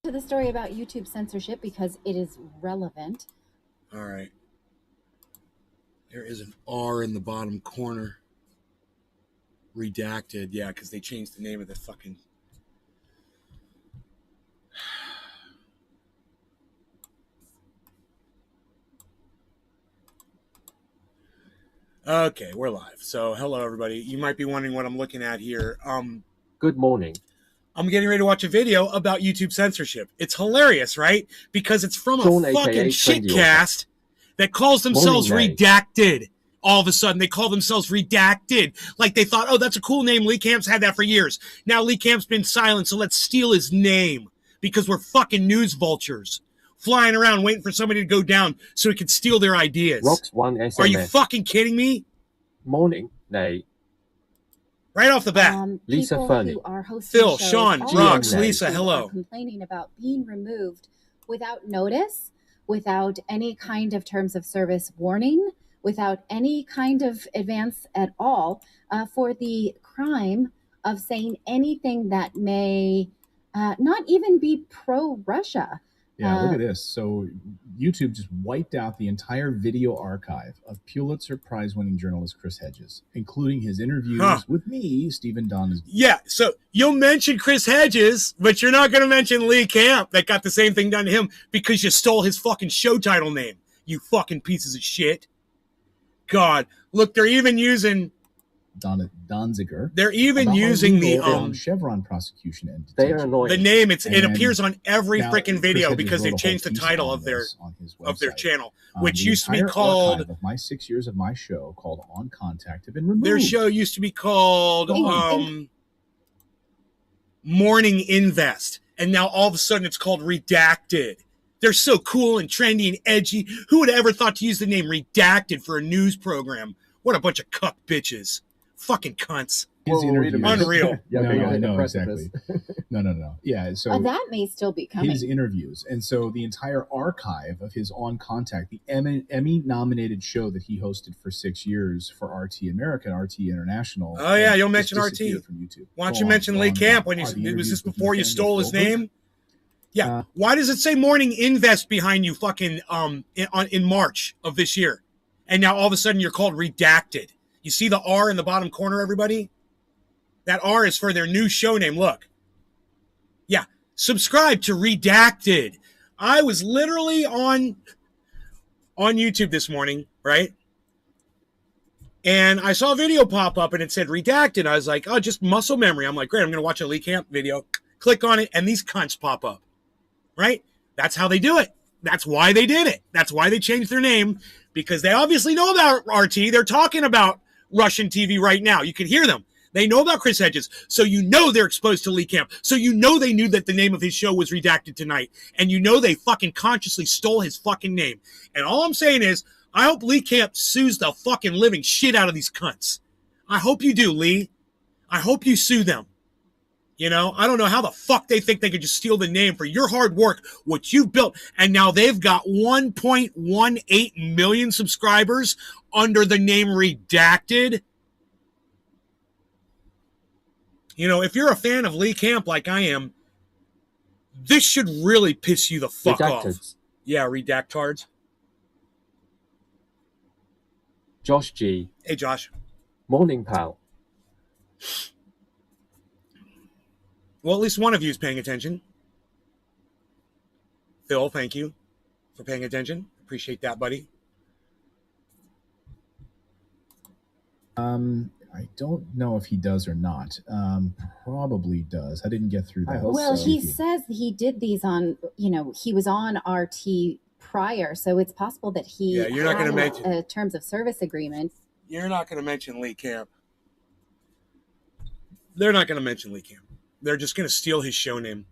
To the story about YouTube censorship because it is relevant. All right. There is an R in the bottom corner. Redacted. Yeah, because they changed the name of the fucking... Okay, we're live. So, hello, everybody. You might be wondering what I'm looking at here. Good morning. I'm getting ready to watch a video about YouTube censorship. It's hilarious, right? Because it's from Sean, a fucking shitcast that calls themselves Morning, Redacted. All of a sudden, they call themselves Redacted. Like they thought, oh, that's a cool name. Lee Camp's had that for years. Now Lee Camp's been silent, so let's steal his name. Because we're fucking news vultures. Flying around waiting for somebody to go down so we can steal their ideas. Rocks 1 SMS. Are you fucking kidding me? Morning, Nay. Right off the bat. Lisa Fernie. Phil, Sean, Rocks, Lisa, hello. Complaining about being removed without notice, without any kind of terms of service warning, without any kind of advance at all, for the crime of saying anything that may not even be pro-Russia. Yeah, look at this. So YouTube just wiped out the entire video archive of Pulitzer Prize-winning journalist Chris Hedges, including his interviews with me, Stephen Dunn. Yeah, so you'll mention Chris Hedges, but you're not going to mention Lee Camp that got the same thing done to him because you stole his fucking show title name, you fucking pieces of shit. God, look, they're even using... Donziger. They're even using the Chevron prosecution entity. They are annoying. The name. It appears on every freaking video because they've changed the title of their channel, which used to be called. Of my 6 years of my show called On Contact have been removed. Their show used to be called Morning Invest, and now all of a sudden it's called Redacted. They're so cool and trendy and edgy. Who would have ever thought to use the name Redacted for a news program? What a bunch of cuck bitches. Fucking cunts. Unreal. No, exactly. No. Yeah, so that may still be coming. His interviews. And so the entire archive of his On Contact, the Emmy-nominated show that he hosted for 6 years for RT America and RT International. Oh, yeah, you'll mention RT. From YouTube. Why don't you mention Lee Camp? Was this before you stole his name? Yeah. Why does it say Morning Invest behind you fucking in March of this year? And now all of a sudden you're called Redacted. You see the R in the bottom corner, everybody? That R is for their new show name. Look. Yeah. Subscribe to Redacted. I was literally on YouTube this morning, right? And I saw a video pop up and it said Redacted. I was like, oh, just muscle memory. I'm like, great, I'm going to watch a Lee Camp video. Click on it, and these cunts pop up, right? That's how they do it. That's why they did it. That's why they changed their name, because they obviously know about RT. They're talking about Russian TV right now. You can hear them. They know about Chris Hedges. So you know they're exposed to Lee Camp. So you know they knew that the name of his show was Redacted tonight. And you know they fucking consciously stole his fucking name. And all I'm saying is, I hope Lee Camp sues the fucking living shit out of these cunts. I hope you do, Lee. I hope you sue them. You know, I don't know how the fuck they think they could just steal the name for your hard work, what you've built. And now they've got 1.18 million subscribers under the name Redacted. You know, if you're a fan of Lee Camp like I am, this should really piss you the fuck off. Yeah, redactards. Josh G. Hey, Josh. Morning, pal. Well, at least one of you is paying attention. Phil, thank you for paying attention. Appreciate that, buddy. I don't know if he does or not. Probably does. I didn't get through that. Well, he says he did these on, he was on RT prior, so it's possible that he you're not going to mention a terms of service agreement. You're not going to mention Lee Camp. They're not going to mention Lee Camp. They're just going to steal his show name.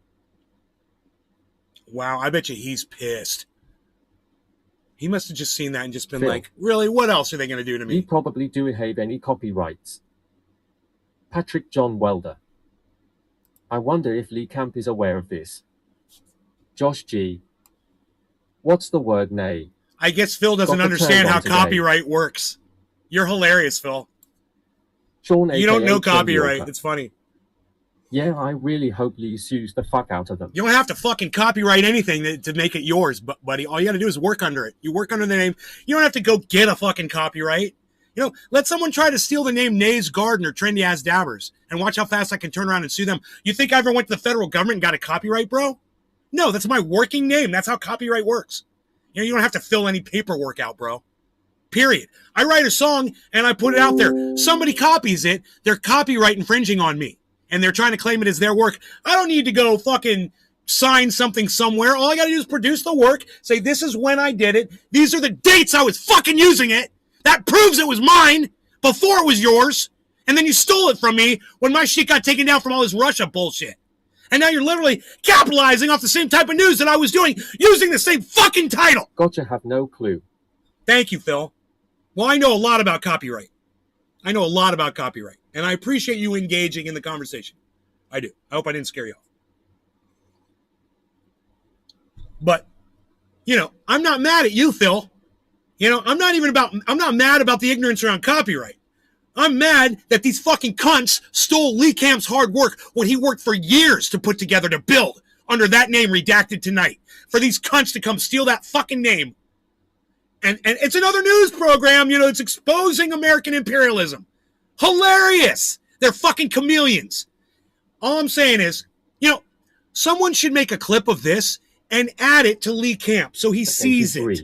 Wow, I bet you he's pissed. He must have just seen that and just been like, really, what else are they going to do to me? He probably do have any copyrights. Patrick John Welder. I wonder if Lee Camp is aware of this. Josh G. What's the word nay? I guess Phil doesn't understand how copyright works. You're hilarious, Phil. Sean, you don't know copyright. It's funny. Yeah, I really hope Lee sues the fuck out of them. You don't have to fucking copyright anything to make it yours, buddy. All you got to do is work under it. You work under the name. You don't have to go get a fucking copyright. You know, let someone try to steal the name Nays Garden or Trendy Ass Dabbers and watch how fast I can turn around and sue them. You think I ever went to the federal government and got a copyright, bro? No, that's my working name. That's how copyright works. You know, you don't have to fill any paperwork out, bro. Period. I write a song and I put it out there. Somebody copies it. They're copyright infringing on me. And they're trying to claim it as their work. I don't need to go fucking sign something somewhere. All I got to do is produce the work, say this is when I did it. These are the dates I was fucking using it. That proves it was mine before it was yours. And then you stole it from me when my shit got taken down from all this Russia bullshit. And now you're literally capitalizing off the same type of news that I was doing using the same fucking title. Gotcha, have no clue. Thank you, Phil. Well, I know a lot about copyright. I know a lot about copyright. And I appreciate you engaging in the conversation. I do. I hope I didn't scare you off. But, you know, I'm not mad at you, Phil. You know, I'm not mad about the ignorance around copyright. I'm mad that these fucking cunts stole Lee Camp's hard work when he worked for years to put together to build under that name redacted tonight. For these cunts to come steal that fucking name. And it's another news program, you know, it's exposing American imperialism. Hilarious. They're fucking chameleons. All I'm saying is, you know, someone should make a clip of this and add it to Lee Camp so he sees it.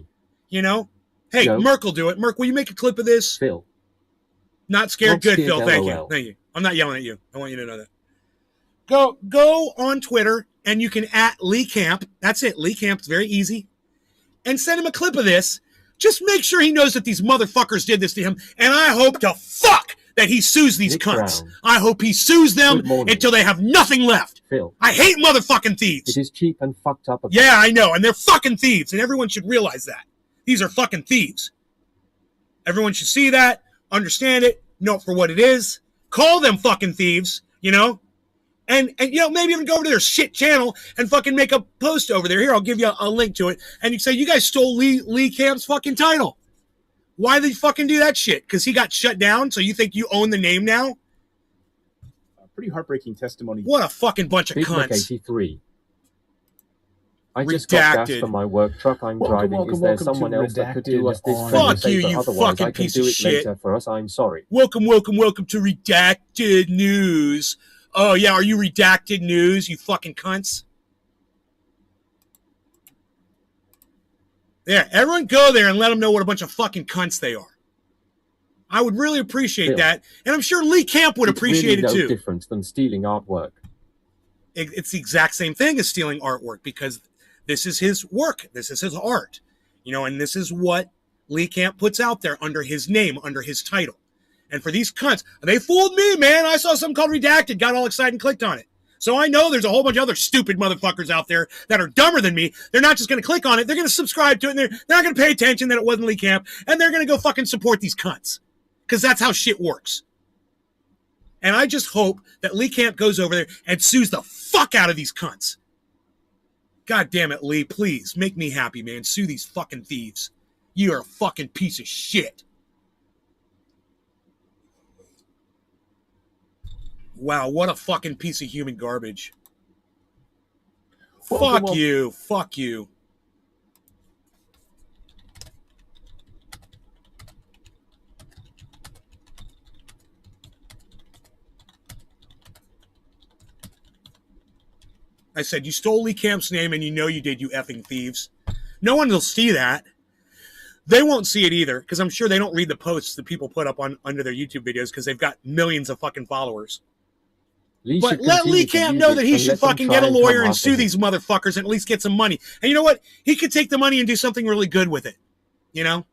You know? Hey, Joe. Merk will do it. Merk, will you make a clip of this? Phil. Not scared. Not Good, scared, Phil. Thank LOL. you. Thank you. I'm not yelling at you. I want you to know that. Go on Twitter and you can @ Lee Camp. That's it. Lee Camp. It's very easy. And send him a clip of this. Just make sure he knows that these motherfuckers did this to him. And I hope to fuck that he sues these Nick cunts. Brown. I hope he sues them Good morning. until they have nothing left. Phil. I hate motherfucking thieves. It is cheap and fucked up. Yeah, I know. And they're fucking thieves. And everyone should realize that. These are fucking thieves. Everyone should see that, understand it, know it for what it is. Call them fucking thieves, you know? And you know, maybe even go over to their shit channel and fucking make a post over there. Here, I'll give you a link to it. And you say, you guys stole Lee Camp's fucking title. Why did they fucking do that shit? Because he got shut down? So you think you own the name now? Pretty heartbreaking testimony. What a fucking bunch of Big Mac cunts. 83. I just got gas Redacted. for my work truck I'm driving. Is there someone else that could do us this Redacted favor? Fuck you, you Otherwise, fucking I can piece do of it shit. later for us. I'm sorry. Welcome to Redacted News. Oh, yeah, are you Redacted News, you fucking cunts? Yeah, everyone go there and let them know what a bunch of fucking cunts they are. I would really appreciate Phil. that. And I'm sure Lee Camp would appreciate it's really it too. no different than stealing artwork. It's the exact same thing as stealing artwork because this is his work. This is his art. You know, and this is what Lee Camp puts out there under his name, under his title. And for these cunts, they fooled me, man. I saw something called Redacted, got all excited and clicked on it. So I know there's a whole bunch of other stupid motherfuckers out there that are dumber than me. They're not just going to click on it. They're going to subscribe to it, and they're not going to pay attention that it wasn't Lee Camp, and they're going to go fucking support these cunts. Because that's how shit works. And I just hope that Lee Camp goes over there and sues the fuck out of these cunts. God damn it, Lee. Please, make me happy, man. Sue these fucking thieves. You are a fucking piece of shit. Wow, what a fucking piece of human garbage. Fuck you. Fuck you. I said, you stole Lee Camp's name and you know you did, you effing thieves. No one will see that. They won't see it either because I'm sure they don't read the posts that people put up on under their YouTube videos because they've got millions of fucking followers. But let Lee Camp know that he should fucking get a lawyer and sue these motherfuckers and at least get some money. And you know what? He could take the money and do something really good with it. You know?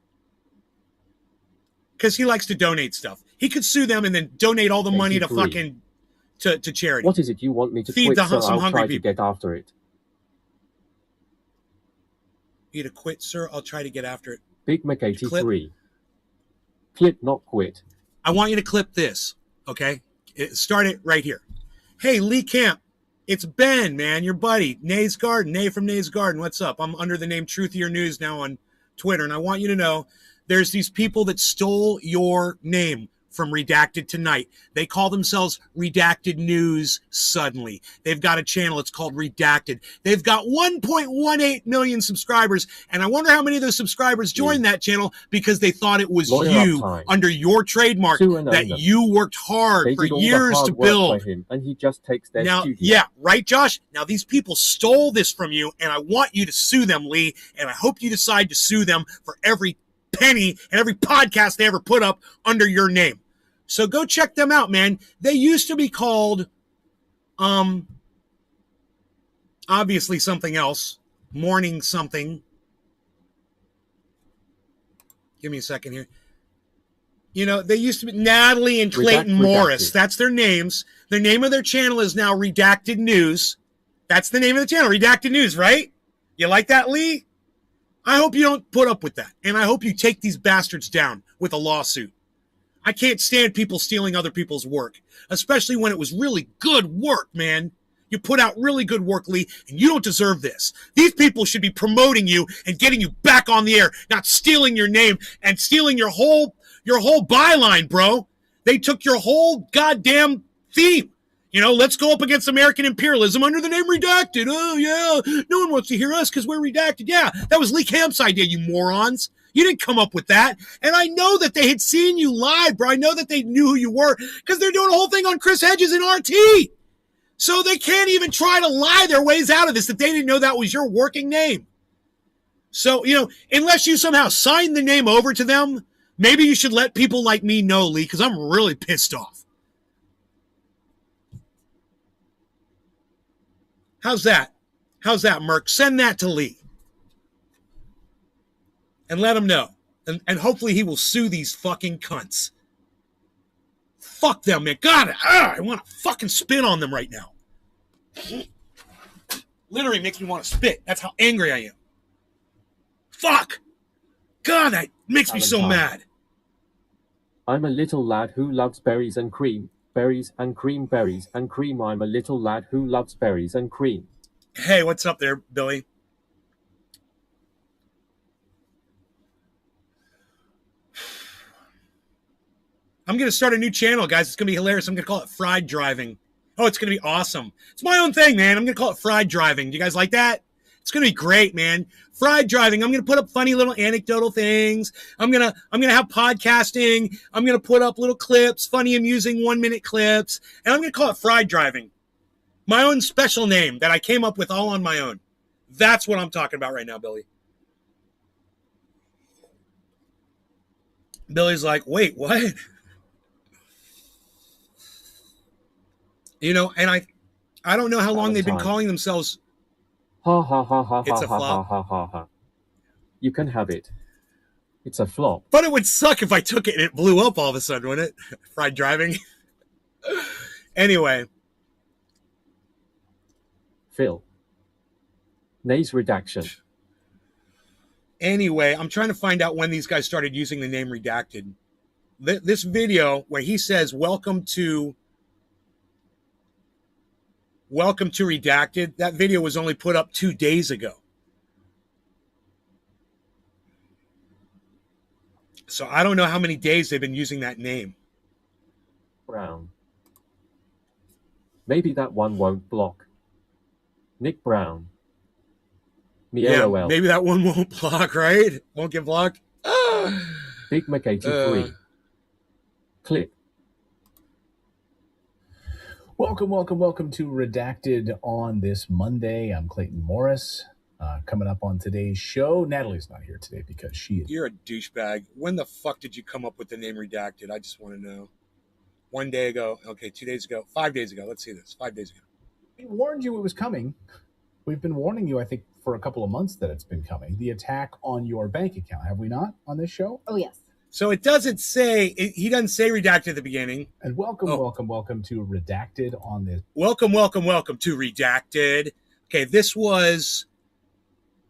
Because he likes to donate stuff. He could sue them and then donate all the money to fucking to charity. What is it you want me to Feed quit, some so I'll hungry try to people. get after it. You to quit, sir? I'll try to get after it. Big Mac 83. Clip, not quit. I want you to clip this, okay? Start it right here. Hey, Lee Camp, it's Ben, man, your buddy, Nays Garden, Nay from Nays Garden. What's up? I'm under the name Truthier News now on Twitter, and I want you to know there's these people that stole your name from Redacted Tonight. They call themselves Redacted News suddenly. They've got a channel. It's called Redacted. They've got 1.18 million subscribers, and I wonder how many of those subscribers joined that channel because they thought it was you under your trademark that you worked hard for years to build. Him, and he just takes their now, studio. yeah, right, Josh? Now, these people stole this from you, and I want you to sue them, Lee, and I hope you decide to sue them for every penny and every podcast they ever put up under your name. So go check them out, man. They used to be called, obviously something else, Morning something. Give me a second here. You know, they used to be Natalie and Clayton Morris. That's their names. The name of their channel is now Redacted News. That's the name of the channel, Redacted News, right? You like that, Lee? I hope you don't put up with that. And I hope you take these bastards down with a lawsuit. I can't stand people stealing other people's work, especially when it was really good work, man. You put out really good work, Lee, and you don't deserve this. These people should be promoting you and getting you back on the air, not stealing your name and stealing your whole byline, bro. They took your whole goddamn theme. You know, let's go up against American imperialism under the name Redacted. Oh, yeah, no one wants to hear us because we're redacted. Yeah, that was Lee Camp's idea, you morons. You didn't come up with that. And I know that they had seen you live, bro. I know that they knew who you were because they're doing a whole thing on Chris Hedges and RT. So they can't even try to lie their ways out of this, that they didn't know that was your working name. So, you know, unless you somehow signed the name over to them, maybe you should let people like me know, Lee, because I'm really pissed off. How's that? How's that, Merc? Send that to Lee. And let him know. And hopefully he will sue these fucking cunts. Fuck them, man. God, I want to fucking spit on them right now. Literally makes me want to spit. That's how angry I am. Fuck. God, that makes me so mad. I'm a little lad who loves berries and cream. Berries and cream, berries and cream. I'm a little lad who loves berries and cream. Hey, what's up there, Billy? I'm going to start a new channel, guys. It's going to be hilarious. I'm going to call it Fried Driving. Oh, it's going to be awesome. It's my own thing, man. I'm going to call it Fried Driving. Do you guys like that? It's going to be great, man. Fried Driving. I'm going to put up funny little anecdotal things. I'm going to have podcasting. I'm going to put up little clips, funny, amusing 1-minute clips. And I'm going to call it Fried Driving. My own special name that I came up with all on my own. That's what I'm talking about right now, Billy. Billy's like, wait, what? You know, and I don't know how long they've been calling themselves. Ha ha ha ha It's ha a flop. ha ha ha ha. You can have it. It's a flop. But it would suck if I took it and it blew up all of a sudden, wouldn't it? Fried Driving. Anyway. Phil. Nay's redaction. Anyway, I'm trying to find out when these guys started using the name Redacted. This video where he says, welcome to Redacted, that video was only put up 2 days ago. So I don't know how many days they've been using that name. Brown. Maybe that one won't block. Nick Brown. Me LOL. Maybe that one won't block, right? Won't get blocked. Big Mac 83. Clip. Welcome to Redacted on this Monday. I'm Clayton Morris. Coming up on today's show, Natalie's not here today because she is... You're a douchebag. When the fuck did you come up with the name Redacted? I just want to know. 1 day ago. Okay, 2 days ago. 5 days ago. Let's see this. 5 days ago. We warned you it was coming. We've been warning you, I think, for a couple of months that it's been coming. The attack on your bank account. Have we not on this show? Oh, yes. So it doesn't say, he doesn't say Redacted at the beginning. And welcome to Redacted on this. Welcome to Redacted. Okay, this was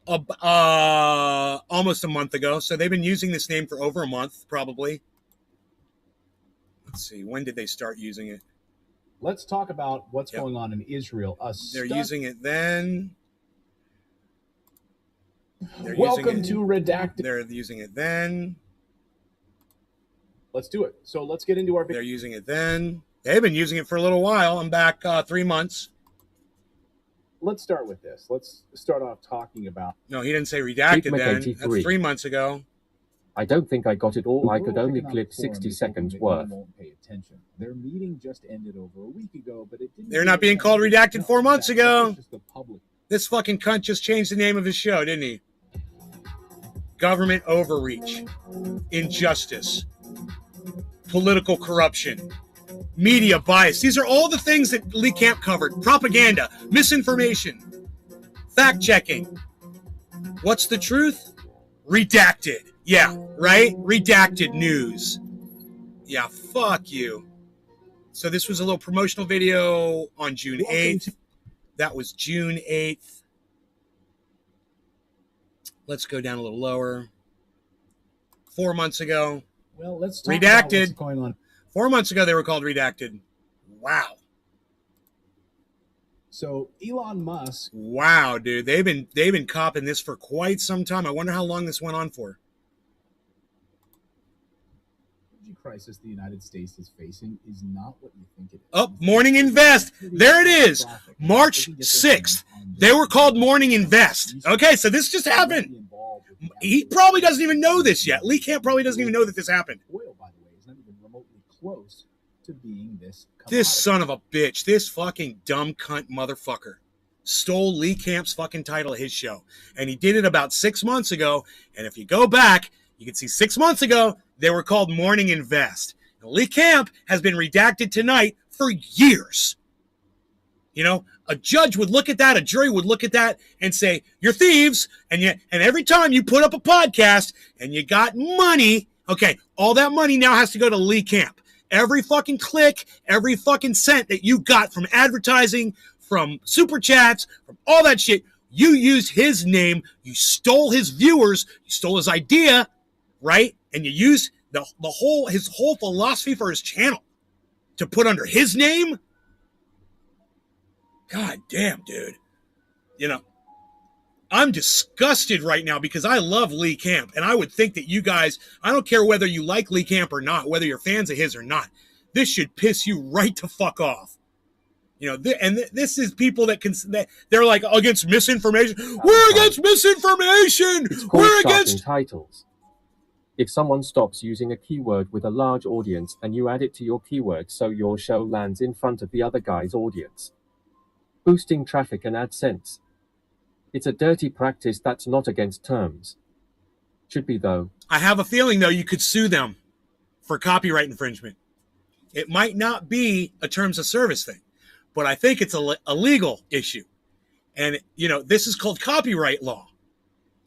almost a month ago. So they've been using this name for over a month, probably. Let's see, when did they start using it? Let's talk about what's going on in Israel. They're using it then. Welcome to Redacted. They're using it then. Let's do it. So let's get into our... They're using it then. They've been using it for a little while. I'm back 3 months. Let's start with this. Let's start off talking about... No, he didn't say redacted then. That's 3 months ago. I don't think I got it all. I could only clip 60 seconds worth. Won't pay attention. Their meeting just ended over a week ago, but it didn't... They're not being called redacted 4 months ago. Just the public. This fucking cunt just changed the name of his show, didn't he? Government overreach, injustice, political corruption, media bias. These are all the things that Lee Camp covered. Propaganda, misinformation, fact-checking. What's the truth? Redacted. Yeah, right? Redacted news. Yeah, fuck you. So this was a little promotional video on June 8th. That was June 8th. Let's go down a little lower. 4 months ago. Well, let's talk redacted. About what's going on. 4 months ago, they were called redacted. Wow. So Elon Musk. Wow, dude, they've been copping this for quite some time. I wonder how long this went on for. Energy crisis the United States is facing is not what you think it is. Oh, Morning Invest. There it is. March 6th. They were called Morning Invest. Okay, so this just happened. He probably doesn't even know this yet. Lee Camp probably doesn't even know that this happened. Oil, by the way, is not even remotely close to being this commodity. This son of a bitch, this fucking dumb cunt motherfucker stole Lee Camp's fucking title of his show. And he did it about 6 months ago. And if you go back, you can see 6 months ago, they were called Morning Invest. And Lee Camp has been redacted tonight for years. You know, a judge would look at that, a jury would look at that and say, you're thieves. And every time you put up a podcast and you got money, okay, all that money now has to go to Lee Camp. Every fucking click, every fucking cent that you got from advertising, from super chats, from all that shit, you used his name, you stole his viewers, you stole his idea, right? And you used his whole philosophy for his channel to put under his name. God damn, dude. You know, I'm disgusted right now because I love Lee Camp. And I would think that you guys, I don't care whether you like Lee Camp or not, whether you're fans of his or not, this should piss you right to fuck off. You know, this is people that they're like against misinformation. We're against misinformation. We're against titles. If someone stops using a keyword with a large audience and you add it to your keyword so your show lands in front of the other guy's audience, boosting traffic and AdSense. It's a dirty practice that's not against terms. Should be, though. I have a feeling, though, you could sue them for copyright infringement. It might not be a terms of service thing, but I think it's a legal issue. And, you know, this is called copyright law.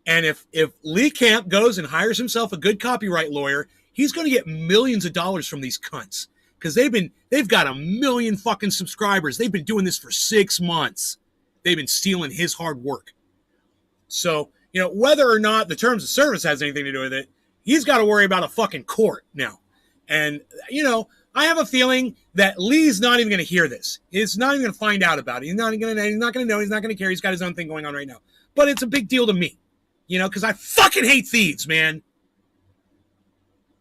And if Lee Camp goes and hires himself a good copyright lawyer, he's going to get millions of dollars from these cunts. Because they've got 1 million fucking subscribers. They've been doing this for 6 months. They've been stealing his hard work. So, you know, whether or not the terms of service has anything to do with it, he's got to worry about a fucking court now. And, you know, I have a feeling that Lee's not even going to hear this. He's not even going to find out about it. He's not going to know. He's not going to care. He's got his own thing going on right now. But it's a big deal to me, you know, because I fucking hate thieves, man.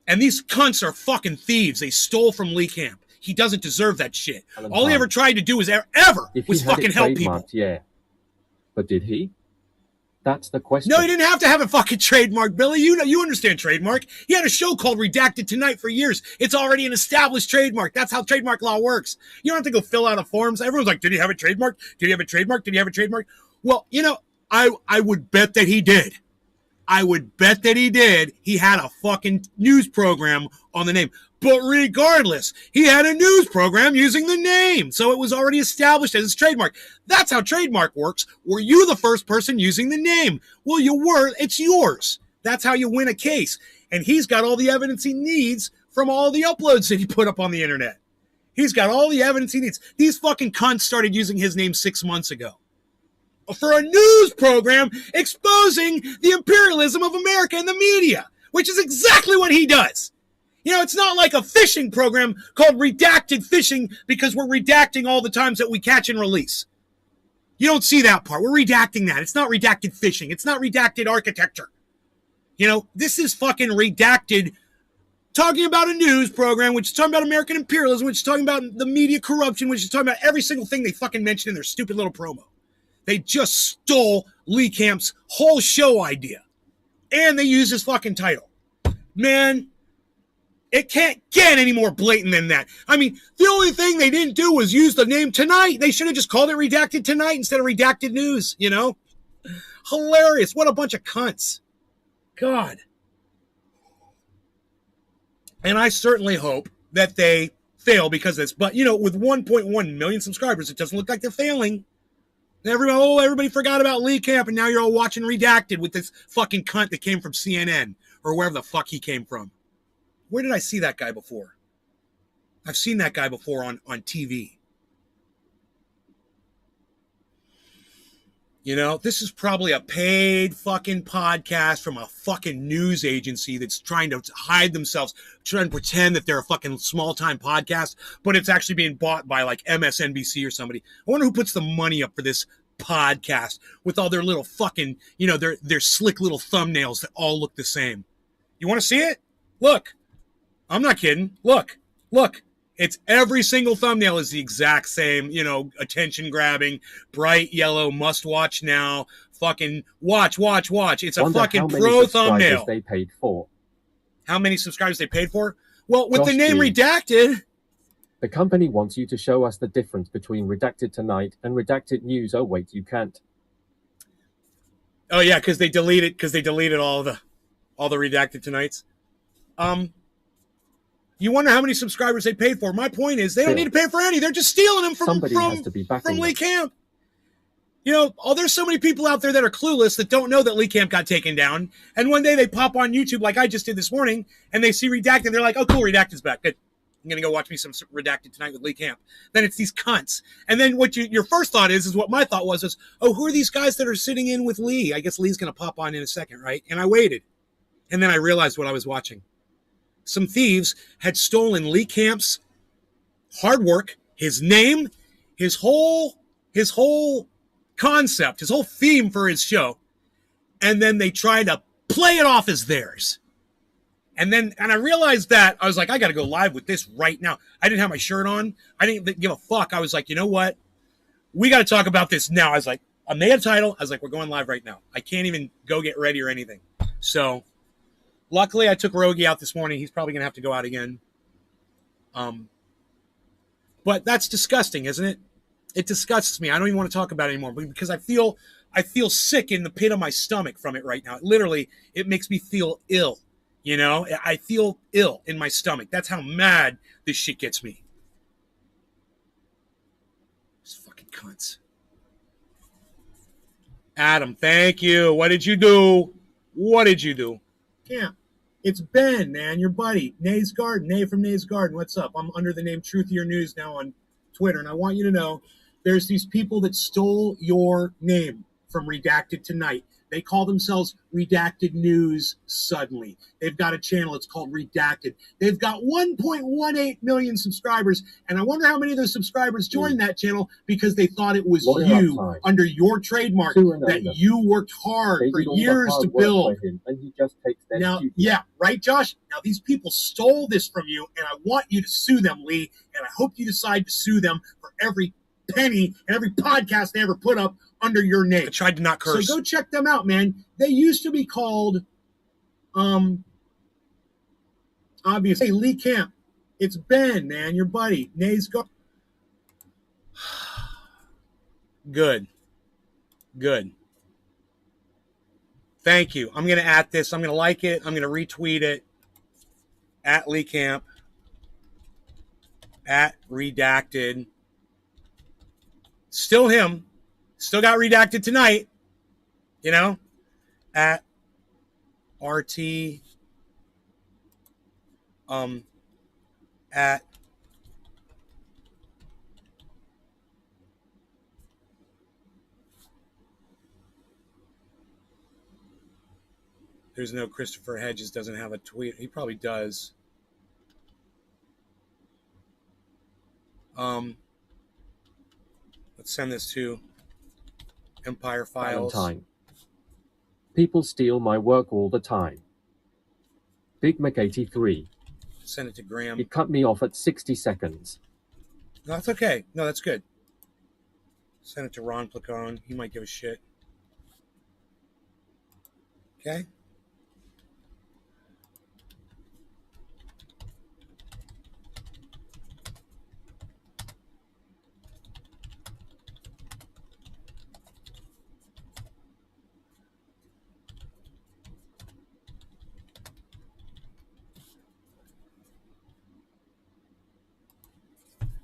And these cunts are fucking thieves. They stole from Lee Camp. He doesn't deserve that shit. All he ever tried to do was was fucking help people. Yeah. But did he? That's the question. No, he didn't have to have a fucking trademark, Billy. You know, you understand trademark. He had a show called Redacted Tonight for years. It's already an established trademark. That's how trademark law works. You don't have to go fill out a forms. Everyone's like, did he have a trademark? Did he have a trademark? Did he have a trademark? Well, you know, I would bet that he did. I would bet that he did. He had a fucking news program on the name. But regardless, he had a news program using the name. So it was already established as his trademark. That's how trademark works. Were you the first person using the name? Well, you were. It's yours. That's how you win a case. And he's got all the evidence he needs from all the uploads that he put up on the internet. He's got all the evidence he needs. These fucking cunts started using his name 6 months ago for a news program exposing the imperialism of America and the media, which is exactly what he does. You know, it's not like a fishing program called Redacted Fishing because we're redacting all the times that we catch and release. You don't see that part. We're redacting that. It's not redacted fishing. It's not redacted architecture. You know, this is fucking redacted talking about a news program, which is talking about American imperialism, which is talking about the media corruption, which is talking about every single thing they fucking mentioned in their stupid little promo. They just stole Lee Camp's whole show idea. And they used his fucking title. Man, it can't get any more blatant than that. I mean, the only thing they didn't do was use the name Tonight. They should have just called it Redacted Tonight instead of Redacted News, you know? Hilarious. What a bunch of cunts. God. And I certainly hope that they fail because of this. But, you know, with 1.1 million subscribers, it doesn't look like they're failing. Everybody forgot about Lee Camp, and now you're all watching Redacted with this fucking cunt that came from CNN or wherever the fuck he came from. Where did I see that guy before? I've seen that guy before on TV. You know, this is probably a paid fucking podcast from a fucking news agency that's trying to hide themselves, trying to pretend that they're a fucking small-time podcast, but it's actually being bought by like MSNBC or somebody. I wonder who puts the money up for this podcast with all their little fucking, you know, their slick little thumbnails that all look the same. You want to see it? Look. I'm not kidding. Look. It's every single thumbnail is the exact same, you know, attention-grabbing, bright yellow, must-watch now, fucking watch. It's a fucking pro thumbnail. They paid for. How many subscribers they paid for? Well, with Josh the name G. Redacted. The company wants you to show us the difference between Redacted Tonight and Redacted News. Oh, wait, you can't. Oh, yeah, because they deleted all the Redacted Tonights. You wonder how many subscribers they paid for. My point is they don't need to pay for any. They're just stealing them from Lee Camp. You know, there's so many people out there that are clueless that don't know that Lee Camp got taken down. And one day they pop on YouTube like I just did this morning and they see Redacted. They're like, oh, cool, Redacted's back. Good. I'm going to go watch me some Redacted tonight with Lee Camp. Then it's these cunts. And then what your first thought is what my thought was, oh, who are these guys that are sitting in with Lee? I guess Lee's going to pop on in a second, right? And I waited. And then I realized what I was watching. Some thieves had stolen Lee Camp's hard work, his name, his whole concept, his whole theme for his show, and then they tried to play it off as theirs. And I realized that I was like, I got to go live with this right now. I didn't have my shirt on. I didn't give a fuck. I was like, you know what? We got to talk about this now. I was like, I made a title. I was like, we're going live right now. I can't even go get ready or anything. So luckily, I took Rogie out this morning. He's probably going to have to go out again. But that's disgusting, isn't it? It disgusts me. I don't even want to talk about it anymore because I feel sick in the pit of my stomach from it right now. It makes me feel ill. You know, I feel ill in my stomach. That's how mad this shit gets me. These fucking cunts. Adam, thank you. What did you do? Yeah, it's Ben, man, your buddy. Nay's Garden, Nay from Nay's Garden. What's up? I'm under the name Truth Your News now on Twitter, and I want you to know there's these people that stole your name from Redacted Tonight. They call themselves Redacted News suddenly. They've got a channel. It's called Redacted. They've got 1.18 million subscribers, and I wonder how many of those subscribers joined that channel because they thought it was you under your trademark that you worked hard for years to build. And he just takes that now, yeah, right, Josh? Now, these people stole this from you, and I want you to sue them, Lee, and I hope you decide to sue them for every penny and every podcast they ever put up under your name. I tried to not curse. So go check them out, man. They used to be called, obviously, hey, Lee Camp. It's Ben, man, your buddy. Nay's Garden. Good. Thank you. I'm going to @ this. I'm going to like it. I'm going to retweet it. @ Lee Camp. @ Redacted. Still him. Still got Redacted Tonight. You know? @ RT. @ There's no Christopher Hedges doesn't have a tweet. He probably does. Let's send this to Empire Files. Valentine. People steal my work all the time. Big Mac 83. Send it to Graham. He cut me off at 60 seconds. No, that's okay. No, that's good. Send it to Ron Placone. He might give a shit. Okay.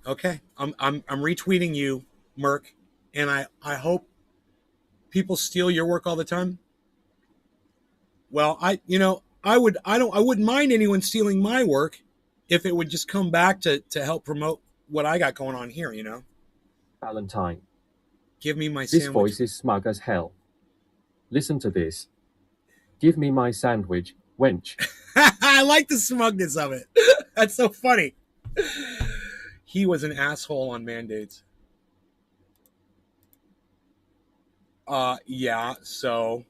Okay. I'm retweeting you, Merc, and I hope people steal your work all the time. Well, I wouldn't mind anyone stealing my work if it would just come back to help promote what I got going on here, you know? Valentine. Give me my This sandwich. voice is smug as hell. Listen to this. Give me my sandwich, wench. I like the smugness of it. That's so funny. He was an asshole on mandates. Yeah, so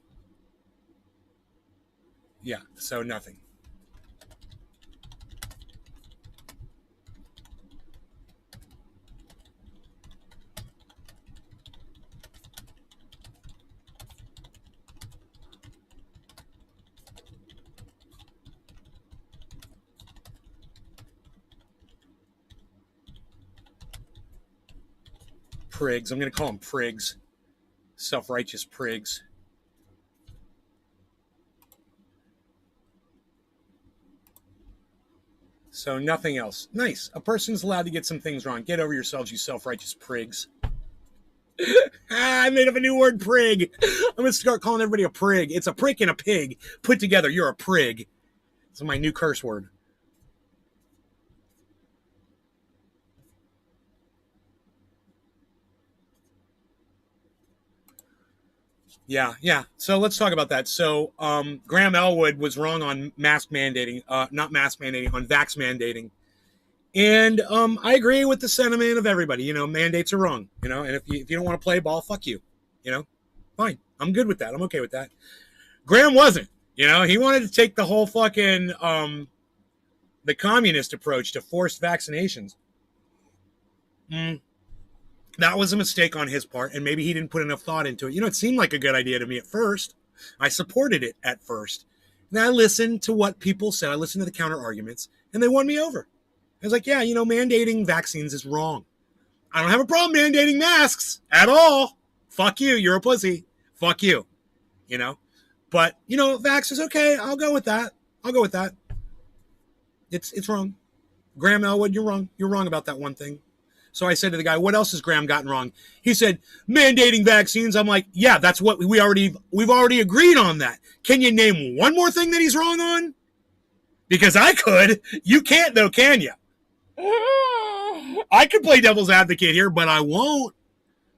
nothing. Prigs. I'm going to call them prigs. Self-righteous prigs. So nothing else. Nice. A person's allowed to get some things wrong. Get over yourselves, you self-righteous prigs. I made up a new word, prig. I'm going to start calling everybody a prig. It's a prick and a pig. Put together, you're a prig. It's my new curse word. Yeah. So let's talk about that. So Graham Elwood was wrong on mask mandating, not mask mandating, on vax mandating. And I agree with the sentiment of everybody. You know, mandates are wrong. You know, and if you don't want to play ball, fuck you. You know, fine. I'm good with that. I'm okay with that. Graham wasn't. You know, he wanted to take the whole fucking the communist approach to forced vaccinations. That was a mistake on his part, and maybe he didn't put enough thought into it. You know, it seemed like a good idea to me at first. I supported it at first. And I listened to what people said. I listened to the counter arguments, and they won me over. I was like, yeah, you know, mandating vaccines is wrong. I don't have a problem mandating masks at all. Fuck you. You're a pussy. Fuck you. You know? But, you know, vax is okay. I'll go with that. It's wrong. Graham Elwood, you're wrong. You're wrong about that one thing. So I said to the guy, what else has Graham gotten wrong? He said, mandating vaccines. I'm like, yeah, that's what we've already agreed on that. Can you name one more thing that he's wrong on? Because I could. You can't though, can you? I could play devil's advocate here, but I won't.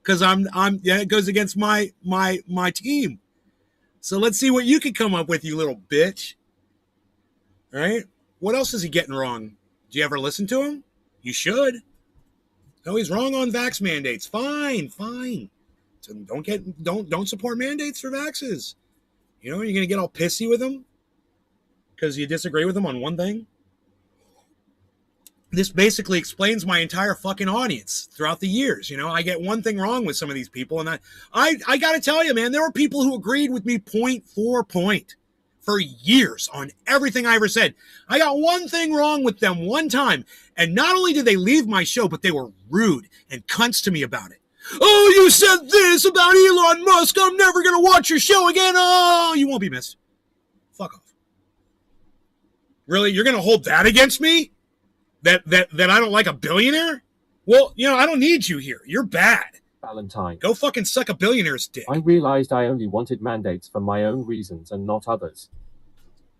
Because it goes against my team. So let's see what you can come up with, you little bitch. All right? What else is he getting wrong? Do you ever listen to him? You should. No, he's wrong on vax mandates. Fine. So don't support mandates for vaxes. You know, you're gonna get all pissy with him because you disagree with him on one thing. This basically explains my entire fucking audience throughout the years. You know, I get one thing wrong with some of these people, and I gotta tell you, man, there were people who agreed with me point for point for years on everything I ever said. I got one thing wrong with them one time, and not only did they leave my show, but they were rude and cunts to me about it. Oh, you said this about Elon Musk. I'm never going to watch your show again. Oh, you won't be missed. Fuck off. Really? You're going to hold that against me? That I don't like a billionaire? Well, you know, I don't need you here. You're bad. Valentine. Go fucking suck a billionaire's dick. I realized I only wanted mandates for my own reasons and not others.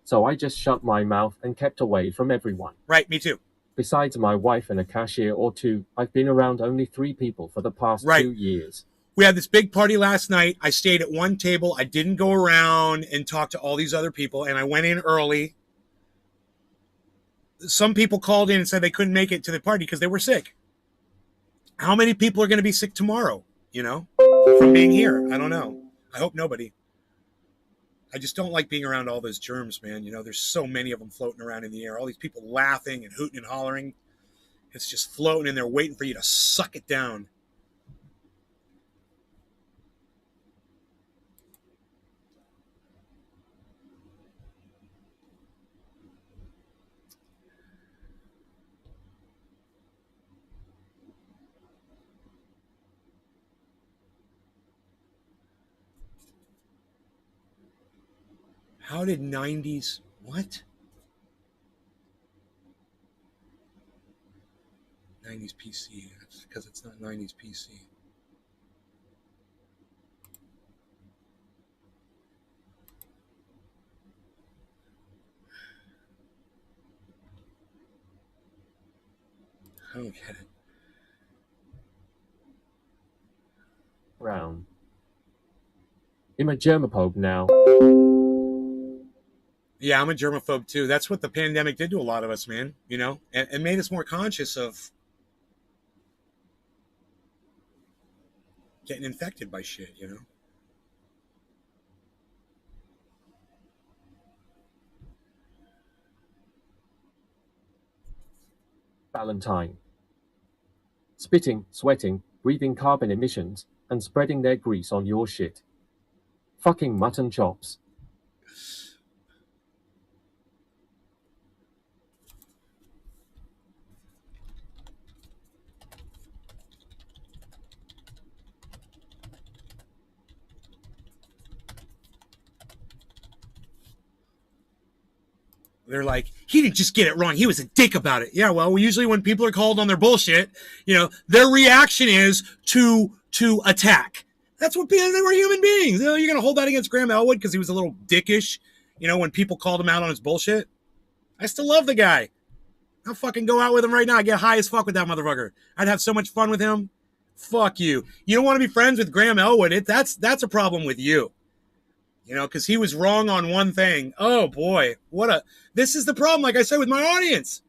So I just shut my mouth and kept away from everyone. Right, me too. Besides my wife and a cashier or two, I've been around only 3 people for the past 2 years. We had this big party last night. I stayed at one table. I didn't go around and talk to all these other people, and I went in early. Some people called in and said they couldn't make it to the party because they were sick. How many people are going to be sick tomorrow, you know, from being here? I don't know. I hope nobody. I just don't like being around all those germs, man. You know, there's so many of them floating around in the air. All these people laughing and hooting and hollering. It's just floating in there waiting for you to suck it down. How did 90s... What? 90s PC. That's because it's not 90s PC. I don't get it. Brown. I'm a germaphobe now. Yeah, I'm a germaphobe too. That's what the pandemic did to a lot of us, man. You know, and made us more conscious of getting infected by shit, you know? Valentine. Spitting, sweating, breathing carbon emissions, and spreading their grease on your shit. Fucking mutton chops. They're like, he didn't just get it wrong. He was a dick about it. Yeah, well, usually when people are called on their bullshit, you know, their reaction is to attack. That's what they were human beings. You know, you're going to hold that against Graham Elwood because he was a little dickish, you know, when people called him out on his bullshit. I still love the guy. I'll fucking go out with him right now. I get high as fuck with that motherfucker. I'd have so much fun with him. Fuck you. You don't want to be friends with Graham Elwood. That's a problem with you. You know, because he was wrong on one thing. Oh, boy. This is the problem, like I said, with my audience.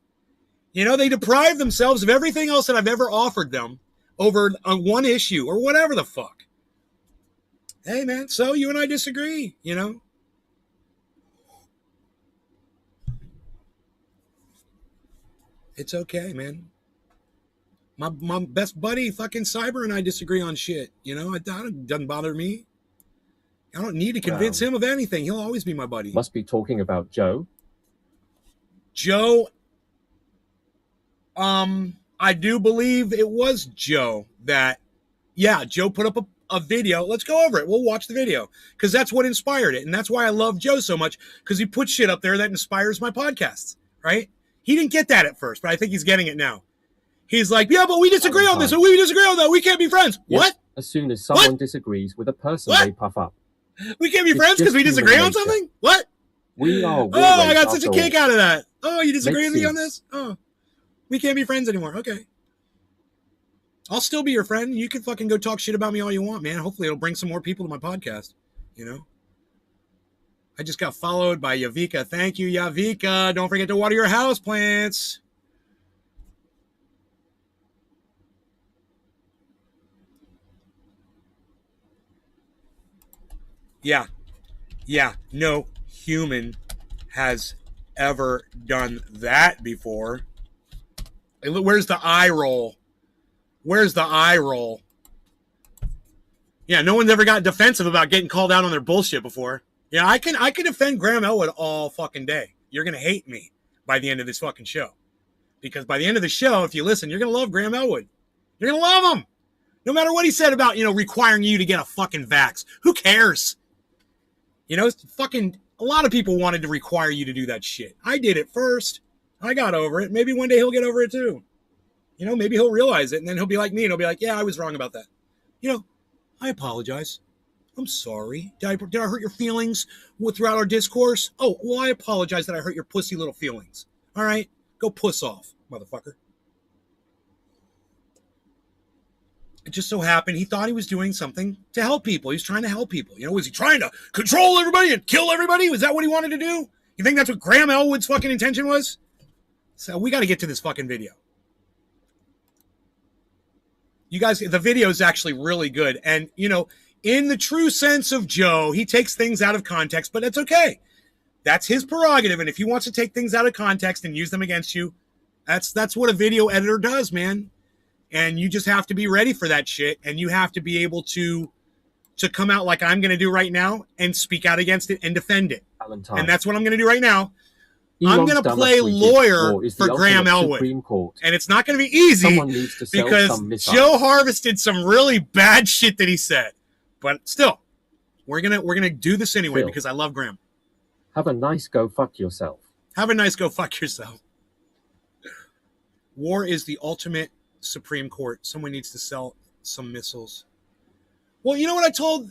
You know, they deprive themselves of everything else that I've ever offered them over one issue or whatever the fuck. Hey, man, so you and I disagree, you know? It's okay, man. My best buddy, fucking Cyber, and I disagree on shit. You know, it doesn't bother me. I don't need to convince him of anything. He'll always be my buddy. Must be talking about Joe. Joe, I do believe it was Joe that, yeah, Joe put up a video. Let's go over it. We'll watch the video because that's what inspired it. And that's why I love Joe so much, because he puts shit up there that inspires my podcasts, right? He didn't get that at first, but I think he's getting it now. He's like, yeah, but we disagree on this, or we disagree on that. We can't be friends. Yes, what? As soon as someone disagrees with a person, they puff up. We can't be friends because we disagree on something? What? We are. I got such a kick out of that. Oh, you disagree with me on this? Oh, we can't be friends anymore. Okay. I'll still be your friend. You can fucking go talk shit about me all you want, man. Hopefully it'll bring some more people to my podcast, you know? I just got followed by Yavika. Thank you, Yavika. Don't forget to water your house plants. Yeah. No human has ever done that before. Where's the eye roll? Where's the eye roll? Yeah, no one's ever got defensive about getting called out on their bullshit before. Yeah, I can defend Graham Elwood all fucking day. You're going to hate me by the end of this fucking show. Because by the end of the show, if you listen, you're going to love Graham Elwood. You're going to love him. No matter what he said about, you know, requiring you to get a fucking vax. Who cares? You know, fucking a lot of people wanted to require you to do that shit. I did it first. I got over it. Maybe one day he'll get over it too. You know, maybe he'll realize it and then he'll be like me and he'll be like, yeah, I was wrong about that. You know, I apologize. I'm sorry. Did I hurt your feelings throughout our discourse? Oh, well, I apologize that I hurt your pussy little feelings. All right? Go puss off, motherfucker. It just so happened he thought he was doing something to help people. He's trying to help people. You know, was he trying to control everybody and kill everybody? Was that what he wanted to do? You think that's what Graham Elwood's fucking intention was? So we got to get to this fucking video. You guys, the video is actually really good. And, you know, in the true sense of Joe, he takes things out of context, but that's okay. That's his prerogative. And if he wants to take things out of context and use them against you, that's what a video editor does, man. And you just have to be ready for that shit. And you have to be able to come out like I'm going to do right now and speak out against it and defend it. Valentine. And that's what I'm going to do right now. Elon's I'm going to done play what we did lawyer before is for the Graham ultimate Elwood. Supreme Court. And it's not going to be easy Someone needs to sell because some missiles. Joe harvested some really bad shit that he said. But still, we're gonna do this anyway Phil. because I love Graham. Have a nice go fuck yourself. Have a nice go fuck yourself. War is the ultimate Supreme Court. Someone needs to sell some missiles. Well, you know what I told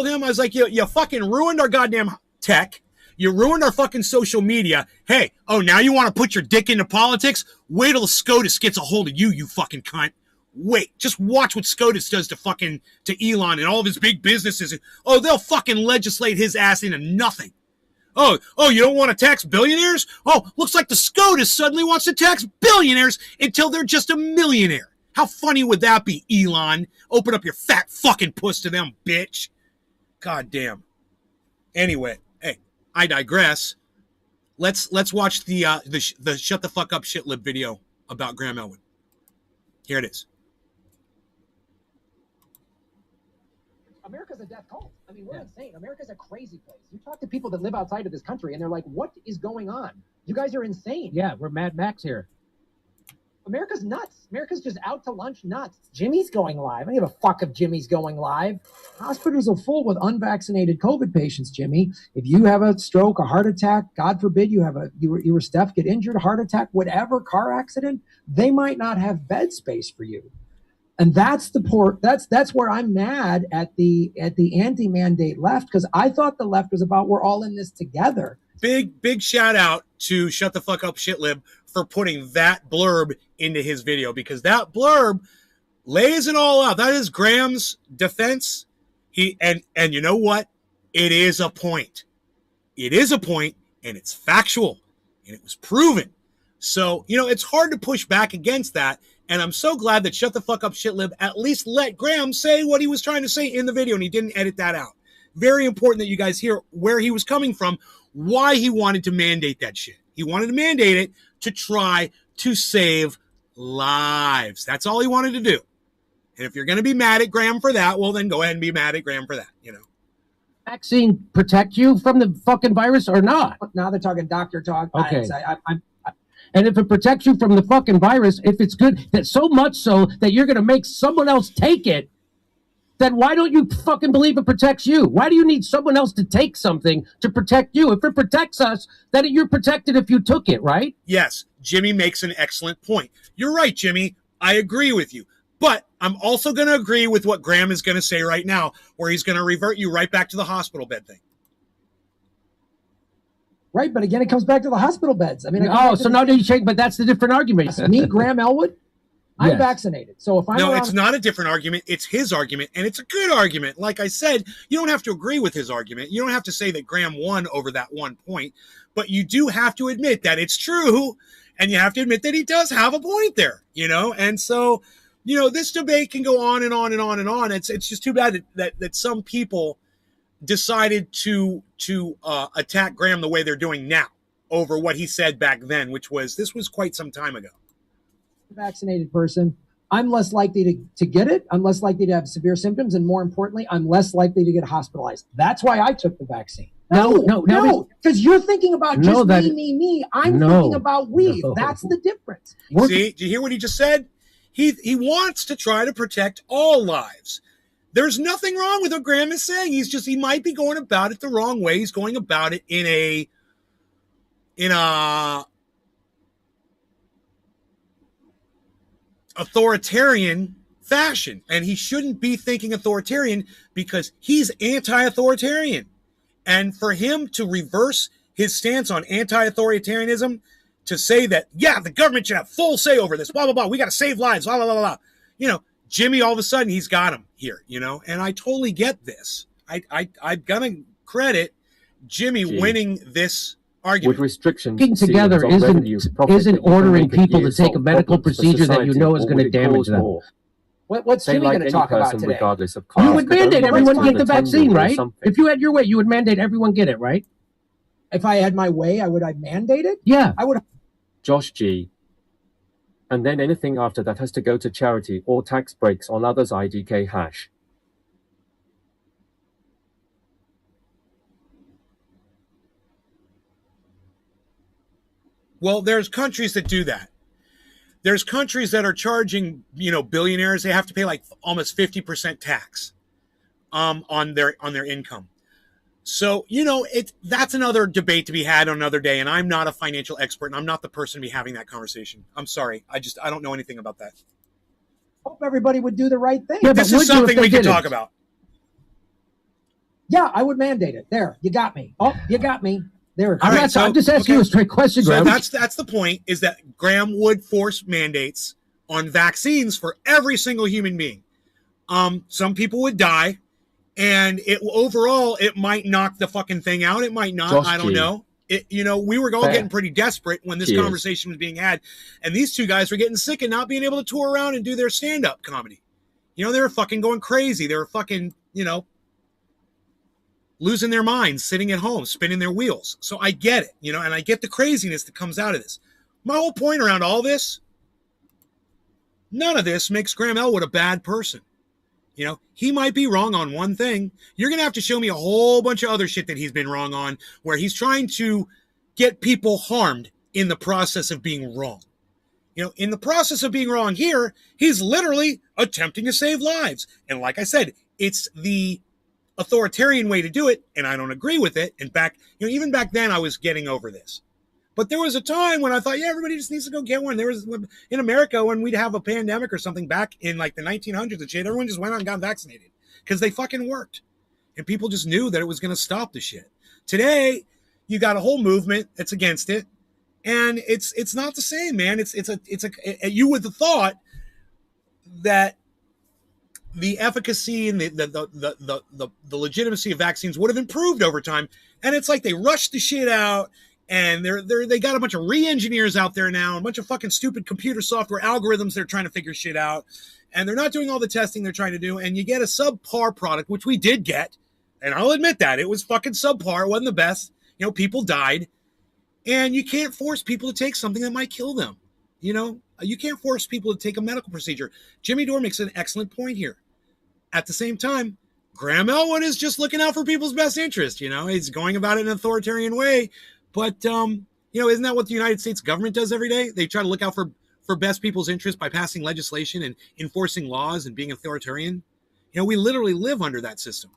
him? I was like, you fucking ruined our goddamn tech. You ruined our fucking social media. Hey, now you want to put your dick into politics? Wait till SCOTUS gets a hold of you, you fucking cunt. Wait, just watch what SCOTUS does to Elon and all of his big businesses. Oh, they'll fucking legislate his ass into nothing. Oh, you don't want to tax billionaires? Oh, looks like the SCOTUS suddenly wants to tax billionaires until they're just a millionaire. How funny would that be, Elon? Open up your fat fucking puss to them, bitch. God damn. Anyway, hey, I digress. Let's watch the shut the fuck up shitlib video about Graham Elwood. Here it is. America's a death cult. I mean, we're insane. America's a crazy place. You talk to people that live outside of this country, and they're like, what is going on? You guys are insane. Yeah, we're Mad Max here. America's nuts. America's just out to lunch nuts. Jimmy's going live. I don't give a fuck if Jimmy's going live. Hospitals are full with unvaccinated COVID patients, Jimmy. If you have a stroke, a heart attack, God forbid you were Steph, get injured, heart attack, whatever, car accident, they might not have bed space for you. And that's where I'm mad at the anti-mandate left, because I thought the left was about we're all in this together. Big shout out to Shut the Fuck Up Shitlib for putting that blurb into his video, because that blurb lays it all out. That is Graham's defense. And you know what? It is a point. It is a point, and it's factual, and it was proven. So, it's hard to push back against that. And I'm so glad that Shut the Fuck Up Shitlib at least let Graham say what he was trying to say in the video, and he didn't edit that out. Very important that you guys hear where he was coming from, why he wanted to mandate that shit. He wanted to mandate it to try to save lives. That's all he wanted to do. And if you're going to be mad at Graham for that, well, then go ahead and be mad at Graham for that, Vaccine protect you from the fucking virus or not? Now they're talking doctor talk. Okay. And if it protects you from the fucking virus, if it's good, that so much so that you're going to make someone else take it, then why don't you fucking believe it protects you? Why do you need someone else to take something to protect you? If it protects us, then you're protected if you took it, right? Yes, Jimmy makes an excellent point. You're right, Jimmy. I agree with you. But I'm also going to agree with what Graham is going to say right now, where he's going to revert you right back to the hospital bed thing. Right, but again, it comes back to the hospital beds. I mean, so now you change, but that's the different argument. Me, Graham Elwood, I'm vaccinated. So if I'm it's not a different argument. It's his argument, and it's a good argument. Like I said, you don't have to agree with his argument. You don't have to say that Graham won over that one point, but you do have to admit that it's true, and you have to admit that he does have a point there, And so, this debate can go on and on and on and on. It's just too bad that some people decided to attack Graham the way they're doing now over what he said back then, this was quite some time ago. Vaccinated person, I'm less likely to get it. I'm less likely to have severe symptoms. And more importantly, I'm less likely to get hospitalized. That's why I took the vaccine. No, because you're thinking about just me. I'm thinking about we. No. That's the difference. See, do you hear what he just said? He wants to try to protect all lives. There's nothing wrong with what Graham is saying. He might be going about it the wrong way. He's going about it in a authoritarian fashion. And he shouldn't be thinking authoritarian because he's anti-authoritarian. And for him to reverse his stance on anti-authoritarianism, to say that, the government should have full say over this, blah, blah, blah, we got to save lives, blah, blah, blah, blah. Jimmy, all of a sudden, he's got him here, and I totally get this. I'm going to credit Jimmy winning this argument. With restrictions, working together isn't ordering people to take a medical procedure that you know is going to damage them. What's They Jimmy like going to any talk about person today? regardless of class. You would could only mandate wait everyone till get the 10 vaccine, year or right? something. If you had your way, you would mandate everyone get it, right? If I had my way, I'd mandate it. Yeah. I would. Josh G. And then anything after that has to go to charity or tax breaks on others' IDK hash. Well, there's countries that do that. There's countries that are charging, billionaires. They have to pay like almost 50% tax on their income. So, that's another debate to be had on another day. And I'm not a financial expert, and I'm not the person to be having that conversation. I'm sorry. I don't know anything about that. Hope everybody would do the right thing. Yeah, This is something we can talk about. Yeah, I would mandate it. There, you got me. Oh, you got me. There. I'm just asking you a straight question, So Graham. that's the point, is that Graham would force mandates on vaccines for every single human being. Some people would die, and overall it might knock the fucking thing out. It might not. I don't know. We were all getting pretty desperate when this conversation was being had, and these two guys were getting sick and not being able to tour around and do their stand-up comedy. They were fucking going crazy. They were fucking, losing their minds, sitting at home, spinning their wheels. So I get it, and I get the craziness that comes out of this. My whole point around all this, none of this makes Graham Elwood a bad person. He might be wrong on one thing. You're going to have to show me a whole bunch of other shit that he's been wrong on, where he's trying to get people harmed in the process of being wrong. In the process of being wrong here, he's literally attempting to save lives. And like I said, it's the authoritarian way to do it, and I don't agree with it. In fact, even back then I was getting over this. But there was a time when I thought, everybody just needs to go get one. There was, in America, when we'd have a pandemic or something back in like the 1900s and shit, everyone just went out and got vaccinated because they fucking worked. And people just knew that it was going to stop the shit. Today, you got a whole movement that's against it, and it's not the same, man. You would have thought that the efficacy and the legitimacy of vaccines would have improved over time, and it's like they rushed the shit out, and they got a bunch of re-engineers out there now, a bunch of fucking stupid computer software algorithms they're trying to figure shit out, and they're not doing all the testing they're trying to do, and you get a subpar product, which we did get, and I'll admit that it was fucking subpar. It wasn't the best. People died, and you can't force people to take something that might kill them. You can't force people to take a medical procedure. Jimmy Dore makes an excellent point here. At the same time, Graham Elwood is just looking out for people's best interest. He's going about it in an authoritarian way. But, isn't that what the United States government does every day? They try to look out for best people's interest by passing legislation and enforcing laws and being authoritarian. We literally live under that system.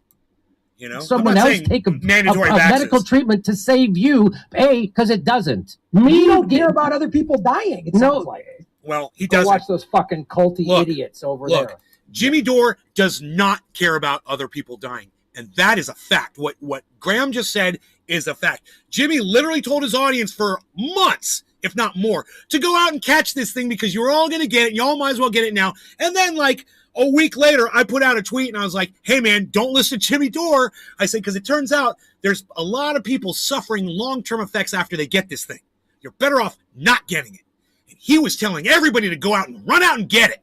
Someone else take a medical treatment to save you, because it doesn't. You don't care about other people dying. It sounds like. Well, he doesn't. Watch those fucking culty idiots over there. Jimmy Dore does not care about other people dying. And that is a fact. What Graham just said is a fact. Jimmy literally told his audience for months, if not more, to go out and catch this thing because you're all going to get it. Y'all might as well get it now. And then like a week later, I put out a tweet and I was like, hey man, don't listen to Jimmy Dore. I said, because it turns out there's a lot of people suffering long-term effects after they get this thing. You're better off not getting it. And he was telling everybody to go out and run out and get it.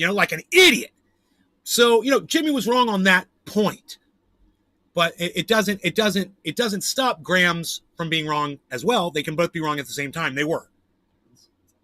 Like an idiot. So, Jimmy was wrong on that point. But it doesn't stop Graham's from being wrong as well. They can both be wrong at the same time. They were.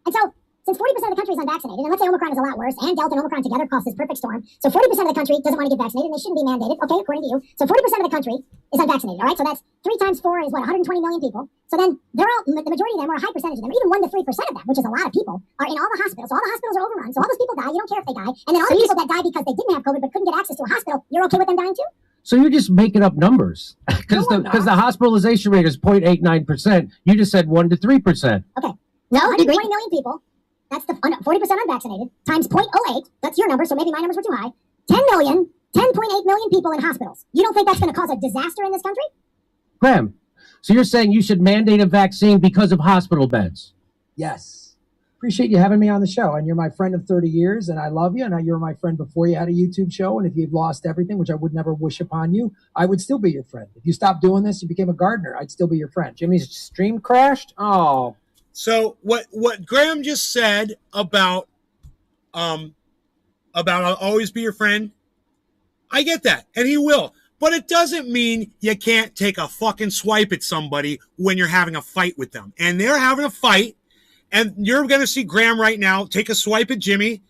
And so, since 40% of the country is unvaccinated, and let's say Omicron is a lot worse, and Delta and Omicron together cause this perfect storm, so 40% of the country doesn't want to get vaccinated, and they shouldn't be mandated, okay, according to you. So 40% of the country is unvaccinated, all right? So that's 3 times 4 is what, 120 million people. So then the majority of them, or a high percentage of them, even 1 to 3% of them, which is a lot of people, are in all the hospitals. So all the hospitals are overrun. So all those people die. You don't care if they die. And then all the people that die because they didn't have COVID but couldn't get access to a hospital, you're okay with them dying too? So you're just making up numbers because the hospitalization rate is 0.89%. You just said 1 to 3%. Okay. No, 120 million people. That's the 40% unvaccinated times 0.08. That's your number. So maybe my numbers were too high. 10 million, 10.8 million people in hospitals. You don't think that's going to cause a disaster in this country? Graham, so you're saying you should mandate a vaccine because of hospital beds? Yes. Appreciate you having me on the show. And you're my friend of 30 years, and I love you. And you're my friend before you had a YouTube show. And if you've lost everything, which I would never wish upon you, I would still be your friend. If you stopped doing this, you became a gardener, I'd still be your friend. Jimmy's stream crashed? Oh. So what Graham just said about about I'll always be your friend. I get that, and he will. But it doesn't mean you can't take a fucking swipe at somebody when you're having a fight with them. And they're having a fight, and you're going to see Graham right now take a swipe at Jimmy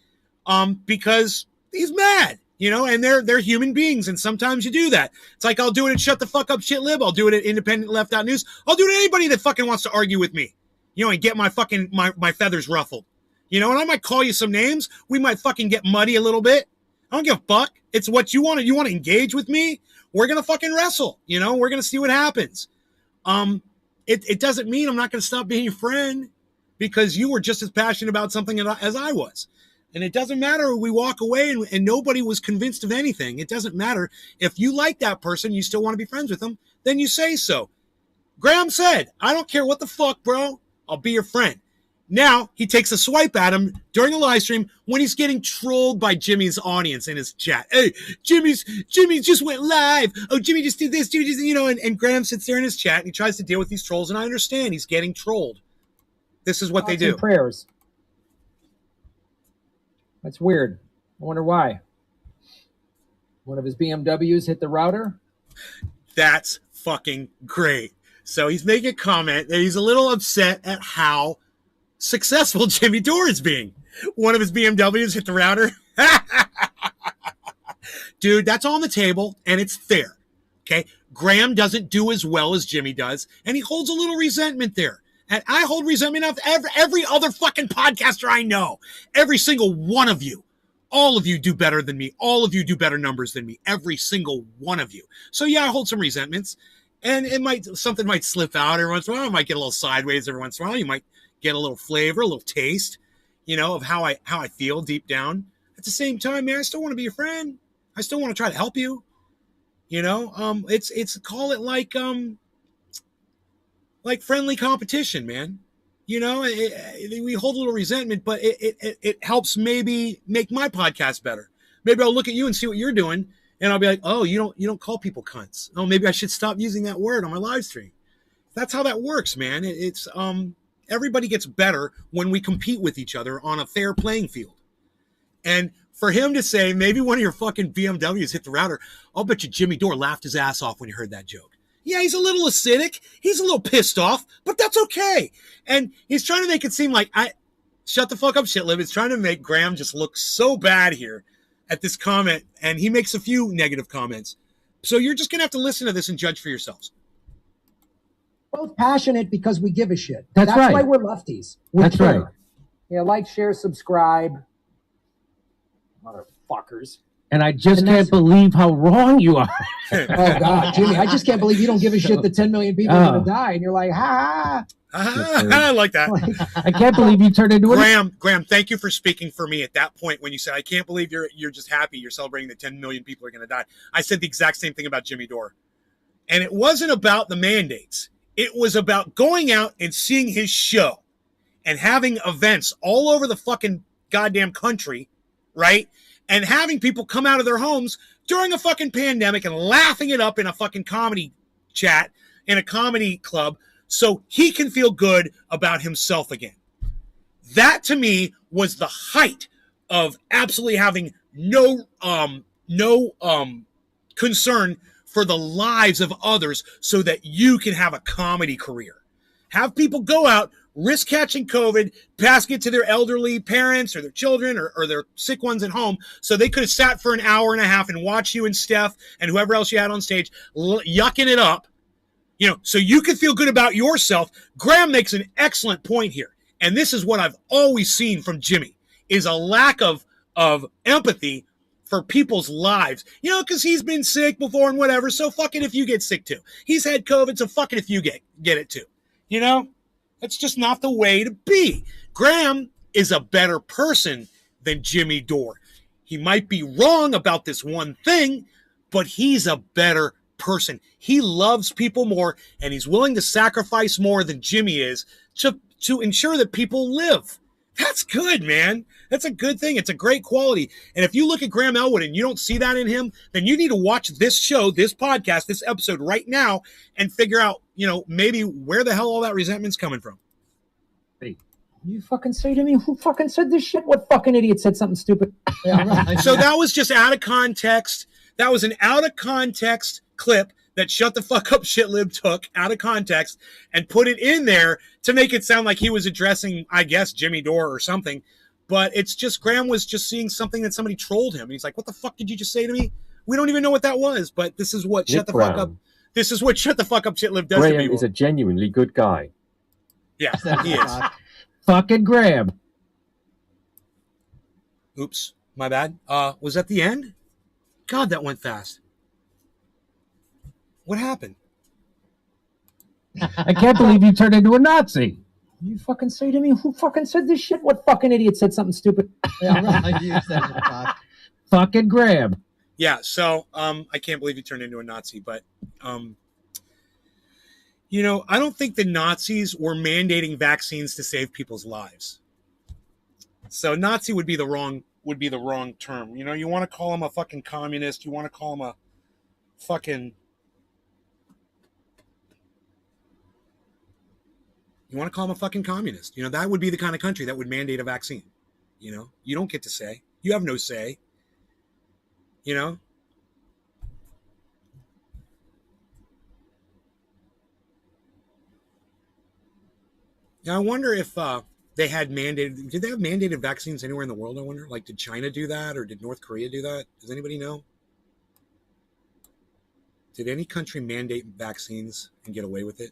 because he's mad, you know, and they're human beings, and sometimes you do that. It's like I'll do it at Shut the Fuck Up Shit Lib. I'll do it at Independent Left Out News. I'll do it at anybody that fucking wants to argue with me, you know, and get my fucking my feathers ruffled. You know, and I might call you some names. We might fucking get muddy a little bit. I don't give a fuck. It's what you want to. You want to engage with me? We're going to fucking wrestle. You know, we're going to see what happens. It doesn't mean I'm not going to stop being your friend because you were just as passionate about something as I was. And it doesn't matter. We walk away and nobody was convinced of anything. It doesn't matter. If you like that person, you still want to be friends with them, then you say so. Graham said, I don't care what the fuck, bro. I'll be your friend. Now he takes a swipe at him during a live stream when he's getting trolled by Jimmy's audience in his chat. Hey, Jimmy just went live. Oh, Jimmy just did this, Jimmy just, you know, and Graham sits there in his chat and he tries to deal with these trolls. And I understand he's getting trolled. This is what they do. Prayers. That's weird. I wonder why. One of his BMWs hit the router. That's fucking great. So he's making a comment that he's a little upset at how successful Jimmy Dore is being. One of his BMWs hit the router. Dude, that's on the table, and it's fair. Okay? Graham doesn't do as well as Jimmy does, and he holds a little resentment there. And I hold resentment of every other fucking podcaster I know. Every single one of you. All of you do better than me. All of you do better numbers than me. Every single one of you. So yeah, I hold some resentments. And something might slip out every once in a while. I might get a little sideways every once in a while. You might get a little flavor, a little taste, you know, of how I feel deep down. At the same time, man, I still want to be your friend. I still want to try to help you. You know, it's call it like friendly competition, man. You know, we hold a little resentment, but it helps maybe make my podcast better. Maybe I'll look at you and see what you're doing, and I'll be like, oh, you don't call people cunts. Oh, maybe I should stop using that word on my live stream. That's how that works, man. It's everybody gets better when we compete with each other on a fair playing field. And for him to say, maybe one of your fucking BMWs hit the router, I'll bet you Jimmy Dore laughed his ass off when he heard that joke. Yeah, he's a little acidic. He's a little pissed off, but that's okay. And he's trying to make it seem like shut the fuck up, shitlib. It's trying to make Graham just look so bad here at this comment. And he makes a few negative comments. So you're just going to have to listen to this and judge for yourselves. Both passionate because we give a shit. That's right. Why we're lefties. That's right. Yeah, like, share, subscribe. Motherfuckers. And I just can't believe how wrong you are. Oh, God, Jimmy, I just can't believe you don't give a shit that 10 million people are going to die. And you're like, ha. I like that. I can't believe you turned into Graham, thank you for speaking for me at that point when you said, I can't believe you're just happy. You're celebrating that 10 million people are going to die. I said the exact same thing about Jimmy Dore. And it wasn't about the mandates. It was about going out and seeing his show and having events all over the fucking goddamn country, right? And having people come out of their homes during a fucking pandemic and laughing it up in a fucking comedy chat in a comedy club so he can feel good about himself again. That to me was the height of absolutely having no concern for the lives of others so that you can have a comedy career. Have people go out, risk catching COVID, passing it to their elderly parents or their children or their sick ones at home so they could have sat for an hour and a half and watched you and Steph and whoever else you had on stage yucking it up, you know, so you could feel good about yourself. Graham makes an excellent point here. And this is what I've always seen from Jimmy is a lack of empathy for people's lives, you know, because he's been sick before and whatever. So fuck it if you get sick too. He's had COVID, so fuck it if you get it too. You know, that's just not the way to be. Graham is a better person than Jimmy Dore. He might be wrong about this one thing, but he's a better person. He loves people more, and he's willing to sacrifice more than Jimmy is to ensure that people live. That's good, man. That's a good thing. It's a great quality. And if you look at Graham Elwood and you don't see that in him, then you need to watch this show, this podcast, this episode right now and figure out, you know, maybe where the hell all that resentment's coming from. You fucking say to me, who fucking said this shit? What fucking idiot said something stupid? So that was just out of context. That was an out of context clip that Shut the Fuck Up Shitlib took out of context and put it in there to make it sound like he was addressing, I guess, Jimmy Dore or something. But it's just Graham was just seeing something that somebody trolled him. And he's like, what the fuck did you just say to me? We don't even know what that was, but this is what Shut the Fuck Up. This is what Shut the Fuck Up Shitlib does to people. Graham is a genuinely good guy. Yeah, he is. Fucking Graham. Oops, my bad. Was that the end? God, that went fast. What happened? I can't believe you turned into a Nazi. You fucking say to me, who fucking said this shit? What fucking idiot said something stupid? Fucking Graham. Yeah, so I can't believe you turned into a Nazi, but you know, I don't think the Nazis were mandating vaccines to save people's lives. So Nazi would be the wrong term. You know, you want to call him a fucking communist, you want to call him a fucking communist. You know, that would be the kind of country that would mandate a vaccine. You know, you don't get to say. You have no say. You know? Now, I wonder if they had mandated... Did they have mandated vaccines anywhere in the world, I wonder? Like, did China do that? Or did North Korea do that? Does anybody know? Did any country mandate vaccines and get away with it?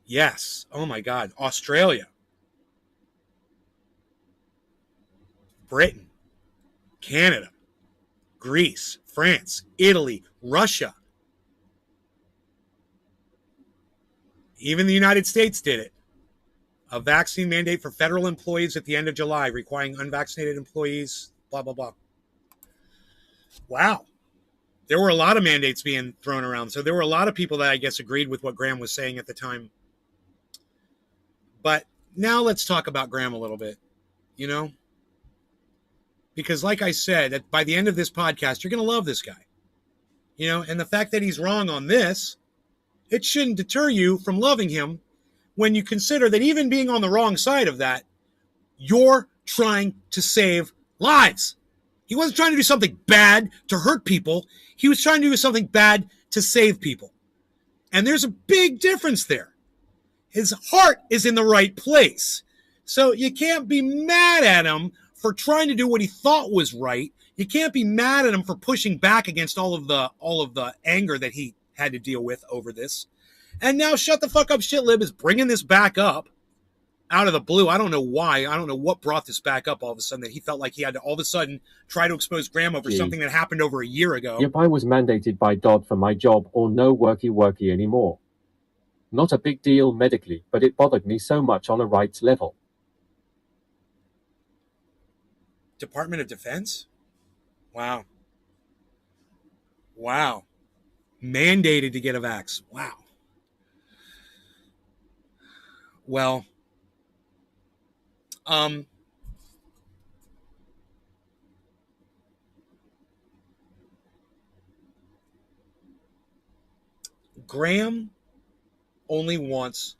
Yes. Oh, my God. Australia. Britain. Canada, Greece, France, Italy, Russia. Even the United States did it. A vaccine mandate for federal employees at the end of July, requiring unvaccinated employees, blah, blah, blah. Wow. There were a lot of mandates being thrown around. So there were a lot of people that I guess agreed with what Graham was saying at the time. But now let's talk about Graham a little bit, you know? Because like I said, by the end of this podcast, you're going to love this guy. You know, and the fact that he's wrong on this, it shouldn't deter you from loving him when you consider that even being on the wrong side of that, you're trying to save lives. He wasn't trying to do something bad to hurt people. He was trying to do something bad to save people. And there's a big difference there. His heart is in the right place. So you can't be mad at him for trying to do what he thought was right. You can't be mad at him for pushing back against all of the anger that he had to deal with over this. And now Shut the Fuck Up Shitlib is bringing this back up out of the blue. I don't know why. I don't know what brought this back up all of a sudden, that he felt like he had to all of a sudden try to expose Graham over something that happened over a year ago. Yep, I was mandated by Dodd for my job, or no worky anymore. Not a big deal medically, but it bothered me so much on a rights level. Department of Defense? Wow. Wow. Mandated to get a vax. Wow. Well, Graham only wants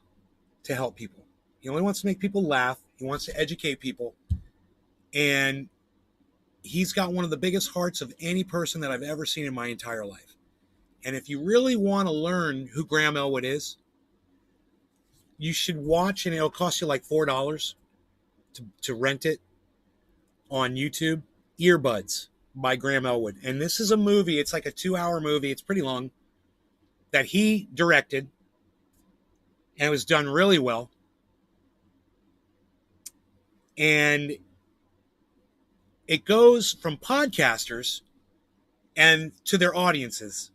to help people. He only wants to make people laugh. He wants to educate people. And he's got one of the biggest hearts of any person that I've ever seen in my entire life. And if you really want to learn who Graham Elwood is, you should watch, and it'll cost you like $4 to rent it on YouTube, Earbuds by Graham Elwood. And this is a movie. It's like a 2-hour movie. It's pretty long, that he directed, and it was done really well. And it goes from podcasters and to their audiences.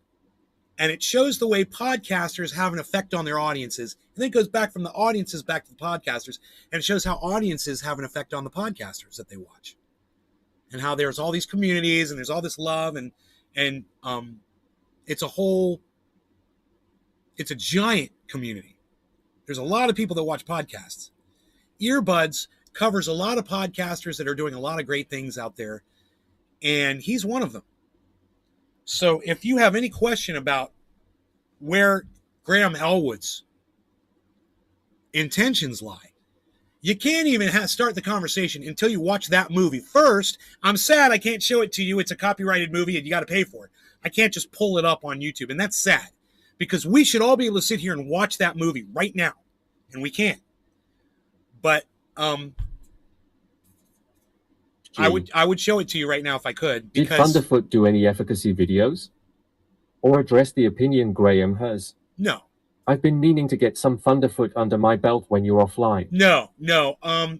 And it shows the way podcasters have an effect on their audiences. And then it goes back from the audiences back to the podcasters. And it shows how audiences have an effect on the podcasters that they watch. And how there's all these communities and there's all this love. And it's a giant community. There's a lot of people that watch podcasts. Earbuds covers a lot of podcasters that are doing a lot of great things out there. and he's one of them. So if you have any question about where Graham Elwood's intentions lie, you can't even start the conversation until you watch that movie. First, I'm sad I can't show it to you. It's a copyrighted movie and you got to pay for it. I can't just pull it up on YouTube, and that's sad because we should all be able to sit here and watch that movie right now, and we can't. But I would show it to you right now if I could. Did Thunderfoot do any efficacy videos? Or address the opinion Graham has? No. I've been meaning to get some Thunderfoot under my belt when you're offline. No.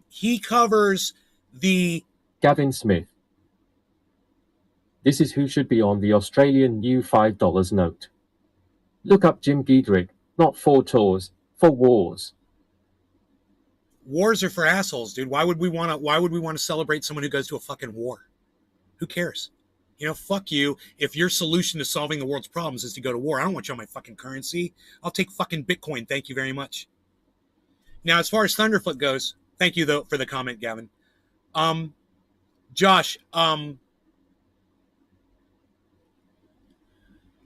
He covers the... Gavin Smith. This is who should be on the Australian new $5 note. Look up Jim Giedrick, not for tours, for wars. Wars are for assholes, dude. Why would we want to celebrate someone who goes to a fucking war? Who cares? You know, fuck you. If your solution to solving the world's problems is to go to war, I don't want you on my fucking currency. I'll take fucking Bitcoin. Thank you very much. Now, as far as Thunderfoot goes, thank you though for the comment, Gavin. Josh,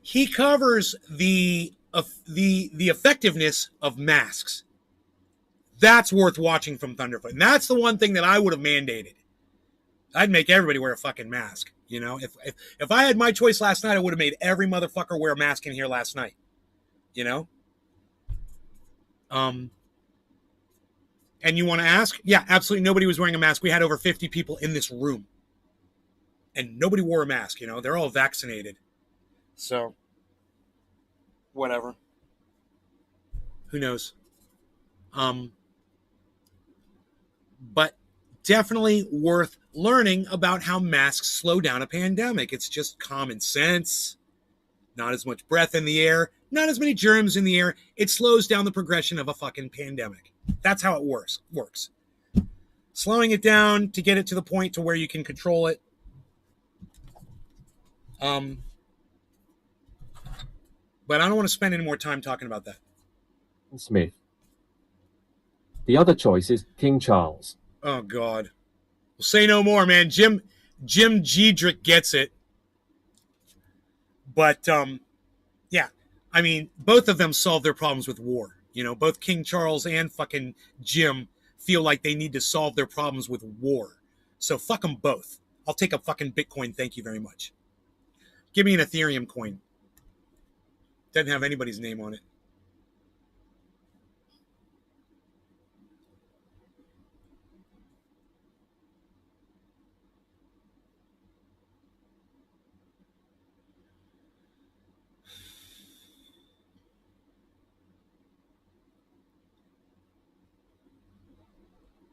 he covers the effectiveness of masks. That's worth watching from Thunderfoot. And that's the one thing that I would have mandated. I'd make everybody wear a fucking mask. You know, if I had my choice last night, I would have made every motherfucker wear a mask in here last night. You know? And you want to ask? Yeah, absolutely nobody was wearing a mask. We had over 50 people in this room. And nobody wore a mask, you know? They're all vaccinated. So, whatever. Who knows? But definitely worth learning about how masks slow down a pandemic. It's just common sense. Not as much breath in the air, not as many germs in the air. It slows down the progression of a fucking pandemic. That's how it works. Slowing it down to get it to the point to where you can control it. But I don't want to spend any more time talking about that. Smith. The other choice is King Charles. Oh, God. Well, say no more, man. Jim Giedrick gets it. But, yeah. I mean, both of them solve their problems with war. You know, both King Charles and fucking Jim feel like they need to solve their problems with war. So fuck them both. I'll take a fucking Bitcoin, thank you very much. Give me an Ethereum coin. Doesn't have anybody's name on it.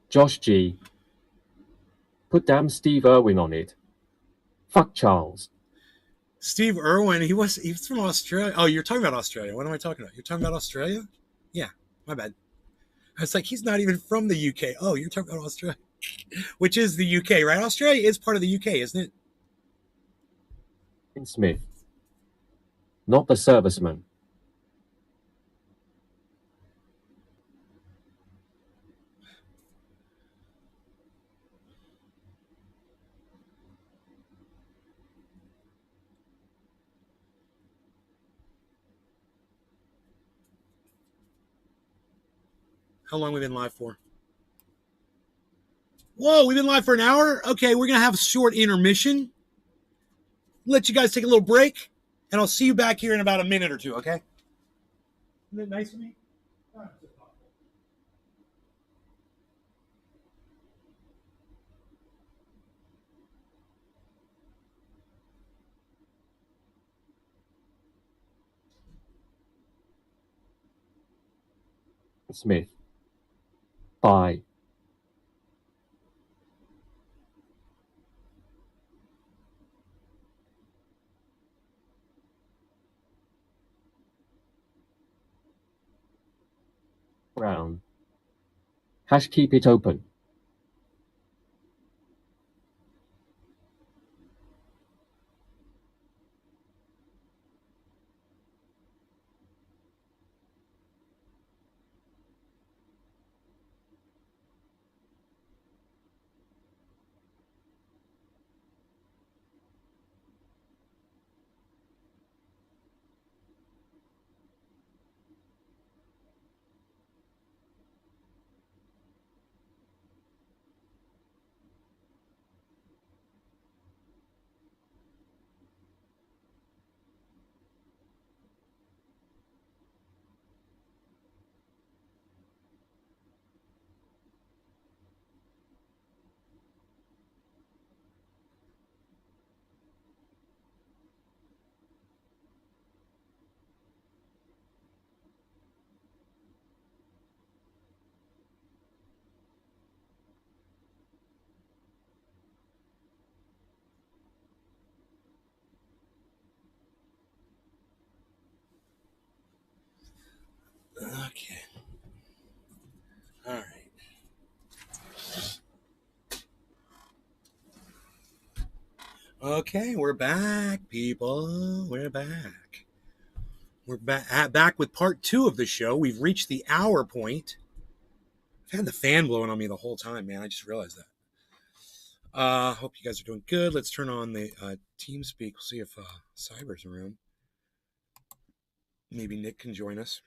Josh G. Put damn Steve Irwin on it. Fuck Charles. Steve Irwin, he was from Australia. Oh, you're talking about Australia. What am I talking about? You're talking about Australia? Yeah, my bad. I was like, he's not even from the UK. Oh, you're talking about Australia. Which is the UK, right? Australia is part of the UK, isn't it? Smith. Not the serviceman. How long have we been live for? Whoa, we've been live for an hour? Okay, we're going to have a short intermission. Let you guys take a little break, and I'll see you back here in about a minute or two, okay? Isn't that nice of me? Smith. Bye. Brown. Hash keep it open. Okay, we're back, people. We're back. We're back with part 2 of the show. We've reached the hour point. I've had the fan blowing on me the whole time, man. I just realized that. Hope you guys are doing good. Let's turn on the TeamSpeak. We'll see if Cyber's around. Maybe Nick can join us.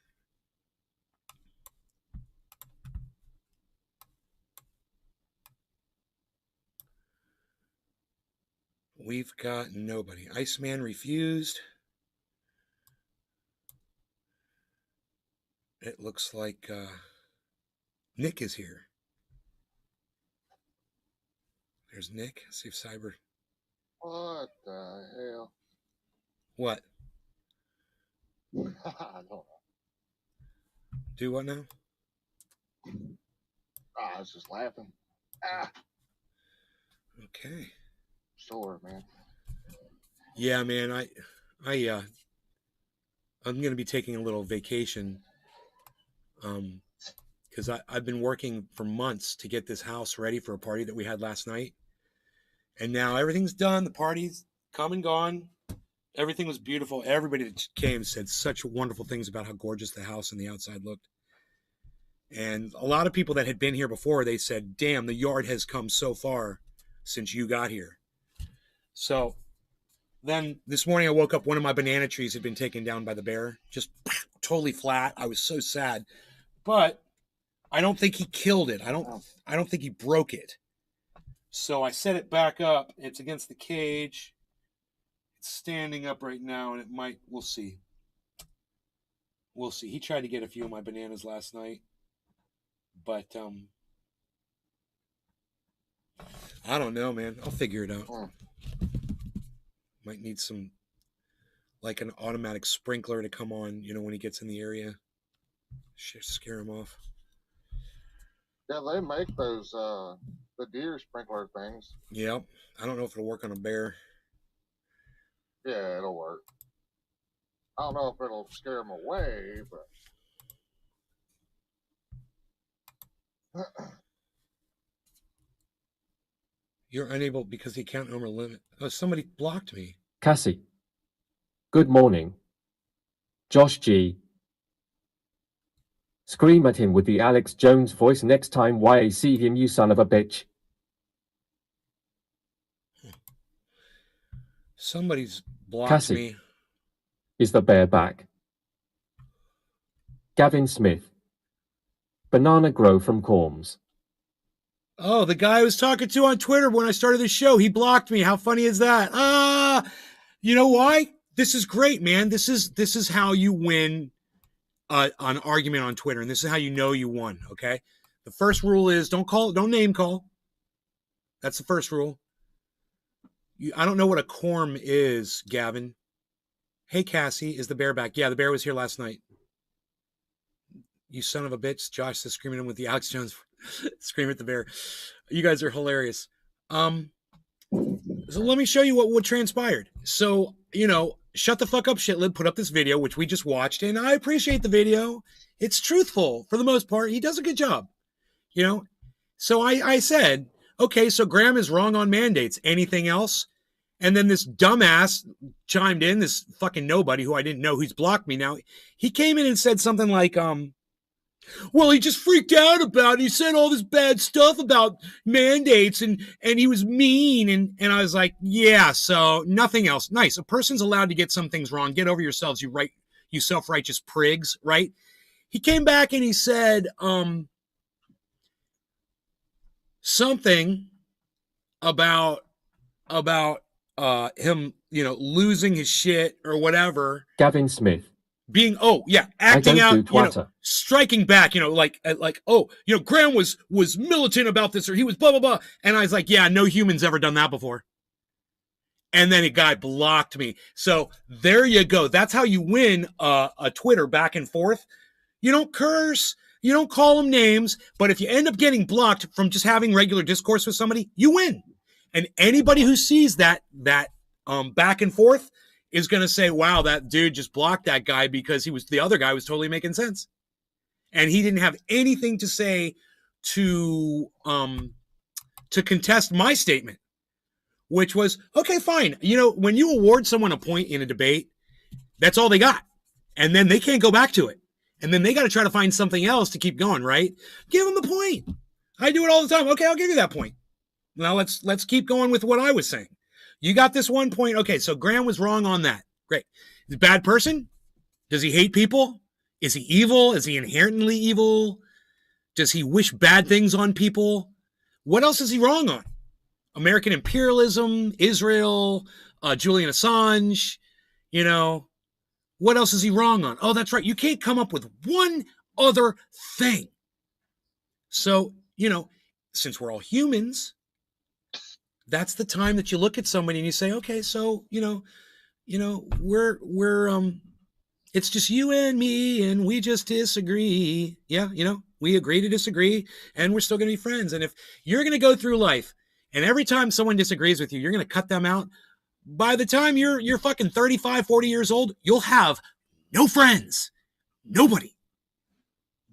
We've got nobody. Iceman refused. It looks like Nick is here. There's Nick. Let's see if Cyber. What the hell? What? I don't know. Do what now? I was just laughing. Ah, Okay. sore, man. Yeah, man. I'm gonna be taking a little vacation. Because I've been working for months to get this house ready for a party that we had last night. And now everything's done. The party's come and gone. Everything was beautiful. Everybody that came said such wonderful things about how gorgeous the house and the outside looked. And a lot of people that had been here before, they said, damn, the yard has come so far since you got here. So then this morning I woke up, one of my banana trees had been taken down by the bear. Just totally flat. I was so sad. But I don't think he killed it. I don't think he broke it. So I set it back up. It's against the cage. It's standing up right now, and we'll see. We'll see. He tried to get a few of my bananas last night. But I don't know, man. I'll figure it out. Might need some, like an automatic sprinkler to come on, when he gets in the area. Scare him off. Yeah, they make those the deer sprinkler things. Yep. I don't know if it'll work on a bear. Yeah, it'll work. I don't know if it'll scare them away, but You're unable because the account number limit. Oh, somebody blocked me. Cassie. Good morning. Josh G. Scream at him with the Alex Jones voice next time I see him, you son of a bitch. Somebody's blocked Cassie. me. Is the bear back? Gavin Smith. Banana Grow from Corms. Oh, the guy I was talking to on Twitter when I started the show, he blocked me. How funny is that? You know why? This is great, man. This is how you win an argument on Twitter, and this is how you know you won. Okay, the first rule is don't name call. That's the first rule. I don't know what a corm is, Gavin. Hey, Cassie, is the bear back? Yeah, the bear was here last night. You son of a bitch. Josh is screaming him with the Alex Jones. Scream at the bear. You guys are hilarious. So let me show you what transpired. So, shut the fuck up, shitlib. Put up this video, which we just watched, and I appreciate the video. It's truthful for the most part. He does a good job. So I said, okay, so Graham is wrong on mandates. Anything else? And then this dumbass chimed in, this fucking nobody who I didn't know, who's blocked me now. He came in and said something like, well, he just freaked out about it. He said all this bad stuff about mandates and he was mean. And I was like, yeah, so nothing else. Nice. A person's allowed to get some things wrong. Get over yourselves, you self-righteous prigs, right? He came back and he said something about him, losing his shit or whatever. Gavin Smith. Being, acting out, striking back, Graham was militant about this, or he was blah, blah, blah. And I was like, yeah, no human's ever done that before. And then a guy blocked me. So there you go. That's how you win a Twitter back and forth. You don't curse. You don't call them names. But if you end up getting blocked from just having regular discourse with somebody, you win. And anybody who sees that back and forth is going to say, wow, that dude just blocked that guy because the other guy was totally making sense. And he didn't have anything to say to contest my statement, which was, okay, fine. You know, when you award someone a point in a debate, that's all they got. And then they can't go back to it. And then they got to try to find something else to keep going, right? Give them the point. I do it all the time. Okay, I'll give you that point. Now let's keep going with what I was saying. You got this 1 point. Okay, so Graham was wrong on that. Great. Is he a bad person? Does he hate people? Is he evil? Is he inherently evil? Does he wish bad things on people? What else is he wrong on? American imperialism, Israel, Julian Assange, you know, what else is he wrong on? Oh, that's right. You can't come up with one other thing. So, you know, since we're all humans, that's the time that you look at somebody and you say, okay, so, we're it's just you and me and we just disagree. Yeah, we agree to disagree and we're still going to be friends. And if you're going to go through life and every time someone disagrees with you, you're going to cut them out, by the time you're fucking 35, 40 years old, you'll have no friends, nobody,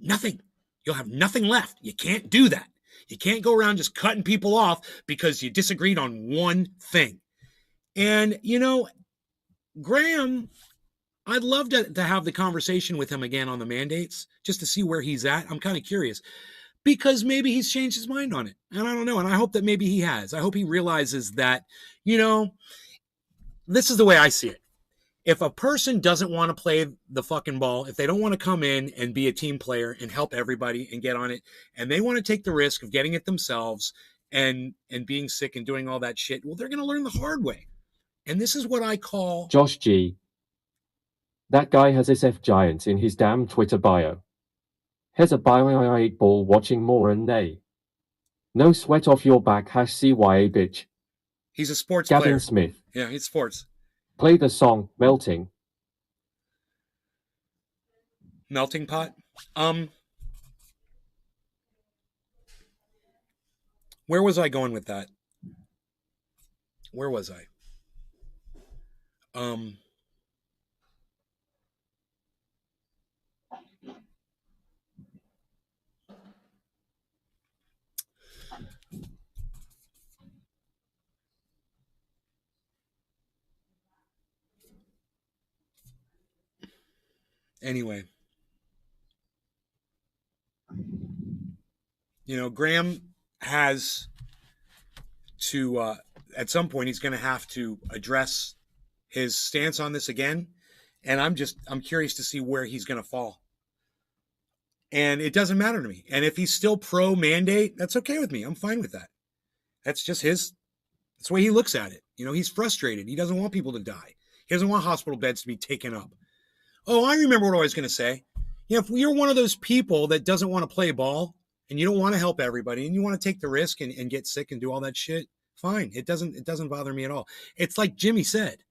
nothing. You'll have nothing left. You can't do that. You can't go around just cutting people off because you disagreed on one thing. And, Graham, I'd love to have the conversation with him again on the mandates, just to see where he's at. I'm kind of curious because maybe he's changed his mind on it. And I don't know. And I hope that maybe he has. I hope he realizes that, this is the way I see it. If a person doesn't want to play the fucking ball, if they don't want to come in and be a team player and help everybody and get on it, and they want to take the risk of getting it themselves and being sick and doing all that shit, well, they're going to learn the hard way. And this is what I call... Josh G. That guy has SF Giants in his damn Twitter bio. Has a bio ball watching more and they. No sweat off your back #CYA bitch. He's a sports Gavin player. Smith. Yeah, he's sports. Play the song Melting. Melting Pot? Where was I going with that? Where was I? Anyway, Graham has to, at some point, he's going to have to address his stance on this again. And I'm curious to see where he's going to fall. And it doesn't matter to me. And if he's still pro mandate, that's okay with me. I'm fine with that. That's just that's the way he looks at it. He's frustrated. He doesn't want people to die. He doesn't want hospital beds to be taken up. Oh, I remember what I was going to say. If you're one of those people that doesn't want to play ball and you don't want to help everybody and you want to take the risk and get sick and do all that shit, fine. It doesn't bother me at all. It's like Jimmy said,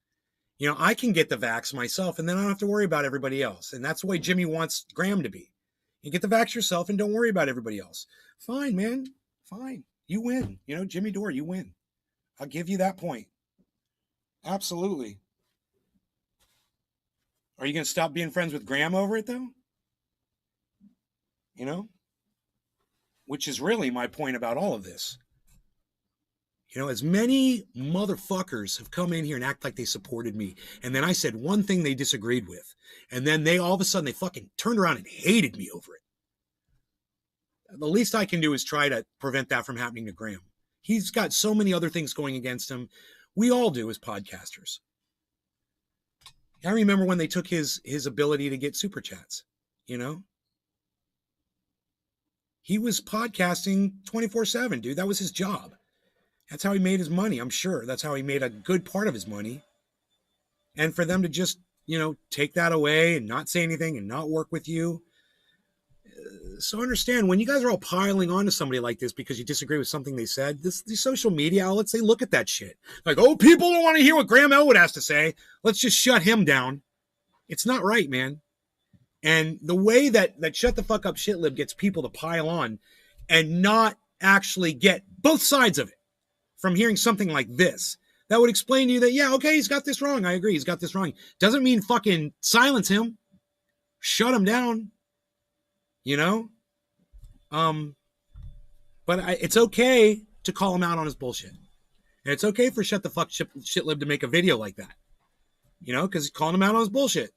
I can get the vax myself and then I don't have to worry about everybody else. And that's the way Jimmy wants Graham to be. You get the vax yourself and don't worry about everybody else. Fine, man. Fine. You win. Jimmy Dore, you win. I'll give you that point. Absolutely. Are you going to stop being friends with Graham over it, though? Which is really my point about all of this. As many motherfuckers have come in here and act like they supported me, and then I said one thing they disagreed with, and then they all of a sudden they fucking turned around and hated me over it. The least I can do is try to prevent that from happening to Graham. He's got so many other things going against him. We all do as podcasters. I remember when they took his ability to get super chats, He was podcasting 24/7, dude. That was his job. That's how he made his money, I'm sure. That's how he made a good part of his money. And for them to just, take that away and not say anything and not work with you. So understand, when you guys are all piling onto somebody like this because you disagree with something they said, these social media outlets, they look at that shit. Like, oh, people don't want to hear what Graham Elwood has to say. Let's just shut him down. It's not right, man. And the way that shut the fuck up shitlib gets people to pile on and not actually get both sides of it from hearing something like this, that would explain to you that, yeah, okay, he's got this wrong. I agree. He's got this wrong. Doesn't mean fucking silence him. Shut him down. But it's okay to call him out on his bullshit. And it's okay for Shut the Fuck Shitlib to make a video like that. You know, because he's calling him out on his bullshit.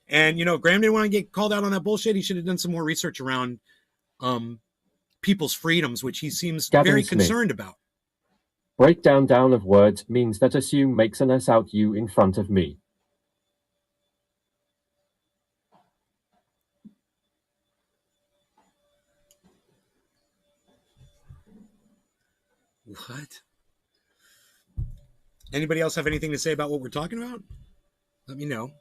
And, you know, Graham didn't want to get called out on that bullshit. He should have done some more research around people's freedoms, which he seems Gavin very Smith. concerned about. Breakdown down of words means that assume makes an ass out you in front of me. What? Anybody else have anything to say about what we're talking about? Let me know.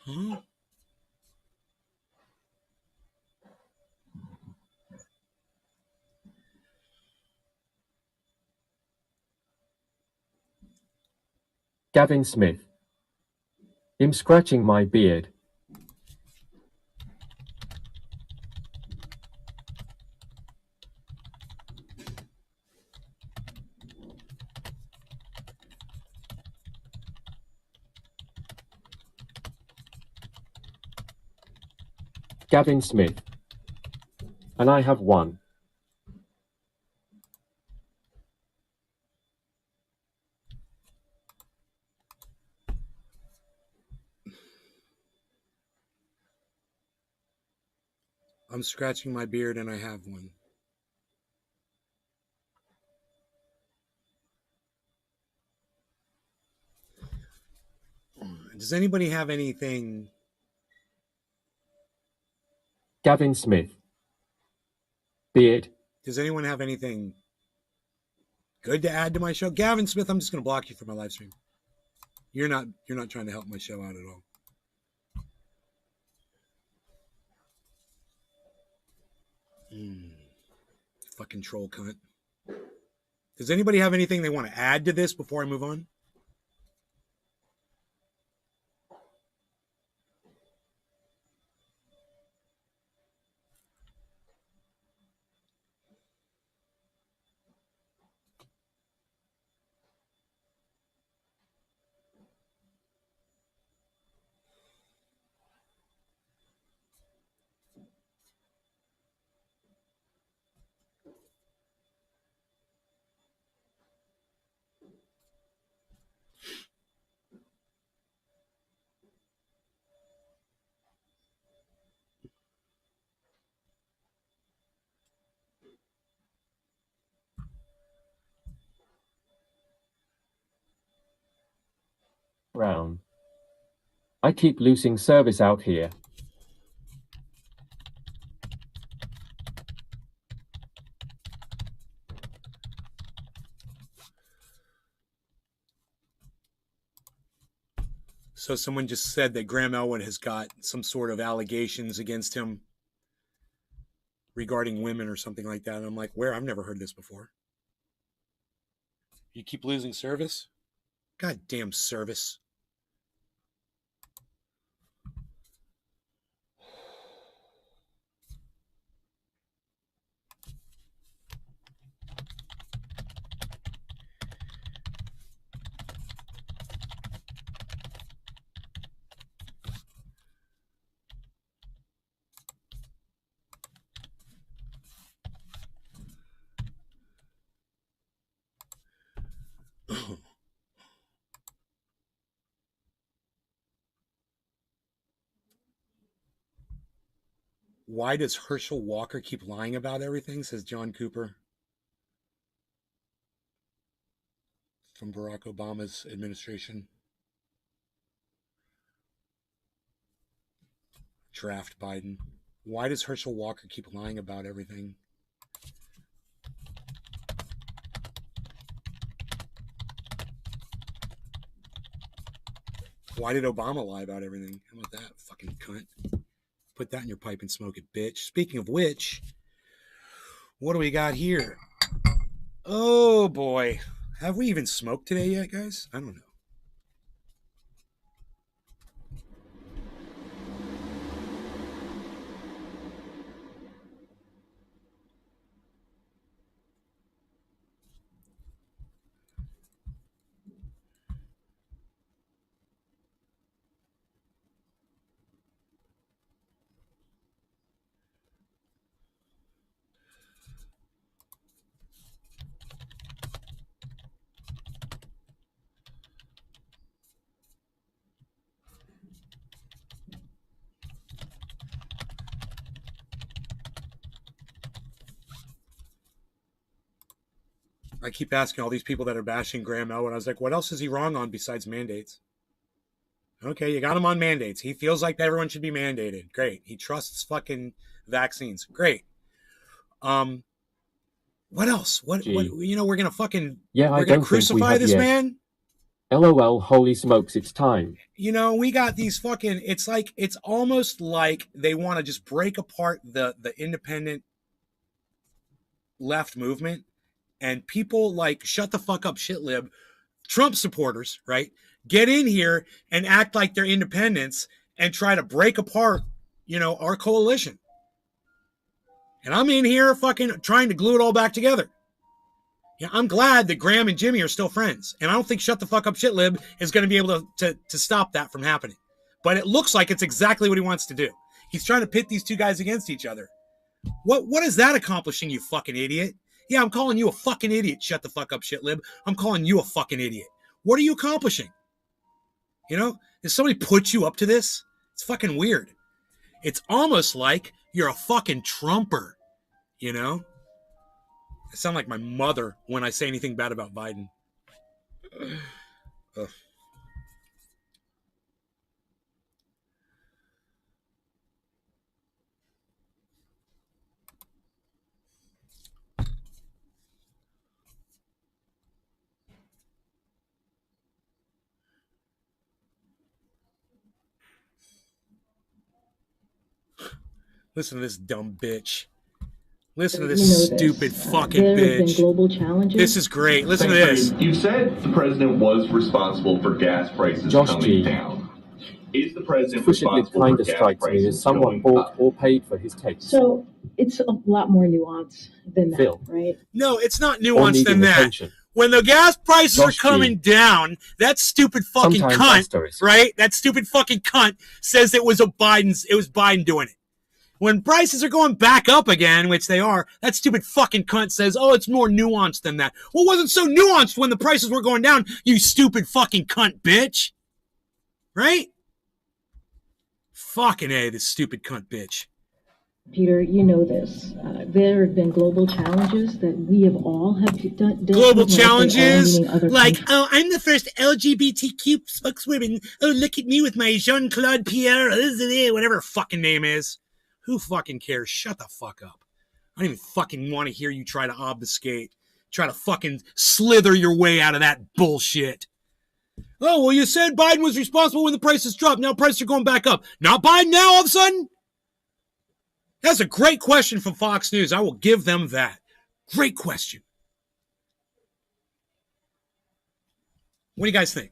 Huh? Gavin Smith. Him scratching my beard. Gavin Smith. And I have one. I'm scratching my beard and I have one. Does anybody have anything? Gavin Smith. Beard. Does anyone have anything good to add to my show? Gavin Smith, I'm just going to block you from my live stream. You're not trying to help my show out at all. Fucking troll cunt. Does anybody have anything they want to add to this before I move on? Brown. I keep losing service out here. So someone just said that Graham Elwood has got some sort of allegations against him regarding women or something like that. And I'm like, where? I've never heard this before. You keep losing service? Goddamn service. Why does Herschel Walker keep lying about everything, says John Cooper from Barack Obama's administration. Draft Biden. Why does Herschel Walker keep lying about everything? Why did Obama lie about everything? How about that, fucking cunt? Put that in your pipe and smoke it, bitch. Speaking of which, what do we got here? Oh, boy. Have we even smoked today yet, guys? I don't know. I keep asking all these people that are bashing Graham Elwood. I was like, what else is he wrong on besides mandates? Okay, you got him on mandates. He feels like everyone should be mandated. Great. He trusts fucking vaccines. Great. What else? What you know, we're gonna fucking we're gonna crucify this man? LOL, holy smokes, it's time. You know, we got these fucking, it's like, it's almost like they want to just break apart the independent left movement, and people like shut the fuck up shitlib Trump supporters, right, get in here and act like they're independents and try to break apart, you know, our coalition. And I'm in here fucking trying to glue it all back together. Yeah, I'm glad that Graham and Jimmy are still friends. And I don't think Shut the Fuck Up Shitlib is going to be able to stop that from happening. But it looks like it's exactly what he wants to do. He's trying to pit these two guys against each other. What is that accomplishing, you fucking idiot? Yeah, I'm calling you a fucking idiot, Shut the Fuck Up Shitlib. I'm calling you a fucking idiot. What are you accomplishing? You know, did somebody put you up to this? It's fucking weird. It's almost like you're a fucking Trumper, you know? I sound like my mother when I say anything bad about Biden. Ugh. Listen to this dumb bitch. Listen to this stupid fucking bitch. Global challenges. This is great. Listen to this. You said the president was responsible for gas prices coming down. Is the president responsible for gas prices someone bought or paid for his takes? So it's a lot more nuanced than that, Phil. right? No, it's not nuanced than that. When the gas prices are coming down, that stupid fucking cunt, right? That stupid fucking cunt says it was Biden doing it. When prices are going back up again, which they are, that stupid fucking cunt says, oh, it's more nuanced than that. Well, it wasn't so nuanced when the prices were going down, you stupid fucking cunt bitch. Right? Fucking A, this stupid cunt bitch. Peter, you know this. There have been global challenges that we have all done. Global challenges? Like, oh, I'm the first LGBTQ spokeswoman. Oh, look at me with my Jean-Claude Pierre, whatever her fucking name is. Who fucking cares? Shut the fuck up. I don't even fucking want to hear you try to obfuscate. Try to fucking slither your way out of that bullshit. Oh, well, you said Biden was responsible when the prices dropped. Now prices are going back up. Not Biden now all of a sudden? That's a great question from Fox News. I will give them that. Great question. What do you guys think?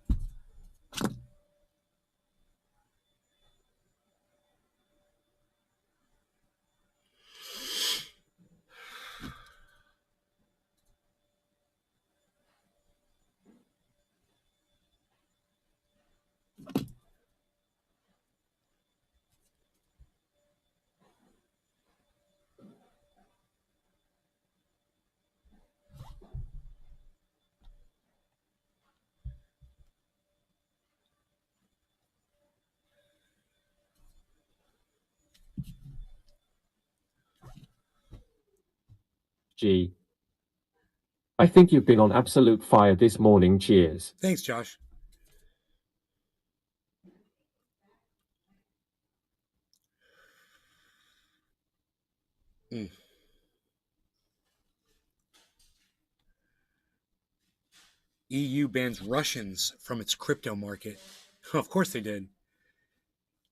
Gee. I think you've been on absolute fire this morning. Cheers. Thanks, Josh. EU bans Russians from its crypto market. Of course they did.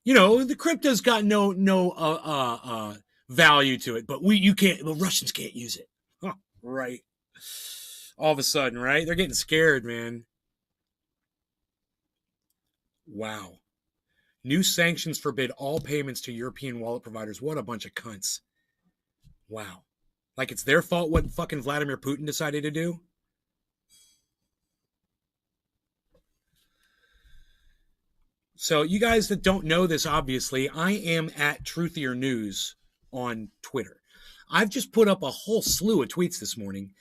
You know, the crypto's got no value to it, but the Russians can't use it. Huh, right. All of a sudden, right? They're getting scared, man. Wow. New sanctions forbid all payments to European wallet providers. What a bunch of cunts. Wow. Like it's their fault what fucking Vladimir Putin decided to do? So you guys that don't know this, obviously, I am at Truthier News on Twitter. I've just put up a whole slew of tweets this morning.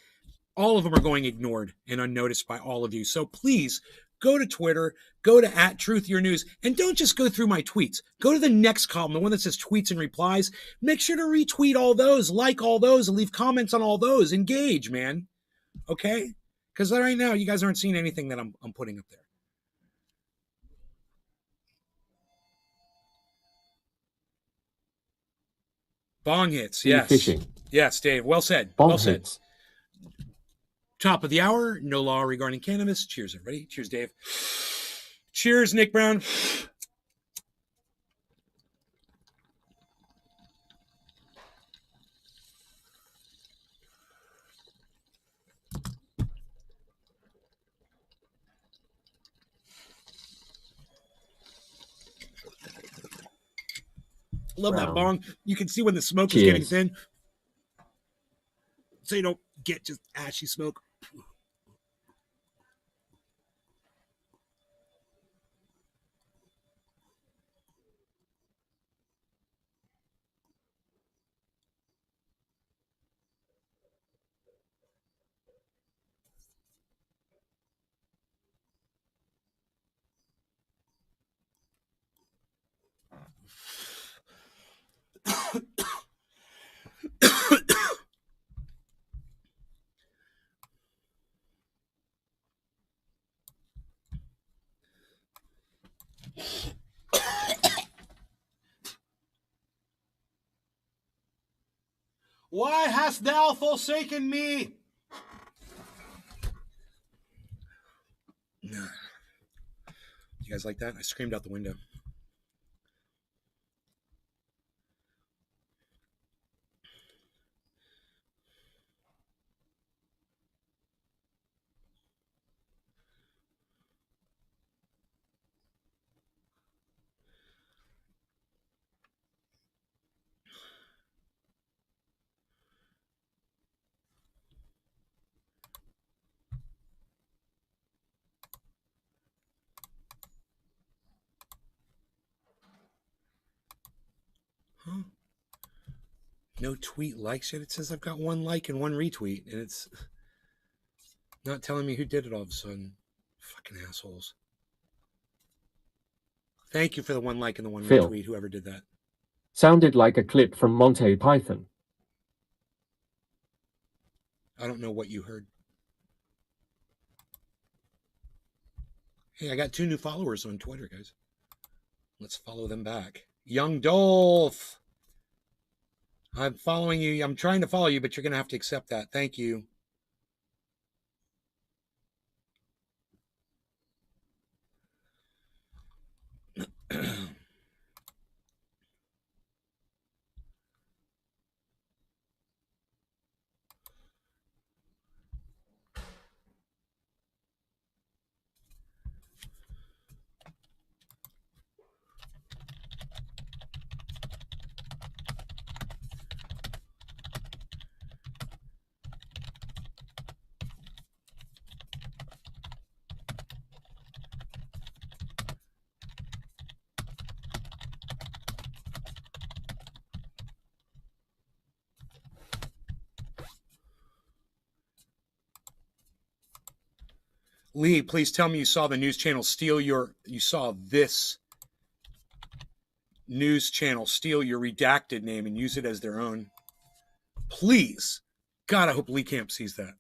All of them are going ignored and unnoticed by all of you. So please go to Twitter, go to at Truthier News, and don't just go through my tweets. Go to the next column, the one that says tweets and replies. Make sure to retweet all those, like all those, and leave comments on all those. Engage, man. Okay? Because right now, you guys aren't seeing anything that I'm putting up there. Bong hits, yes. Fishing. Yes, Dave. Well said. Bong well said. Hits. Top of the hour. No law regarding cannabis. Cheers, everybody. Cheers, Dave. Cheers, Nick Brown. Love that bong. You can see when the smoke is getting thin. So you don't get just ashy smoke. Why hast thou forsaken me? You guys like that? I screamed out the window. Huh? No tweet likes it. It says I've got one like and one retweet, and it's not telling me who did it all of a sudden. Fucking assholes. Thank you for the one like and the one retweet, whoever did that. Sounded like a clip from Monty Python. I don't know what you heard. Hey, I got 2 new followers on Twitter, guys. Let's follow them back. Young Dolph. I'm following you. I'm trying to follow you, but you're going to have to accept that. Thank you. Lee, please tell me you saw the news channel you saw this news channel steal your redacted name and use it as their own. Please. God, I hope Lee Camp sees that.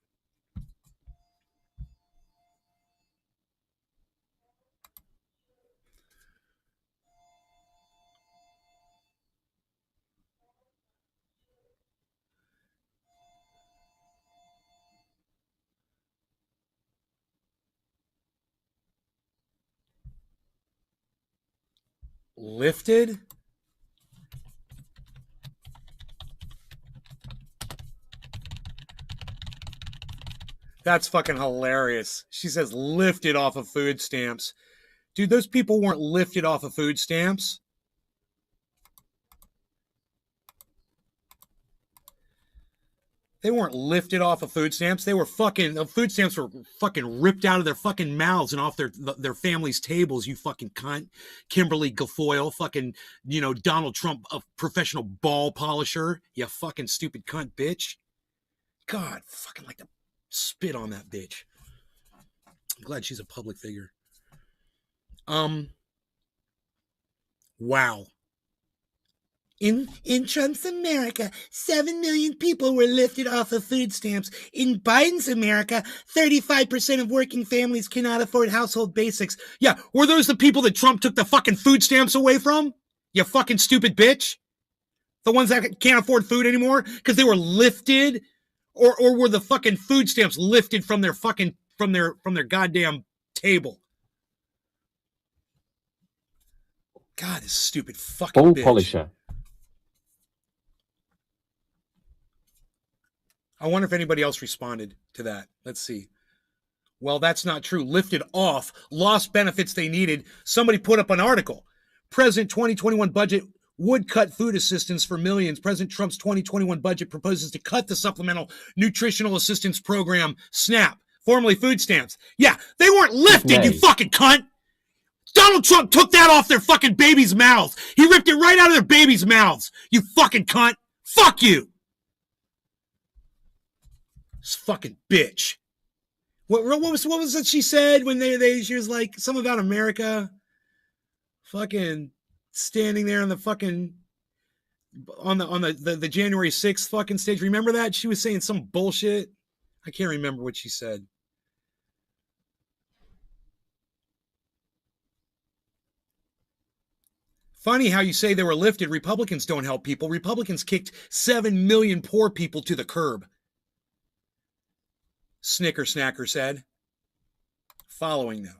lifted? That's fucking hilarious. She says lifted off of food stamps. Dude, those people weren't lifted off of food stamps. They weren't lifted off of food stamps. They were fucking, the food stamps were fucking ripped out of their fucking mouths and off their families' tables, you fucking cunt. Kimberly Guilfoyle, fucking, you know, Donald Trump, a professional ball polisher. You fucking stupid cunt bitch. God, fucking like to spit on that bitch. I'm glad she's a public figure. Wow. In Trump's America, 7 million people were lifted off of food stamps. In Biden's America, 35% of working families cannot afford household basics. Yeah, were those the people that Trump took the fucking food stamps away from? You fucking stupid bitch. The ones that can't afford food anymore because they were lifted, or were the fucking food stamps lifted from their fucking from their goddamn table? God, this stupid fucking Ball bitch. polisher. I wonder if anybody else responded to that. Let's see. Well, that's not true. Lifted off, lost benefits they needed. Somebody put up an article. President 2021 budget would cut food assistance for millions. President Trump's 2021 budget proposes to cut the Supplemental Nutritional Assistance Program, SNAP, formerly food stamps. Yeah, they weren't lifted, you fucking cunt. Donald Trump took that off their fucking babies' mouths. He ripped it right out of their babies' mouths. You fucking cunt. Fuck you. This fucking bitch. What was it she said when she was like something about America? Fucking standing there on the fucking on the January 6th fucking stage. Remember that? She was saying some bullshit. I can't remember what she said. Funny how you say they were lifted. Republicans don't help people. Republicans kicked 7 million poor people to the curb. Snicker Snacker said. Following now.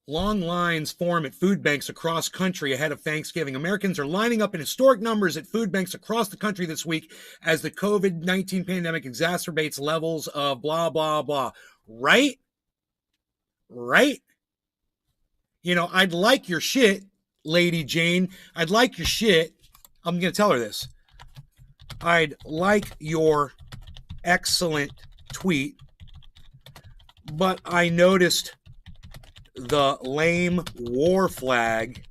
Long lines form at food banks across country ahead of Thanksgiving. Americans are lining up in historic numbers at food banks across the country this week as the COVID-19 pandemic exacerbates levels of blah, blah, blah. Right? Right? You know, I'd like your shit, Lady Jane. I'd like your shit. I'm going to tell her this. I'd like your excellent tweet, but I noticed the lame war flags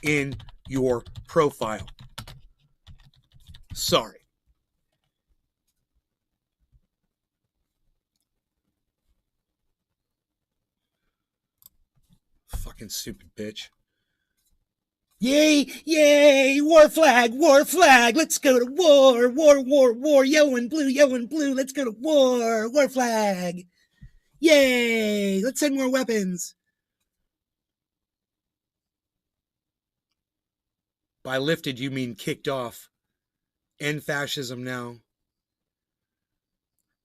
in your profile. Sorry. Fucking stupid bitch. Yay, yay, war flag, let's go to war, yellow and blue, let's go to war flag. Yay, let's send more weapons. By lifted, you mean kicked off. End fascism now.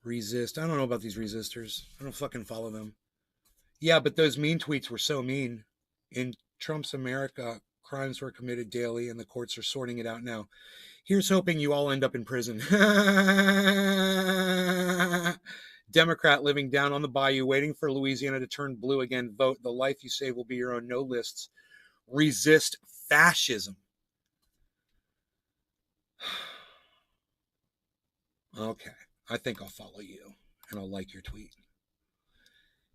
Resist. I don't know about these resistors. I don't fucking follow them. Yeah, but those mean tweets were so mean. In Trump's America, crimes were committed daily, and the courts are sorting it out now. Here's hoping you all end up in prison. Democrat living down on the bayou, waiting for Louisiana to turn blue again. Vote. The life you save will be your own. No lists. Resist fascism. Okay. I think I'll follow you, and I'll like your tweet.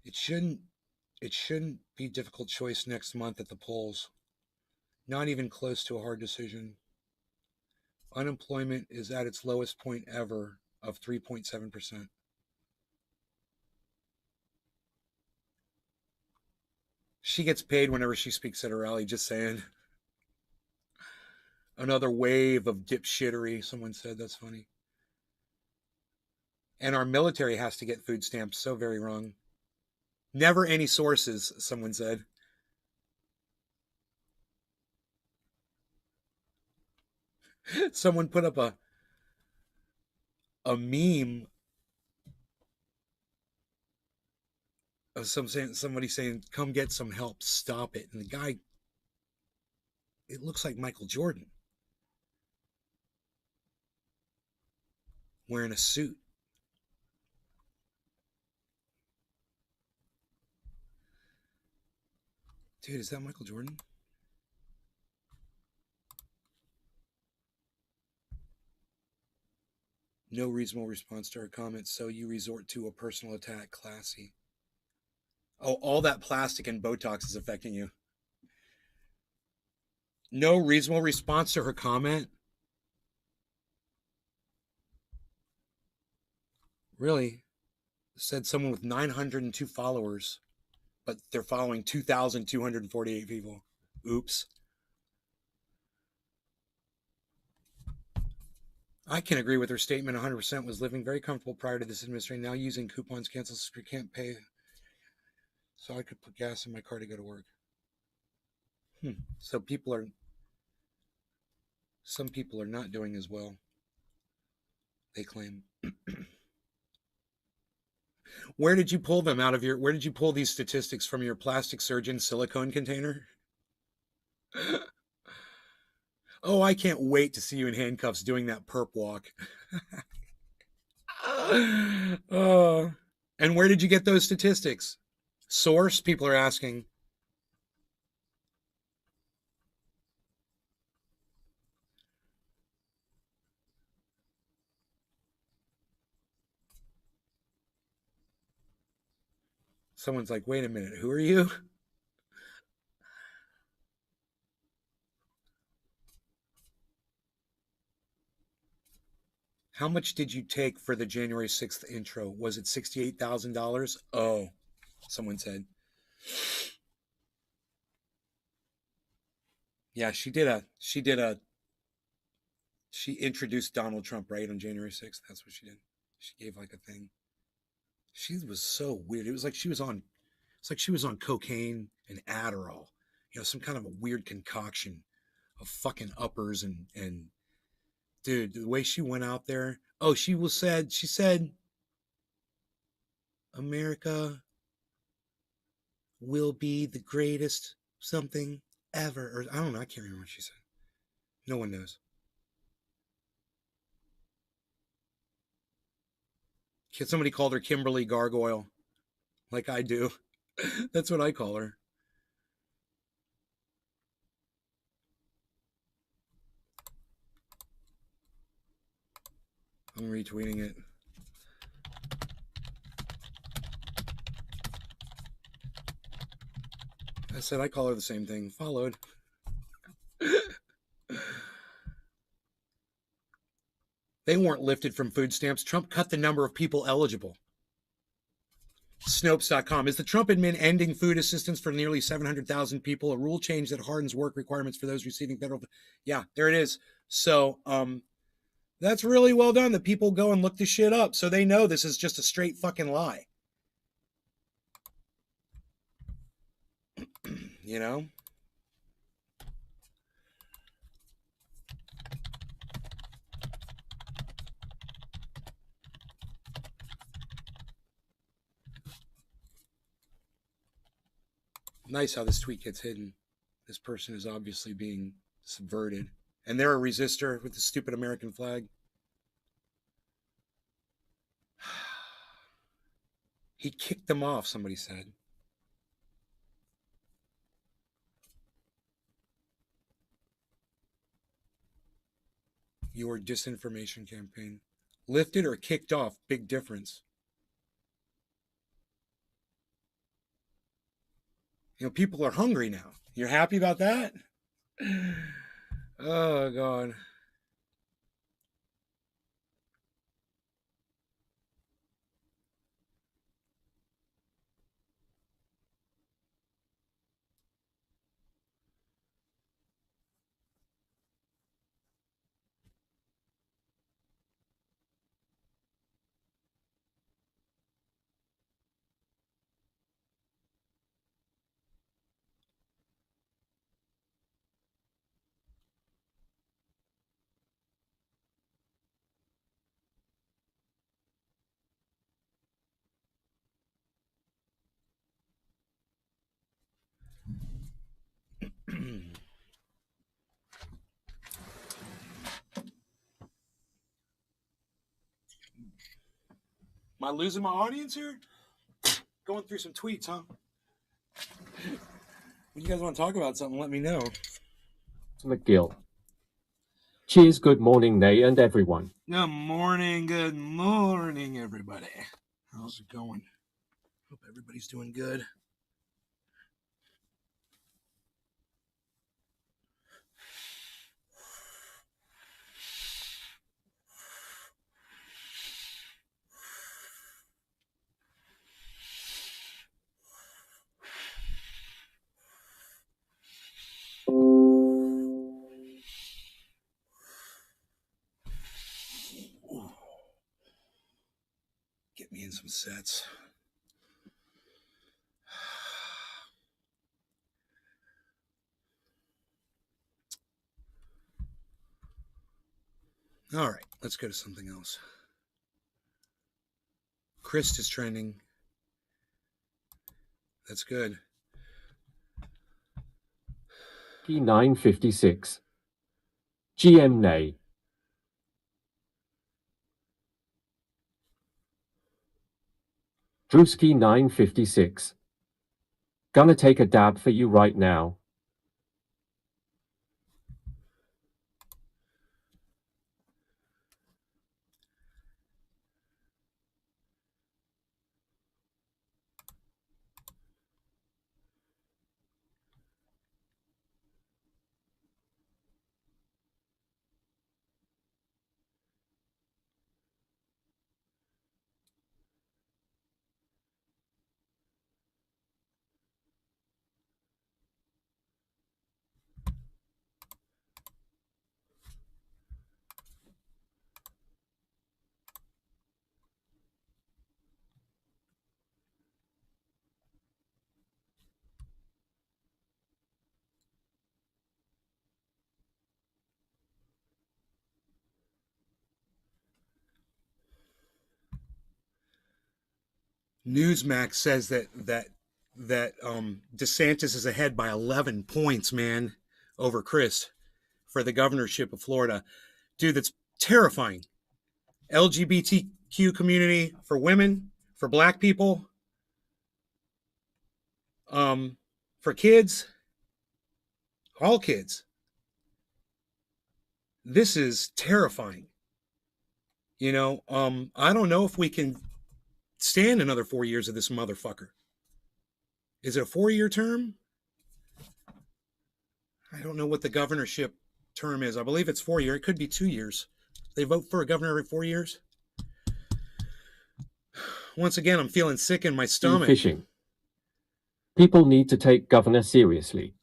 It shouldn't be a difficult choice next month at the polls. Not even close to a hard decision. Unemployment is at its lowest point ever of 3.7%. She gets paid whenever she speaks at a rally, just saying. Another wave of dipshittery, someone said. That's funny. And our military has to get food stamps. So very wrong. Never any sources, someone said. Someone put up a meme somebody saying, "Come get some help, stop it," and the guy, it looks like Michael Jordan wearing a suit. Dude, is that Michael Jordan? No reasonable response to her comments, so you resort to a personal attack. Classy. Oh, all that plastic and Botox is affecting you. No reasonable response to her comment? Really? Said someone with 902 followers, but they're following 2,248 people. Oops. I can agree with her statement 100%. Was living very comfortable prior to this administration. Now using coupons, cancels, can't pay. So I could put gas in my car to go to work. So some people are not doing as well, they claim. Where did you pull them out of where did you pull these statistics from? Your plastic surgeon silicone container? Oh, I can't wait to see you in handcuffs doing that perp walk. And where did you get those statistics? Source, people are asking. Someone's like, wait a minute, who are you? How much did you take for the January 6th intro? Was it $68,000? Oh, someone said. Yeah, she introduced Donald Trump, right, on January 6th. That's what she did. She gave like a thing. She was so weird. It's like she was on cocaine and Adderall, some kind of a weird concoction of fucking uppers and dude, the way she went out there. Oh, she said America will be the greatest something ever. Or I don't know, I can't remember what she said. No one knows. Somebody called her Kimberly Gargoyle, like I do. That's what I call her. I'm retweeting it. I said I call her the same thing. Followed. They weren't lifted from food stamps. Trump cut the number of people eligible. Snopes.com. Is the Trump admin ending food assistance for nearly 700,000 people? A rule change that hardens work requirements for those receiving federal. Yeah, there it is. So that's really well done that people go and look this shit up so they know this is just a straight fucking lie. You know? Nice how this tweet gets hidden. This person is obviously being subverted. And they're a resistor with the stupid American flag. He kicked them off, somebody said. Your disinformation campaign. Lifted or kicked off, big difference. People are hungry now. You're happy about that? Oh, God. Am I losing my audience here? Going through some tweets, huh? When you guys want to talk about something, let me know. McGill. Cheers, good morning, Nay and everyone. Good morning, everybody. How's it going? Hope everybody's doing good. Get me in some sets. All right, let's go to something else. Chris is trending. That's good. Key 956. GM Nay. Drewski 956. Gonna take a dab for you right now. Newsmax says that DeSantis is ahead by 11 points, man, over Chris for the governorship of Florida. Dude, that's terrifying. LGBTQ community, for women, for black people, for kids, all kids. This is terrifying. You know, I don't know if we can stand another 4 years of this motherfucker. Is it a 4-year term? I don't know what the governorship term is. I believe it's 4 years. It could be 2 years. They vote for a governor every 4 years. Once again, I'm feeling sick in my stomach. Fishing. People need to take governor seriously.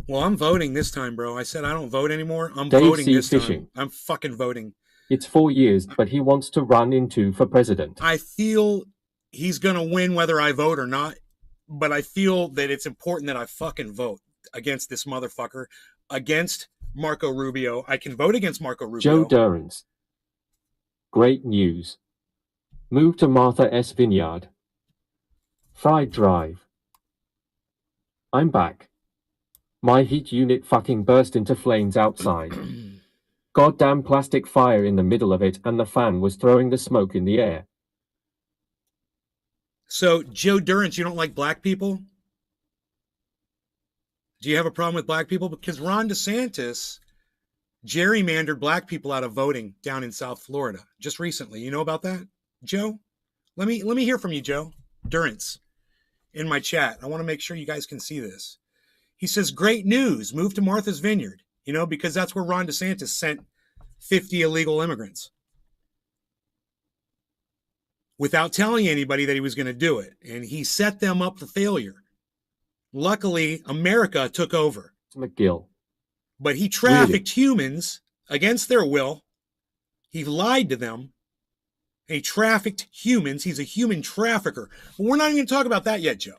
Well, I'm voting this time, bro. I said I don't vote anymore. I'm Dave voting C. this Fishing. time. I'm fucking voting. It's 4 years, but he wants to run in 2 for president. I feel he's going to win whether I vote or not, but I feel that it's important that I fucking vote against this motherfucker, against Marco Rubio. I can vote against Marco Rubio. Joe Durrance. Great news. Move to Martha S. Vineyard. Fried Drive. I'm back. My heat unit fucking burst into flames outside. Goddamn plastic fire in the middle of it, and the fan was throwing the smoke in the air. So, Joe Durrance, you don't like black people? Do you have a problem with black people? Because Ron DeSantis gerrymandered black people out of voting down in South Florida just recently. You know about that, Joe? Let me hear from you, Joe Durrance, in my chat. I want to make sure you guys can see this. He says, great news, move to Martha's Vineyard, you know, because that's where Ron DeSantis sent 50 illegal immigrants without telling anybody that he was going to do it. And he set them up for failure. Luckily, America took over. McGill. But he trafficked humans against their will. He lied to them. And he trafficked humans. He's a human trafficker. But we're not even going to talk about that yet, Joe.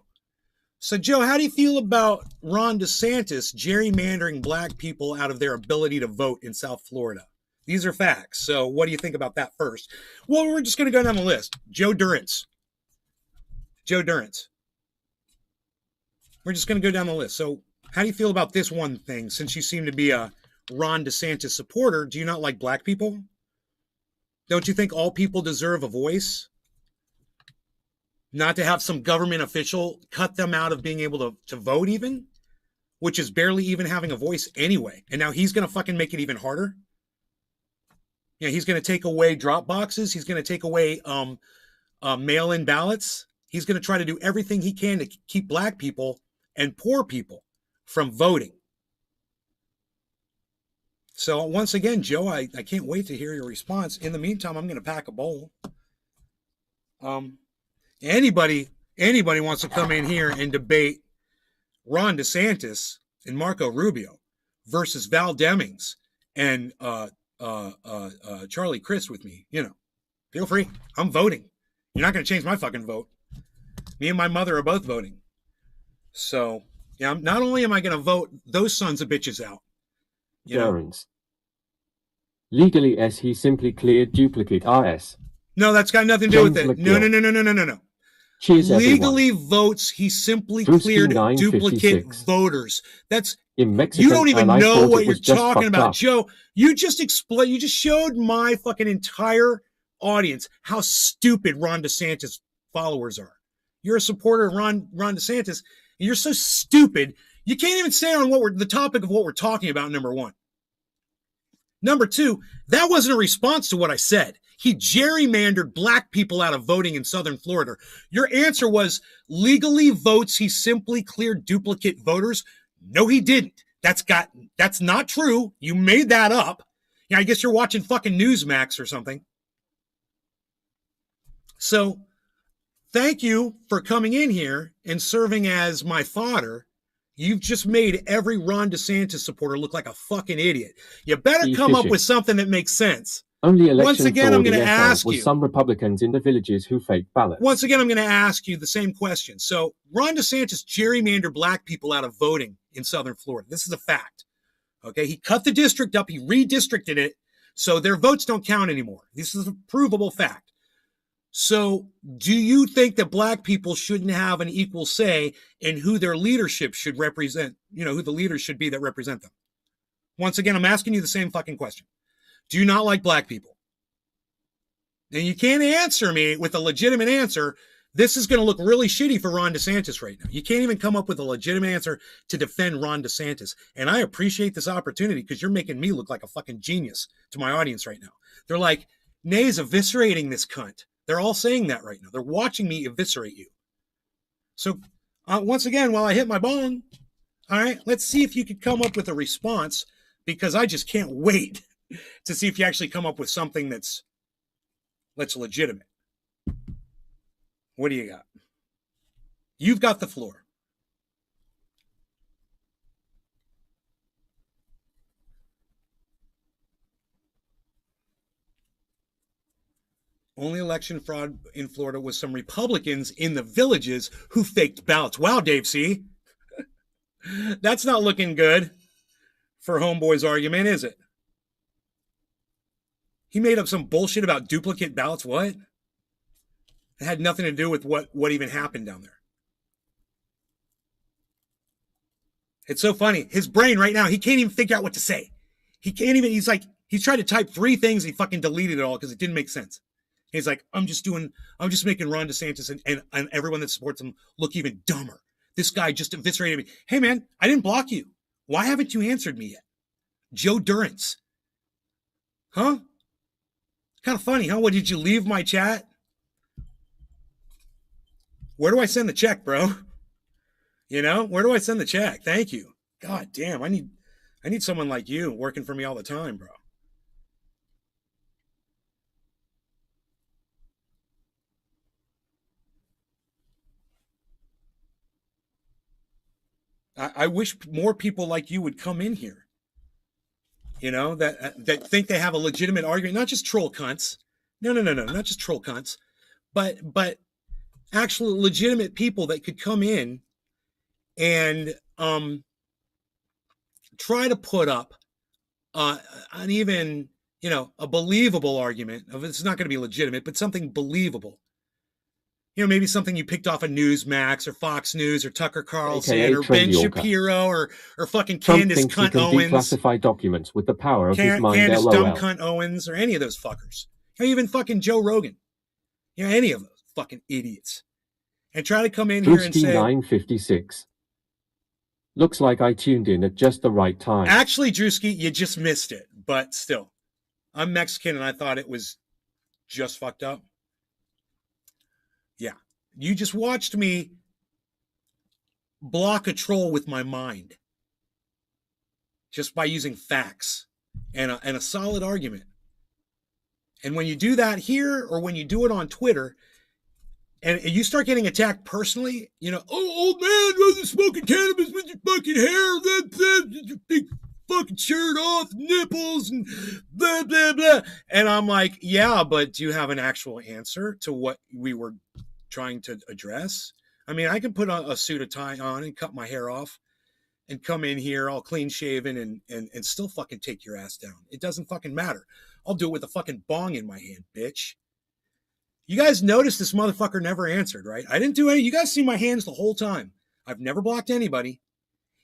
So, Joe, how do you feel about Ron DeSantis gerrymandering black people out of their ability to vote in South Florida? These are facts. So what do you think about that first? Well, we're just going to go down the list. Joe Durrance. Joe Durrance. We're just going to go down the list. So how do you feel about this one thing? Since you seem to be a Ron DeSantis supporter, do you not like black people? Don't you think all people deserve a voice? Not to have some government official cut them out of being able to vote even, which is barely even having a voice anyway. And now he's going to fucking make it even harder. Yeah, he's going to take away drop boxes. He's going to take away mail-in ballots. He's going to try to do everything he can to keep black people and poor people from voting. So once again, Joe, I can't wait to hear your response. In the meantime, I'm going to pack a bowl. Anybody wants to come in here and debate Ron DeSantis and Marco Rubio versus Val Demings and Charlie Crist with me, feel free. I'm voting. You're not going to change my fucking vote. Me and my mother are both voting. So, yeah, not only am I going to vote those sons of bitches out. Gerrans. Legally S, he simply cleared duplicate RS. No, that's got nothing to do with it. No. Cheers, legally everyone. Votes, he simply Drewski cleared 956. duplicate voters. That's in Mexican, you don't even know what you're talking about, up. Joe. You just showed my fucking entire audience how stupid Ron DeSantis followers are. You're a supporter of Ron DeSantis, and you're so stupid you can't even say on the topic of what we're talking about. Number one. Number two, that wasn't a response to what I said. He gerrymandered black people out of voting in Southern Florida. Your answer was legally votes. He simply cleared duplicate voters. No, he didn't. That's not true. You made that up. Yeah, I guess you're watching fucking Newsmax or something. So thank you for coming in here and serving as my fodder. You've just made every Ron DeSantis supporter look like a fucking idiot. You better come up with something that makes sense. Only election once again, I'm going to ask you. Some Republicans in the villages who faked ballots. Once again, I'm going to ask you the same question. So Ron DeSantis gerrymandered black people out of voting in Southern Florida. This is a fact. Okay, he cut the district up. He redistricted it so their votes don't count anymore. This is a provable fact. So do you think that black people shouldn't have an equal say in who their leadership should represent, who the leaders should be that represent them? Once again, I'm asking you the same fucking question. Do you not like black people? And you can't answer me with a legitimate answer. This is going to look really shitty for Ron DeSantis right now. You can't even come up with a legitimate answer to defend Ron DeSantis. And I appreciate this opportunity because you're making me look like a fucking genius to my audience right now. They're like, Nay's eviscerating this cunt. They're all saying that right now. They're watching me eviscerate you. So once again, while I hit my bong, all right, let's see if you could come up with a response because I just can't wait to see if you actually come up with something that's legitimate. What do you got? You've got the floor. Only election fraud in Florida was some Republicans in the villages who faked ballots. Wow, Dave C. That's not looking good for Homeboy's argument, is it? He made up some bullshit about duplicate ballots. What? It had nothing to do with what even happened down there. It's so funny. His brain right now, he can't even figure out what to say. He's tried to type 3 things. He fucking deleted it all because it didn't make sense. He's like, I'm just making Ron DeSantis and everyone that supports him look even dumber. This guy just eviscerated me. Hey man, I didn't block you. Why haven't you answered me yet? Joe Durance. Huh? Kind of funny, huh? What, did you leave my chat? Where do I send the check, bro? Where do I send the check? Thank you. God damn, I need someone like you working for me all the time, bro. I wish more people like you would come in here. That think they have a legitimate argument, not just troll cunts. No, not just troll cunts, but actual legitimate people that could come in and try to put up an even, a believable argument of it's not going to be legitimate, but something believable. Maybe something you picked off of Newsmax or Fox News or Tucker Carlson or Ben Shapiro or fucking Candace Cunt Owens. Declassify documents with the power of his mind. Candace Dumb Cunt Owens or any of those fuckers. or even fucking Joe Rogan. You know, any of those fucking idiots. And try to come in here and say... 956. Looks like I tuned in at just the right time. Actually, Drewski, you just missed it. But still, I'm Mexican and I thought it was just fucked up. Yeah. You just watched me block a troll with my mind. Just by using facts and a solid argument. And when you do that here or when you do it on Twitter and you start getting attacked personally, you know, oh, old man, you're smoking cannabis with your fucking hair, your big fucking shirt off, nipples, and blah, blah, blah. And I'm like, yeah, but do you have an actual answer to what we were trying to address? I mean, I can put a suit of tie on and cut my hair off and come in here all clean shaven and still fucking take your ass down. It doesn't fucking matter. I'll do it with a fucking bong in my hand, bitch. You guys noticed this motherfucker never answered, right? I didn't do any. You guys see my hands the whole time. I've never blocked anybody.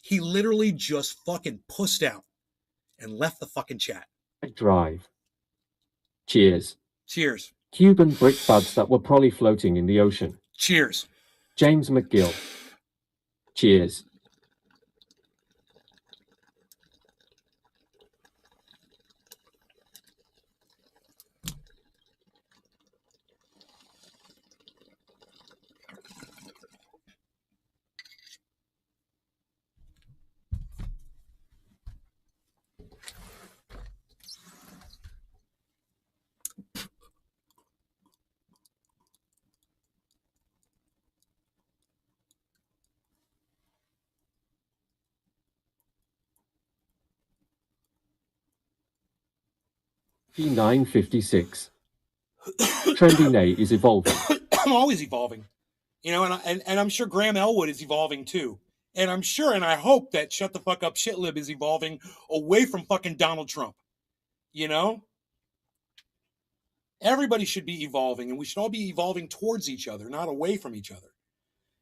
He literally just fucking pussed out and left the fucking chat. Drive. Cheers. Cheers. Cuban brick buds that were probably floating in the ocean. Cheers. James McGill. Cheers. P956. Trendy Nay is evolving. I'm always evolving. You know, and I'm sure Graham Elwood is evolving too. And I'm sure and I hope that Shut the Fuck Up Shitlib is evolving away from fucking Donald Trump. You know? Everybody should be evolving, and we should all be evolving towards each other, not away from each other.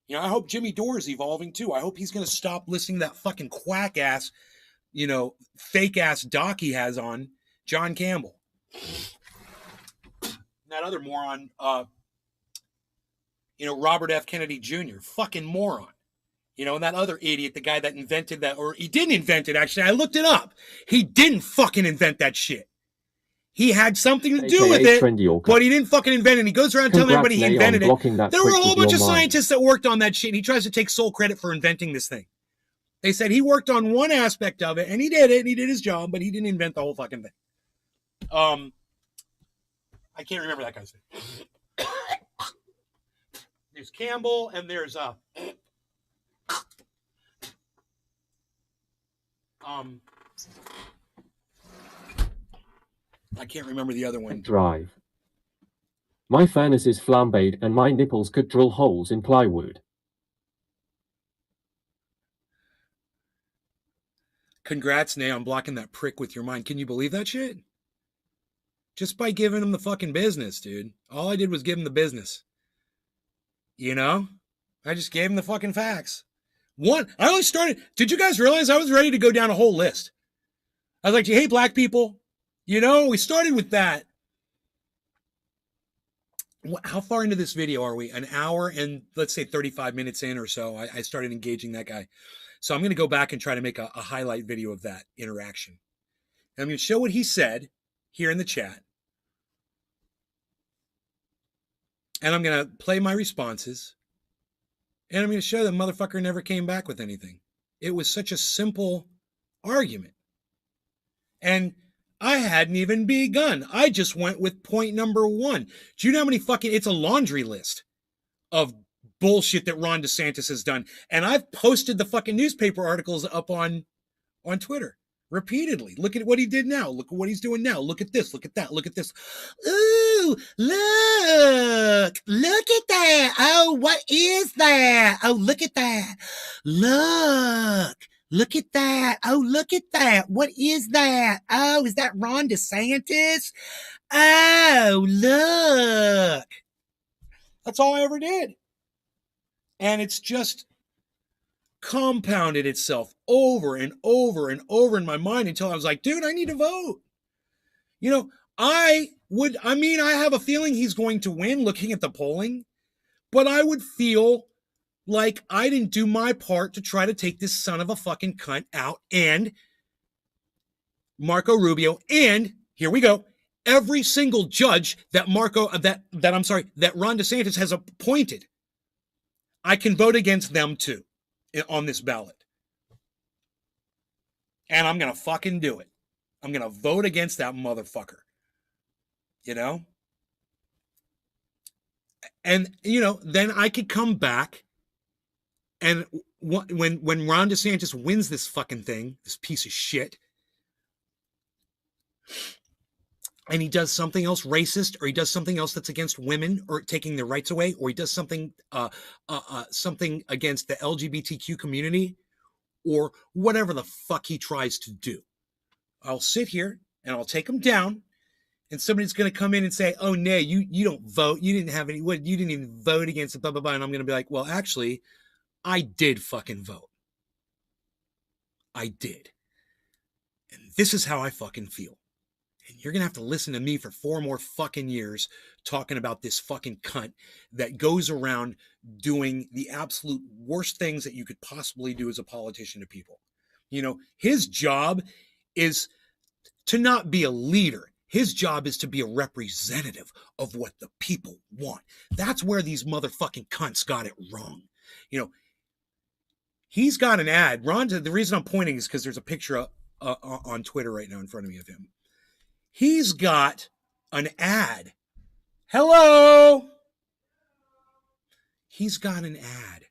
You know, I hope Jimmy Dore is evolving too. I hope he's going to stop listening to that fucking quack ass, you know, fake ass doc he has on John Campbell. That other moron, you know, Robert F. Kennedy Jr., fucking moron. You know, and that other idiot, the guy that invented that, or he didn't invent it, actually. I looked it up. He didn't fucking invent that shit. He had something to do with it, but he didn't fucking invent it. And he goes around telling everybody he invented it. There were a whole bunch of scientists that worked on that shit. And he tries to take sole credit for inventing this thing. They said he worked on one aspect of it, and he did it, and he did his job, but he didn't invent the whole fucking thing. I can't remember that guy's name. There's Campbell, and there's I can't remember the other one. Drive. My furnace is flambéed and my nipples could drill holes in plywood. Congrats, Nay, on blocking that prick with your mind. Can you believe that shit? Just by giving him the fucking business, dude. All I did was give him the business. You know? I just gave him the fucking facts. I only started... Did you guys realize I was ready to go down a whole list? I was like, do you hate black people? You know, we started with that. How far into this video are we? An hour and let's say 35 minutes in or so. I started engaging that guy. So I'm going to go back and try to make a highlight video of that interaction. And I'm going to show what he said here in the chat. And I'm going to play my responses. And I'm going to show the motherfucker never came back with anything. It was such a simple argument. And I hadn't even begun. I just went with point number 1. Do you know how many fucking... It's a laundry list of bullshit that Ron DeSantis has done. And I've posted the fucking newspaper articles up on Twitter repeatedly. Look at what he did now. Look at what he's doing now. Look at this. Look at that. Look at this. Ooh, look. Look at that. Oh, what is that? Oh, look at that. Look. Look at that. Oh, look at that. What is that? Oh, is that Ron DeSantis? Oh, look. That's all I ever did. And it's just compounded itself over and over and over in my mind until I was like, dude, I need to vote. You know, I have a feeling he's going to win looking at the polling, but I would feel like I didn't do my part to try to take this son of a fucking cunt out, and Marco Rubio, and here we go, every single judge that Ron DeSantis has appointed, I can vote against them too on this ballot. And I'm going to fucking do it. I'm going to vote against that motherfucker. You know? And, then I could come back and when Ron DeSantis wins this fucking thing, this piece of shit, and he does something else racist, or he does something else that's against women or taking their rights away, or he does something something against the LGBTQ community, or whatever the fuck he tries to do, I'll sit here and I'll take him down, and somebody's going to come in and say, oh, no, you don't vote. You didn't have any, you didn't even vote against it, blah, blah, blah. And I'm going to be like, well, actually, I did fucking vote. I did. And this is how I fucking feel. And you're going to have to listen to me for 4 more fucking years talking about this fucking cunt that goes around doing the absolute worst things that you could possibly do as a politician to people. His job is to not be a leader. His job is to be a representative of what the people want. That's where these motherfucking cunts got it wrong. He's got an ad. Ron, the reason I'm pointing is because there's a picture on Twitter right now in front of me of him. He's got an ad. Hello. He's got an ad.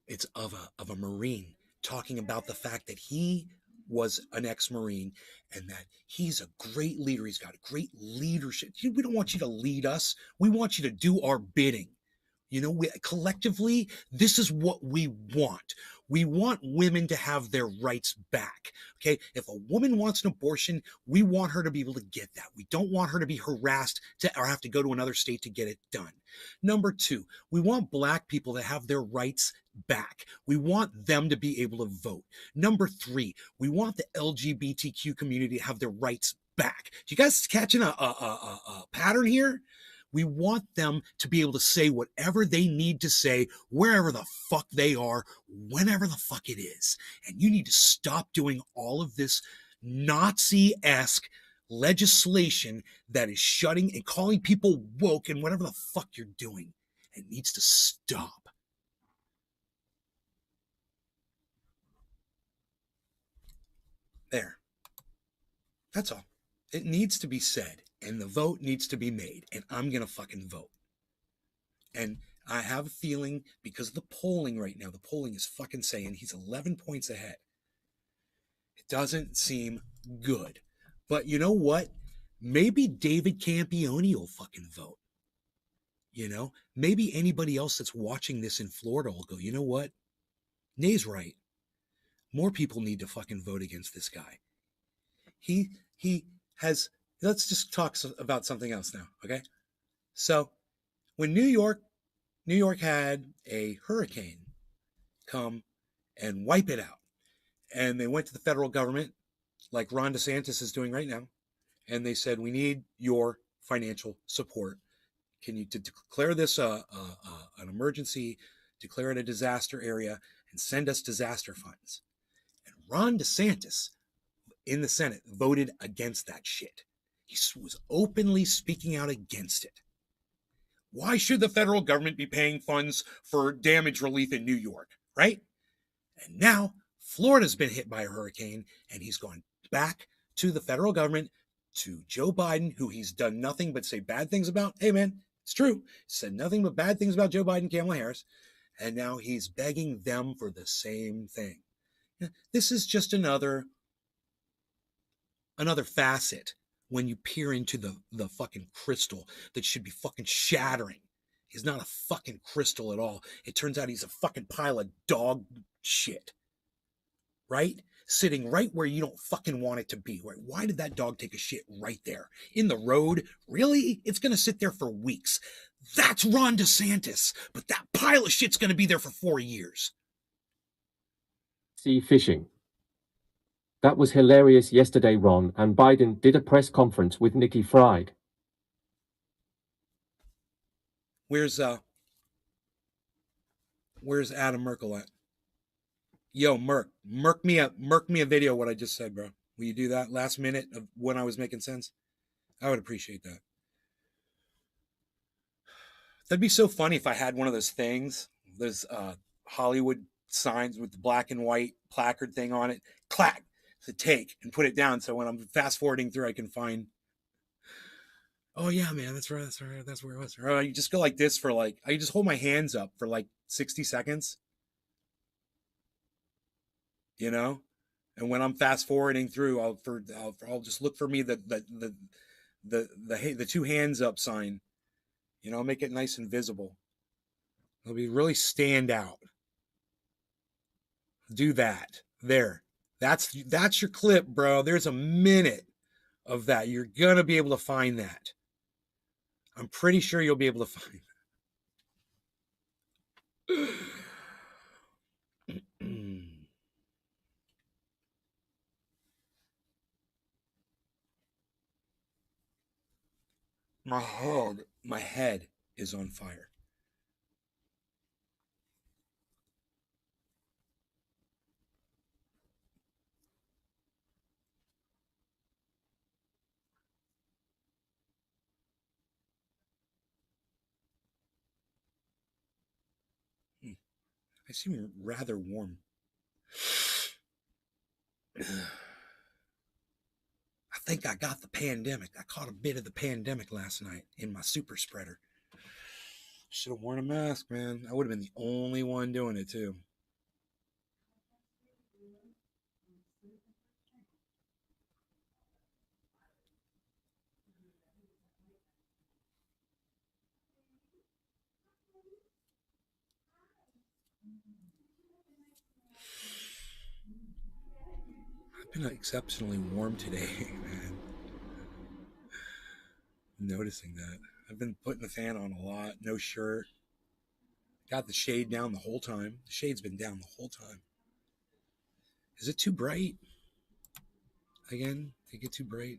It's of a Marine talking about the fact that he was an ex-Marine and that he's a great leader. He's got a great leadership. We don't want you to lead us. We want you to do our bidding. Collectively, this is what we want. We want women to have their rights back. Okay. If a woman wants an abortion, we want her to be able to get that. We don't want her to be harassed or have to go to another state to get it done. Number 2, we want Black people to have their rights back. We want them to be able to vote. Number 3, we want the LGBTQ community to have their rights back. Do you guys catching a pattern here? We want them to be able to say whatever they need to say, wherever the fuck they are, whenever the fuck it is. And you need to stop doing all of this Nazi-esque legislation that is shutting and calling people woke and whatever the fuck you're doing. It needs to stop. There. That's all. It needs to be said. And the vote needs to be made. And I'm going to fucking vote. And I have a feeling, because of the polling right now, the polling is fucking saying he's 11 points ahead. It doesn't seem good. But you know what? Maybe David Campione will fucking vote. Maybe anybody else that's watching this in Florida will go, you know what? Nay's right. More people need to fucking vote against this guy. He has... Let's just talk about something else now, okay? So, when New York had a hurricane come and wipe it out, and they went to the federal government, like Ron DeSantis is doing right now, and they said, we need your financial support. Can you declare this an emergency, declare it a disaster area, and send us disaster funds? And Ron DeSantis, in the Senate, voted against that shit. He was openly speaking out against it. Why should the federal government be paying funds for damage relief in New York, right? And now Florida's been hit by a hurricane, and he's gone back to the federal government, to Joe Biden, who he's done nothing but say bad things about. Hey, man, it's true. He said nothing but bad things about Joe Biden, Kamala Harris, and now he's begging them for the same thing. This is just another facet when you peer into the fucking crystal that should be fucking shattering. He's not a fucking crystal at all. It turns out he's a fucking pile of dog shit. Right? Sitting right where you don't fucking want it to be. Right? Why did that dog take a shit right there? In the road? Really? It's going to sit there for weeks. That's Ron DeSantis. But that pile of shit's going to be there for 4 years. See, fishing. That was hilarious yesterday. Ron and Biden did a press conference with Nikki Fried. Where's Adam Merkel at? Yo, Merk me a video of what I just said, bro. Will you do that last minute of when I was making sense? I would appreciate that. That'd be so funny if I had one of those things, those Hollywood signs with the black and white placard thing on it, clack, to take and put it down. So when I'm fast forwarding through, I can find, oh yeah, man, that's right. That's where it was. Or you just go like this for like, I just hold my hands up for like 60 seconds, you know? And when I'm fast forwarding through, I'll just look for me the two hands up sign, you know, make it nice and visible. It'll be really stand out. Do that. There. That's your clip, bro. There's a minute of that. You're going to be able to find that. I'm pretty sure you'll be able to find that. My head is on fire. I seem rather warm. I think I got the pandemic. I caught a bit of the pandemic last night in my super spreader. Should have worn a mask, man. I would have been the only one doing it, too. I've been exceptionally warm today, man. I'm noticing that. I've been putting the fan on a lot. No shirt. Got the shade down the whole time. The shade's been down the whole time. Is it too bright? Again, think it too bright?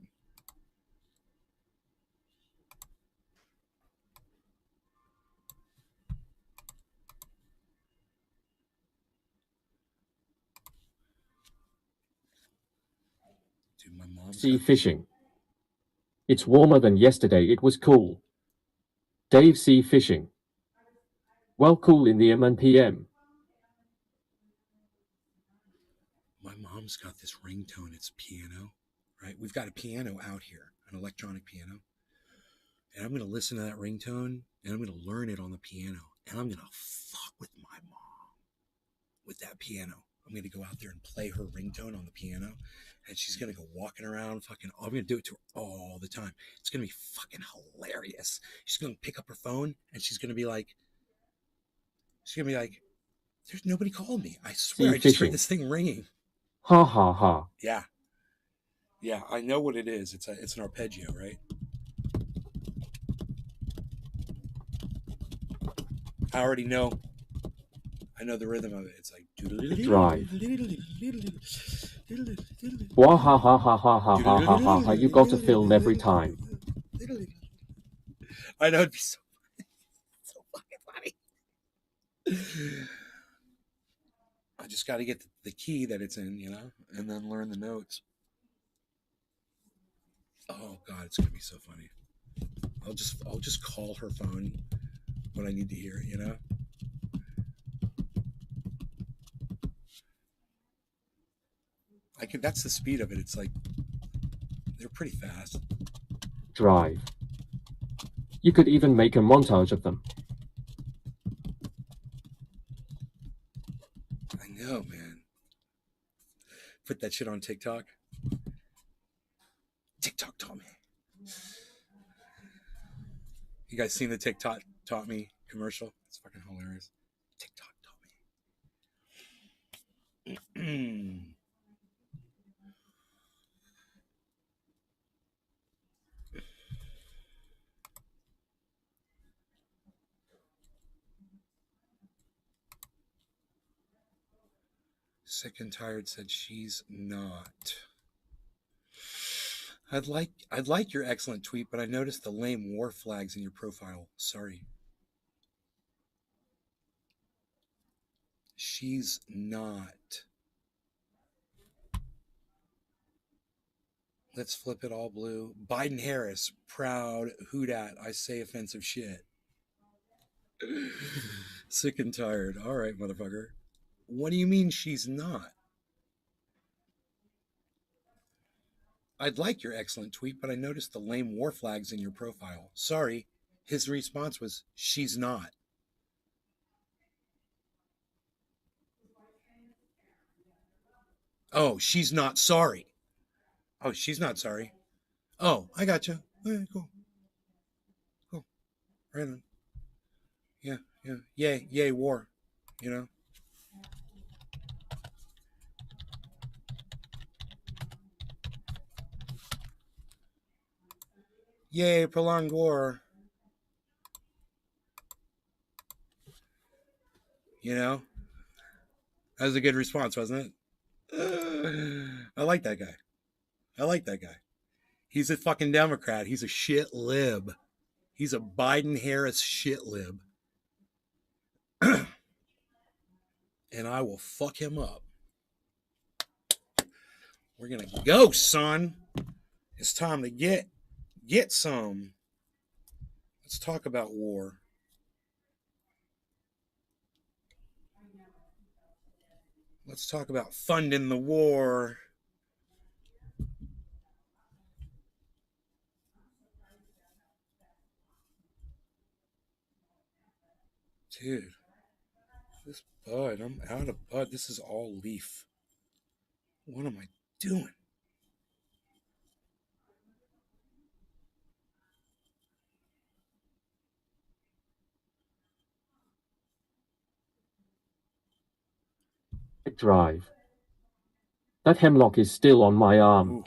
Dude, my mom's Sea fishing. It's warmer than yesterday. It was cool. Dave sea fishing. Well, cool in the M and PM. My mom's got this ringtone. It's piano, right? We've got a piano out here, an electronic piano. And I'm going to listen to that ringtone, and I'm going to learn it on the piano. And I'm going to fuck with my mom with that piano. I'm going to go out there and play her ringtone on the piano. And she's going to go walking around fucking, I'm going to do it to her all the time. It's going to be fucking hilarious. She's going to pick up her phone, and she's going to be like, there's nobody called me. I swear, I just heard this thing ringing. Ha ha ha. Yeah. Yeah, I know what it is. It's an arpeggio, right? I already know. I know the rhythm of it. It's like drive. Wah ha ha ha ha ha ha ha ha ha. You got to film every time. I know, it'd be so fucking funny. I just got to get the key that it's in, you know, and then learn the notes. Oh God, it's gonna be so funny. I'll just call her phone when I need to hear it, you know. That's the speed of it. It's like they're pretty fast. Drive. You could even make a montage of them. I know, man. Put that shit on TikTok. TikTok taught me. You guys seen the TikTok taught me commercial? It's fucking hilarious. TikTok taught me. Sick and Tired said she's not. I'd like your excellent tweet, but I noticed the lame war flags in your profile. Sorry. She's not. Let's flip it all blue. Biden Harris, proud, who dat, I say offensive shit. Sick and tired. All right, motherfucker. What do you mean she's not? I'd like your excellent tweet, but I noticed the lame war flags in your profile. Sorry. His response was, she's not. Oh, she's not sorry. Oh, she's not sorry. Oh, I gotcha. Okay, cool. Cool. Right on. Yeah. Yay, war. You know? Yay, prolonged war. You know? That was a good response, wasn't it? I like that guy. He's a fucking Democrat. He's a shit lib. He's a Biden-Harris shit lib. And I will fuck him up. We're going to go, son. It's time to get some. Let's talk about war. Let's talk about funding the war. Dude, this bud, I'm out of bud. This is all leaf. What am I doing? Drive. That hemlock is still on my arm. Ooh.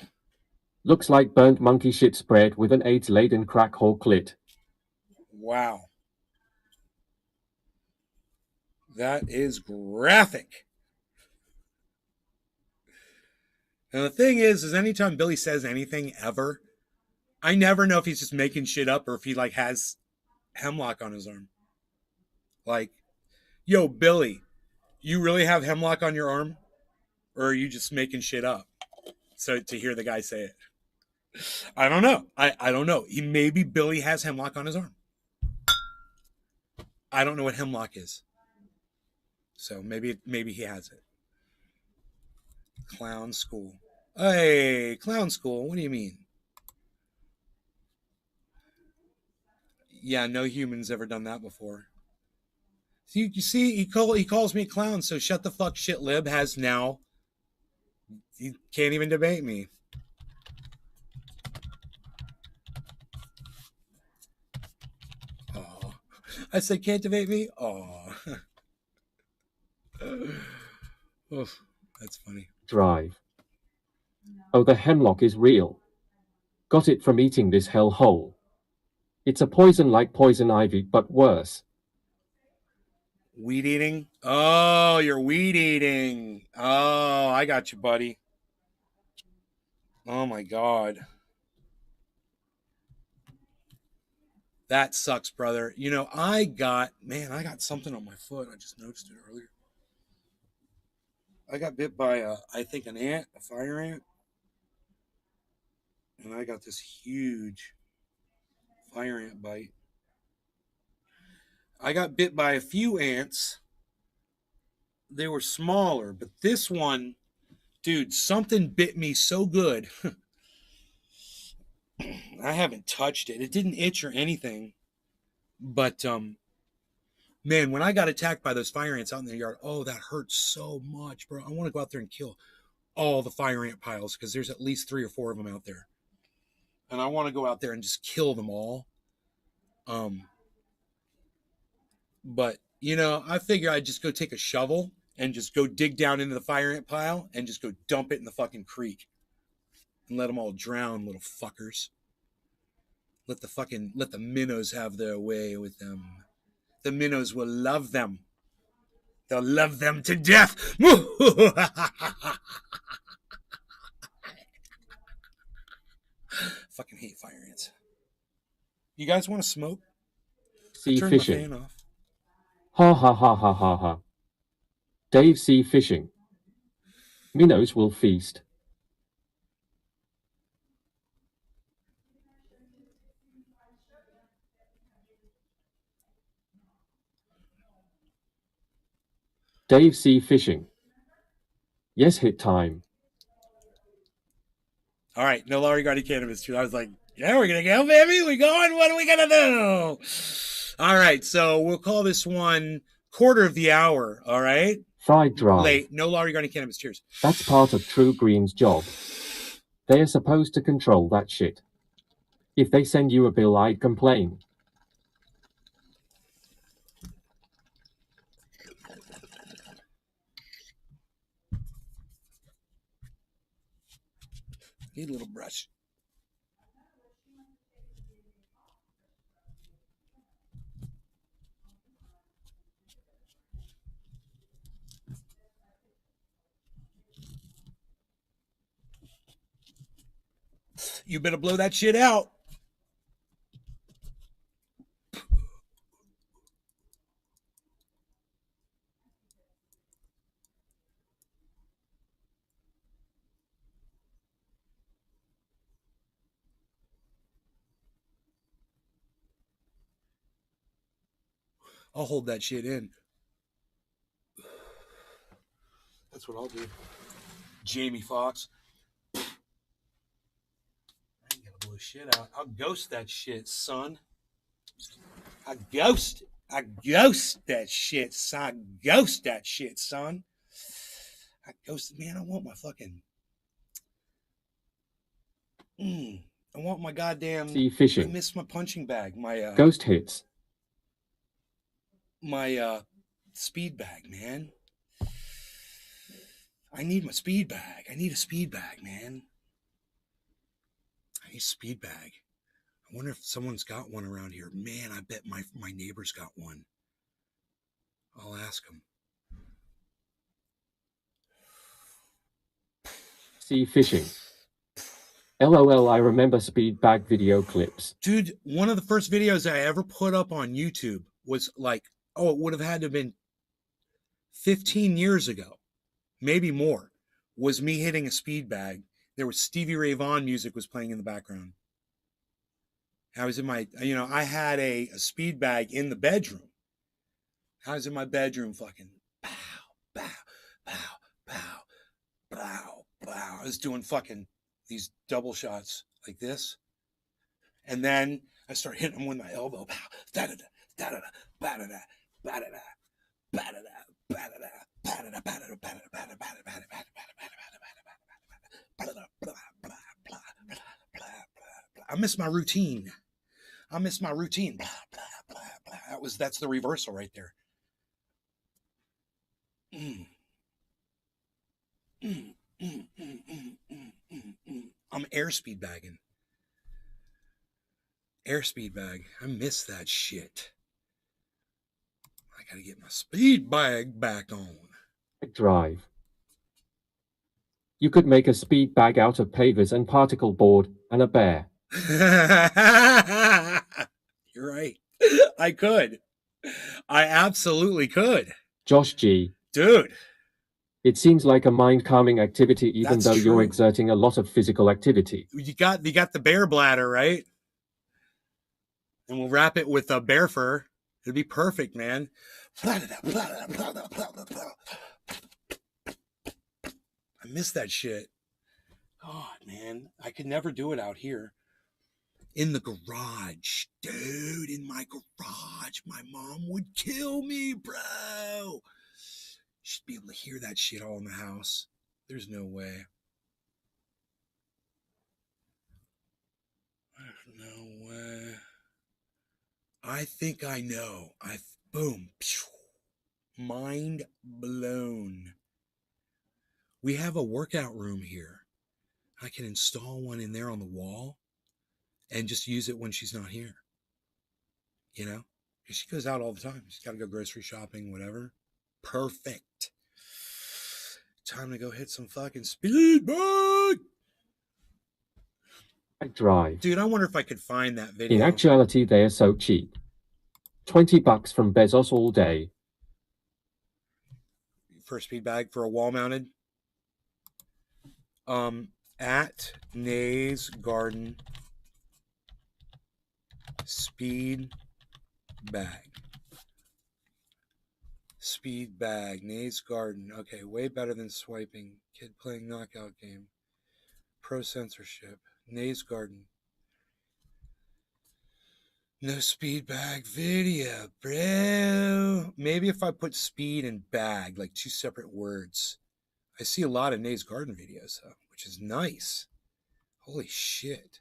Looks like burnt monkey shit spread with an AIDS-laden crack hole clit. Wow. That is graphic. And the thing is anytime Billy says anything ever, I never know if he's just making shit up or if he like has hemlock on his arm. Like, yo, Billy, you really have hemlock on your arm? Or are you just making shit up? So to hear the guy say it. I don't know. I don't know. Maybe Billy has hemlock on his arm. I don't know what hemlock is. So maybe he has it. Clown school. Hey, clown school. What do you mean? Yeah, no human's ever done that before. You see, he calls me a clown, so shut the fuck shit lib has now. He can't even debate me. Oh, I said can't debate me? Oh. Oof, that's funny. Drive. Oh, the hemlock is real. Got it from eating this hellhole. It's a poison like poison ivy, but worse. Weed eating? Oh, you're weed eating. Oh, I got you, buddy. Oh my God. That sucks, brother. You know, I got something on my foot. I just noticed it earlier. I got bit by I think an ant, a fire ant. And I got this huge fire ant bite. I got bit by a few ants. They were smaller, but this one, dude, something bit me so good. I haven't touched it. It didn't itch or anything. But man, when I got attacked by those fire ants out in the yard, oh, that hurts so much, bro. I want to go out there and kill all the fire ant piles because there's at least 3 or 4 of them out there. And I want to go out there and just kill them all. But, you know, I figure I'd just go take a shovel and just go dig down into the fire ant pile and just go dump it in the fucking creek. And let them all drown, little fuckers. Let the minnows have their way with them. The minnows will love them. They'll love them to death. Fucking hate fire ants. You guys want to smoke? Sea Turn fishing. my fan off. Ha ha ha ha ha ha. Dave sea fishing. Minnows will feast. Dave sea fishing. Yes, hit time. All right, no longer regarding cannabis too. I was like, yeah, we're gonna go, baby. We going? What are we gonna do? All right, so we'll call this one quarter of the hour. All right. Fried dry. Late. No law regarding cannabis. Cheers. That's part of True Green's job. They are supposed to control that shit. If they send you a bill, I'd complain. Need a little brush. You better blow that shit out. I'll hold that shit in. That's what I'll do. Jamie Foxx. I ain't gonna blow shit out. I'll ghost that shit, son. I ghost that shit, son. I ghost that shit, son. I ghosted, man. I want my fucking. I want my goddamn. Sea fishing. I miss my punching bag. My ghost hits. My speed bag, man. I need my speed bag. I need a speed bag, man. I need a speed bag. I wonder if someone's got one around here. Man, I bet my neighbor's got one. I'll ask him. Sea fishing. LOL, I remember speed bag video clips. Dude, one of the first videos I ever put up on YouTube was like, it would have had to have been 15 years ago, maybe more, was me hitting a speed bag. There was Stevie Ray Vaughan music was playing in the background. I was in my, I had a speed bag in the bedroom. I was in my bedroom fucking pow, pow, pow, pow, pow, pow. I was doing fucking these double shots like this. And then I started hitting them with my elbow. Pow, da-da-da, da-da-da, ba-da-da, ba-da-da, ba-da-da, ba-da-da, ba-da-da, ba-da-da, ba-da-da, ba-da-da. I miss my routine. That's the reversal right there. I'm airspeed bagging. Airspeed bag. I miss that shit. I gotta get my speed bag back on. Drive. You could make a speed bag out of pavers and particle board and a bear. You're right. I could. I absolutely could. Josh G. Dude. It seems like a mind-calming activity even That's though true. you're exerting a lot of physical activity. You got the bear bladder, right? And we'll wrap it with a bear fur. It'd be perfect, man. I miss that shit. God, man. I could never do it out here. In the garage. Dude, in my garage. My mom would kill me, bro. She'd be able to hear that shit all in the house. There's no way. There's no way. I think I know. Boom. Mind blown. We have a workout room here. I can install one in there on the wall and just use it when she's not here. Because she goes out all the time. She's got to go grocery shopping, whatever. Perfect. Time to go hit some fucking speed bag. Drive. Dude, I wonder if I could find that video. In actuality, they are so cheap. $20 from Bezos all day. For a speed bag for a wall mounted. At Nay's Garden speed bag. Speed bag. Nay's Garden. Okay, way better than swiping. Kid playing knockout game. Pro censorship. Nay's Garden. No speed bag video, bro. Maybe if I put speed and bag, like two separate words. I see a lot of Nay's Garden videos, though, which is nice. Holy shit.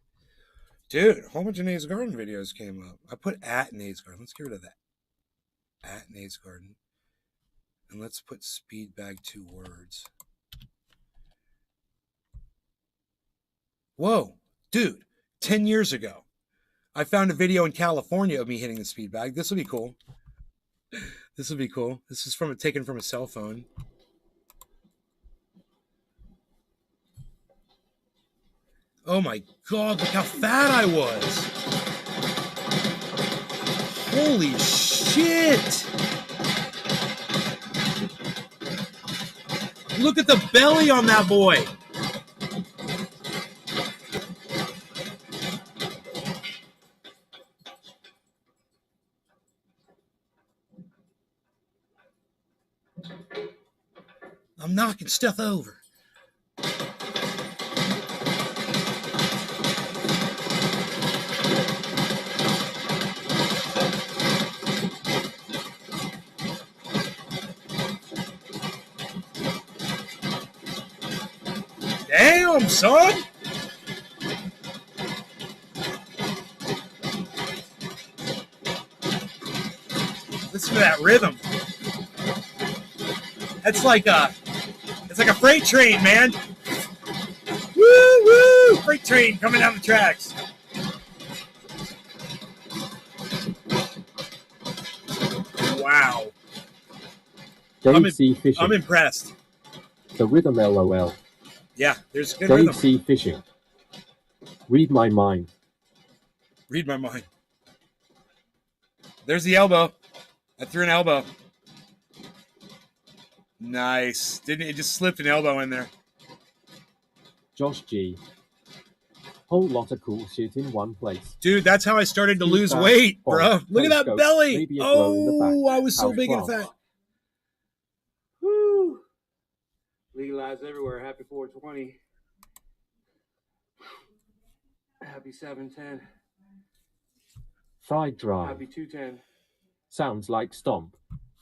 Dude, a whole bunch of Nay's Garden videos came up. I put at Nay's Garden. Let's get rid of that. At Nay's Garden. And let's put speed bag, two words. Whoa. Dude, 10 years ago, I found a video in California of me hitting the speed bag. This will be cool. This will be cool. This is taken from a cell phone. Oh my God, look how fat I was. Holy shit. Look at the belly on that boy. I'm knocking stuff over. Damn, son! Listen to that rhythm. It's like a freight train, man. Woo woo! Freight train coming down the tracks. Wow. Dave C. Fishing. I'm impressed. The rhythm LOL. Yeah, there's good Dave rhythm. C. Fishing. Read my mind. Read my mind. There's the elbow. I threw an elbow. Nice. Didn't it just slipped an elbow in there? Josh G. Whole lot of cool shit in one place. Dude, that's how I started to lose weight, bro. Look at that belly. Oh, I was so big and fat. Woo. Legalized everywhere. Happy 420. Happy 710. Fried dry. Happy 210. Sounds like stomp.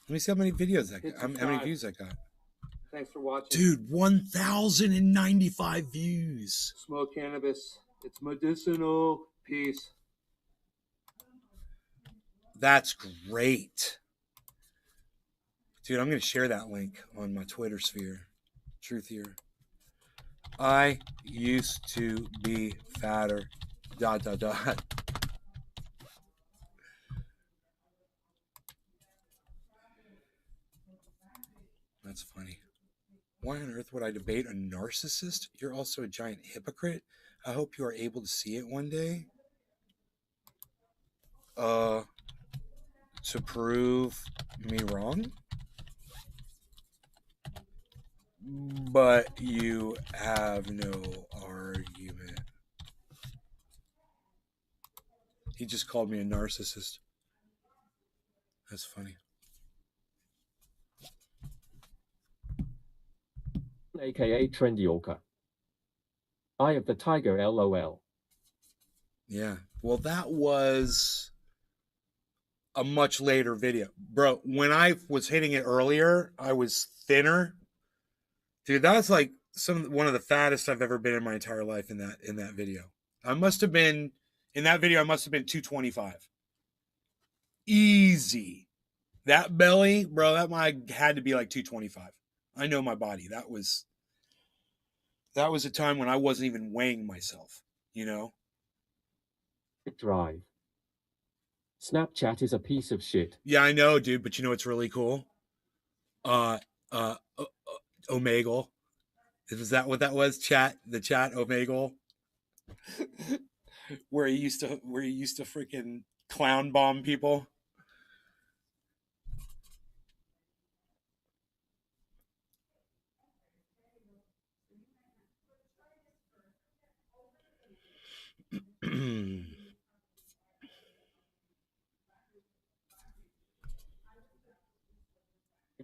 Let me see how many videos I got. How many views I got. Thanks for watching. Dude, 1,095 views. Smoke cannabis. It's medicinal. Peace. That's great. Dude, I'm going to share that link on my Twitter sphere. Truth here. I used to be fatter. ... That's funny. Why on earth would I debate a narcissist? You're also a giant hypocrite. I hope you are able to see it one day. To prove me wrong. But you have no argument. He just called me a narcissist. That's funny. AKA Trendy Orca. Eye of the Tiger LOL. Yeah. Well, that was a much later video. Bro, when I was hitting it earlier, I was thinner. Dude, that's like one of the fattest I've ever been in my entire life in that video. I must have been 225. Easy. That belly, bro, that had to be like 225. I know my body. That was a time when I wasn't even weighing myself, you know? Drive. Snapchat is a piece of shit. Yeah, I know, dude, but you know what's really cool? Omegle. Is that what that was? Chat, the chat Omegle, where he used to freaking clown bomb people.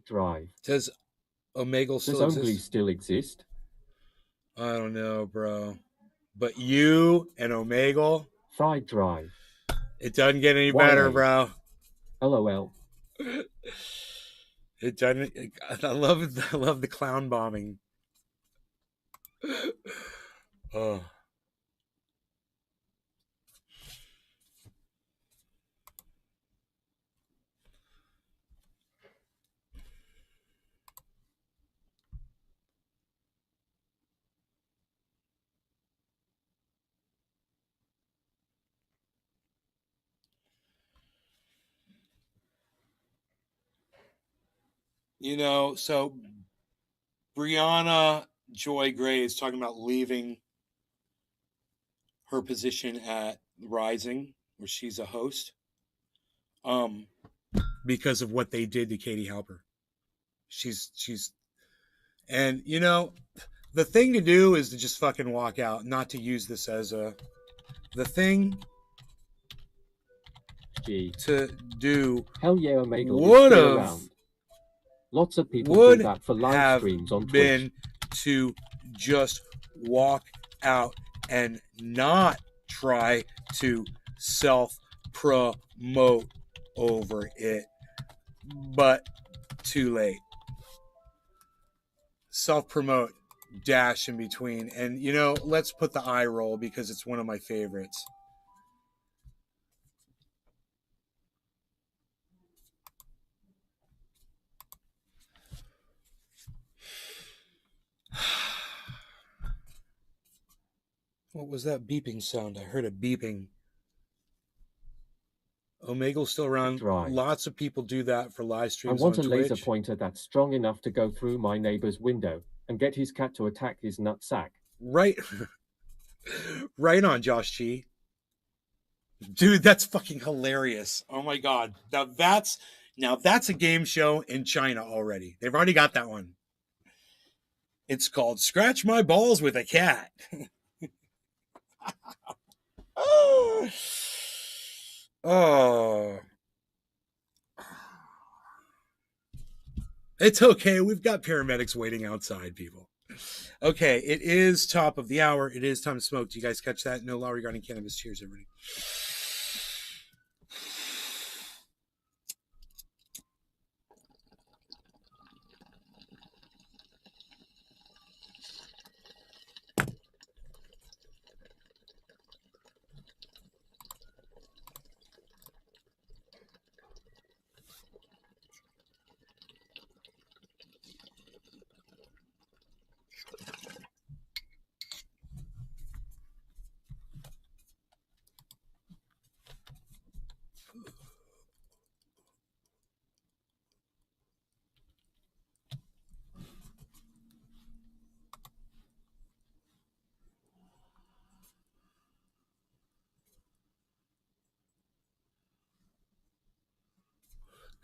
Drive. Does Omegle still Does exist? Omegle still exist? I don't know, bro. But you and Omegle. Fried Drive. It doesn't get any better, bro. LOL. It doesn't. I love the clown bombing. Oh. You know, so Brianna Joy Gray is talking about leaving her position at Rising, where she's a host, because of what they did to Katie Halper. She's, and you know, the thing to do is to just fucking walk out, not to use this as the thing to do. Hell yeah, Omegle would is still have around. Lots of people would do that for live have streams on been Twitch. to just walk out and not try to self-promote over it, but too late. Self-promote dash in between, and you know, let's put the eye roll because it's one of my favorites. What was that beeping sound? I heard a beeping. Omegle's still around. Lots of people do that for live I streams want on a Twitch. laser pointer that's strong enough to go through my neighbor's window and get his cat to attack his nutsack. Right. Right on, Josh G. Dude, that's fucking hilarious. Oh my god. Now that's a game show in China already. They've already got that one. It's called Scratch My Balls with a Cat. Oh. It's okay. We've got paramedics waiting outside, people. Okay, it is top of the hour. It is time to smoke. Do you guys catch that? No law regarding cannabis. Cheers, everybody.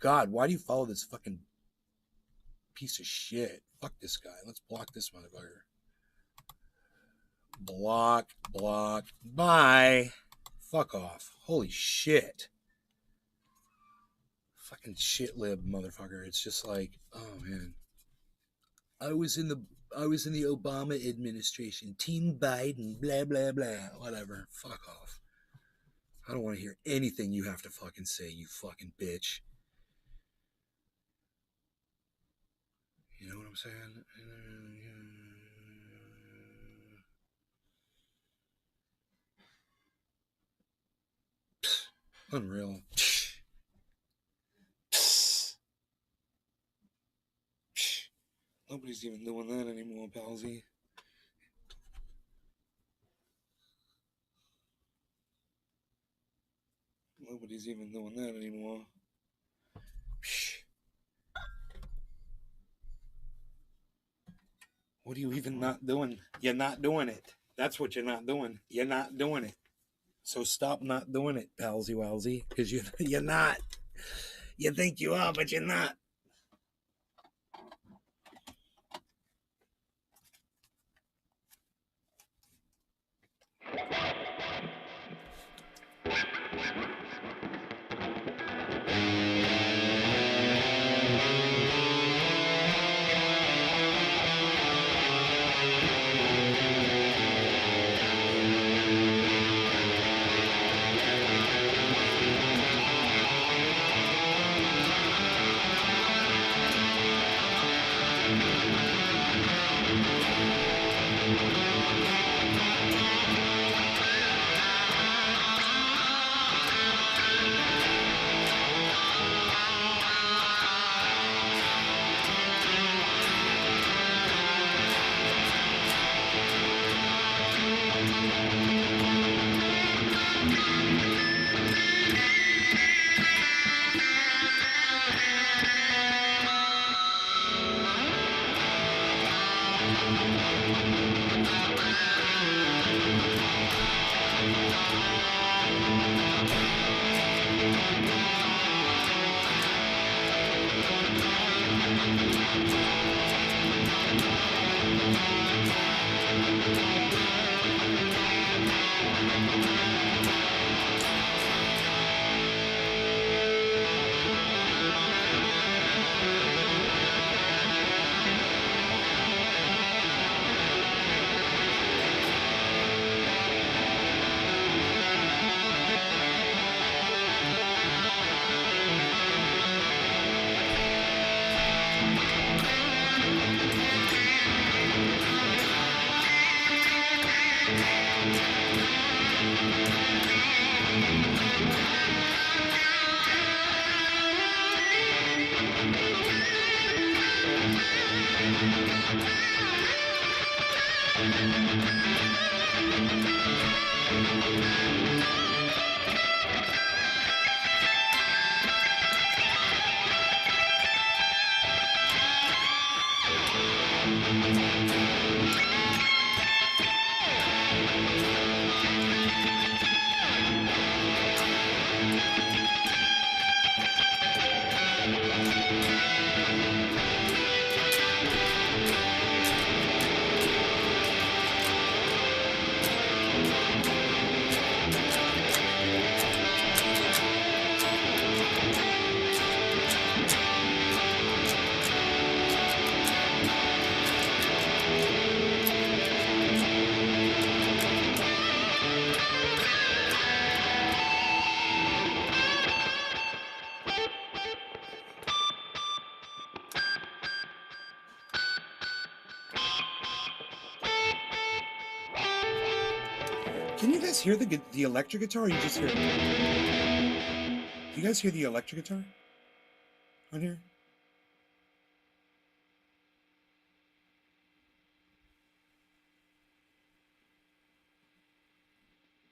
God, why do you follow this fucking piece of shit? Fuck this guy. Let's block this motherfucker. Block. Bye. Fuck off. Holy shit. Fucking shit lib motherfucker. It's just like, oh man. I was in the Obama administration. Team Biden. Blah blah blah. Whatever. Fuck off. I don't want to hear anything you have to fucking say, you fucking bitch. You know what I'm saying? Unreal. Nobody's even doing that anymore, palsy. Nobody's even doing that anymore. What are you even not doing? You're not doing it. That's what you're not doing. You're not doing it. So stop not doing it, palsy walsy, because you're not. You think you are, but you're not. Can you guys hear the electric guitar, or you just hear it? Do you guys hear the electric guitar on here?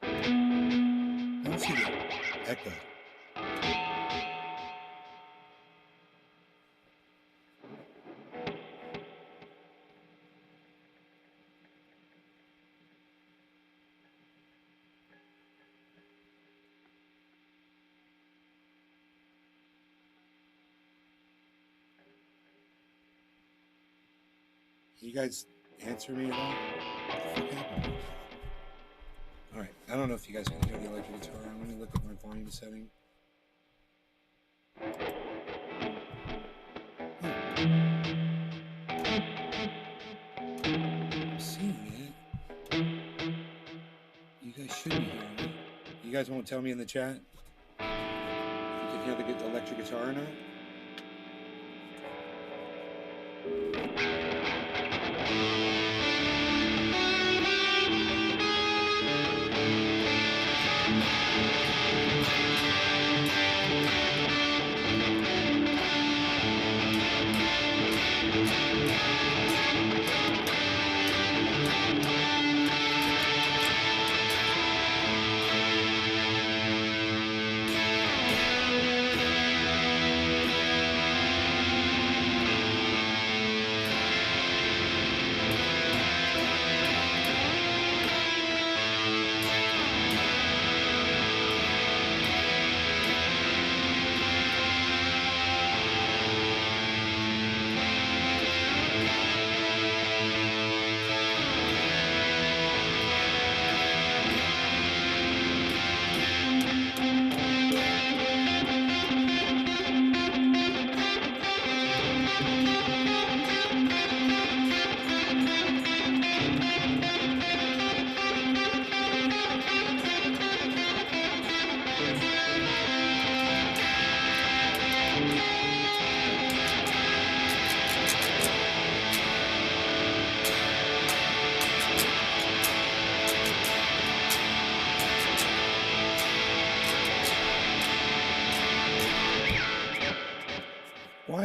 I don't see the echo. You guys answer me at all? All right, I don't know if you guys can hear the electric guitar. Let me look at my volume setting. I'm seeing it. You guys should be hearing it. You guys won't tell me in the chat if you can hear the electric guitar or not?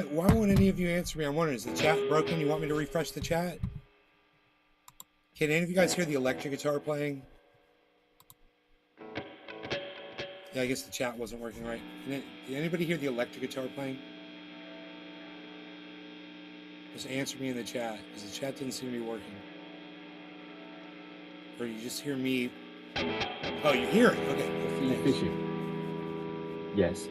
Why won't any of you answer me? I'm wondering, is the chat broken? You want me to refresh the chat? Can any of you guys hear the electric guitar playing? Yeah, I guess the chat wasn't working right. Did anybody hear the electric guitar playing? Just answer me in the chat, because the chat didn't seem to be working. Or you just hear me. Oh, you hear it? Okay. Fishing. Yes.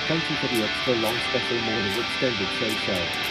Thank you for the extra long special morning extended show.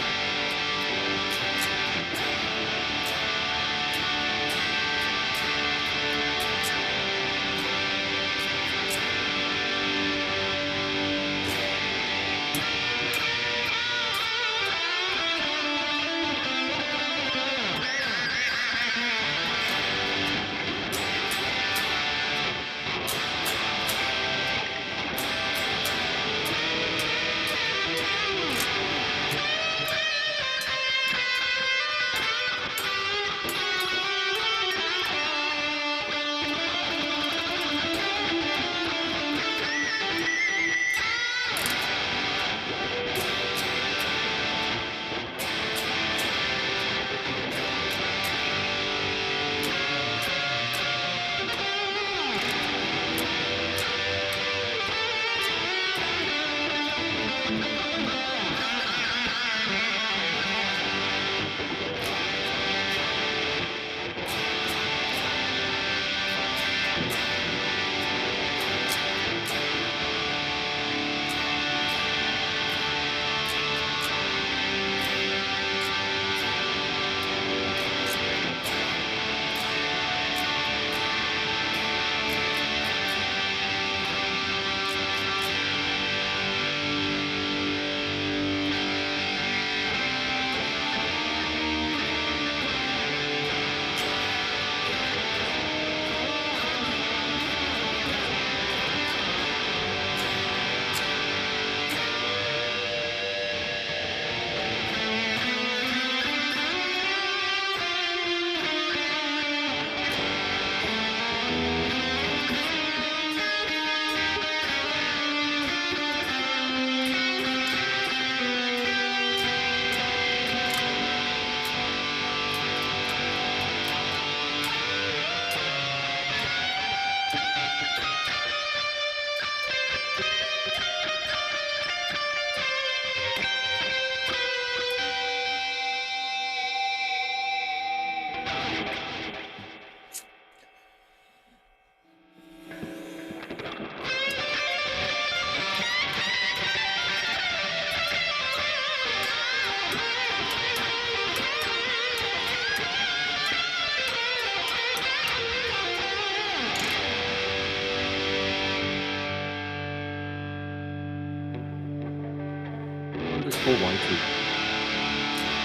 _YT.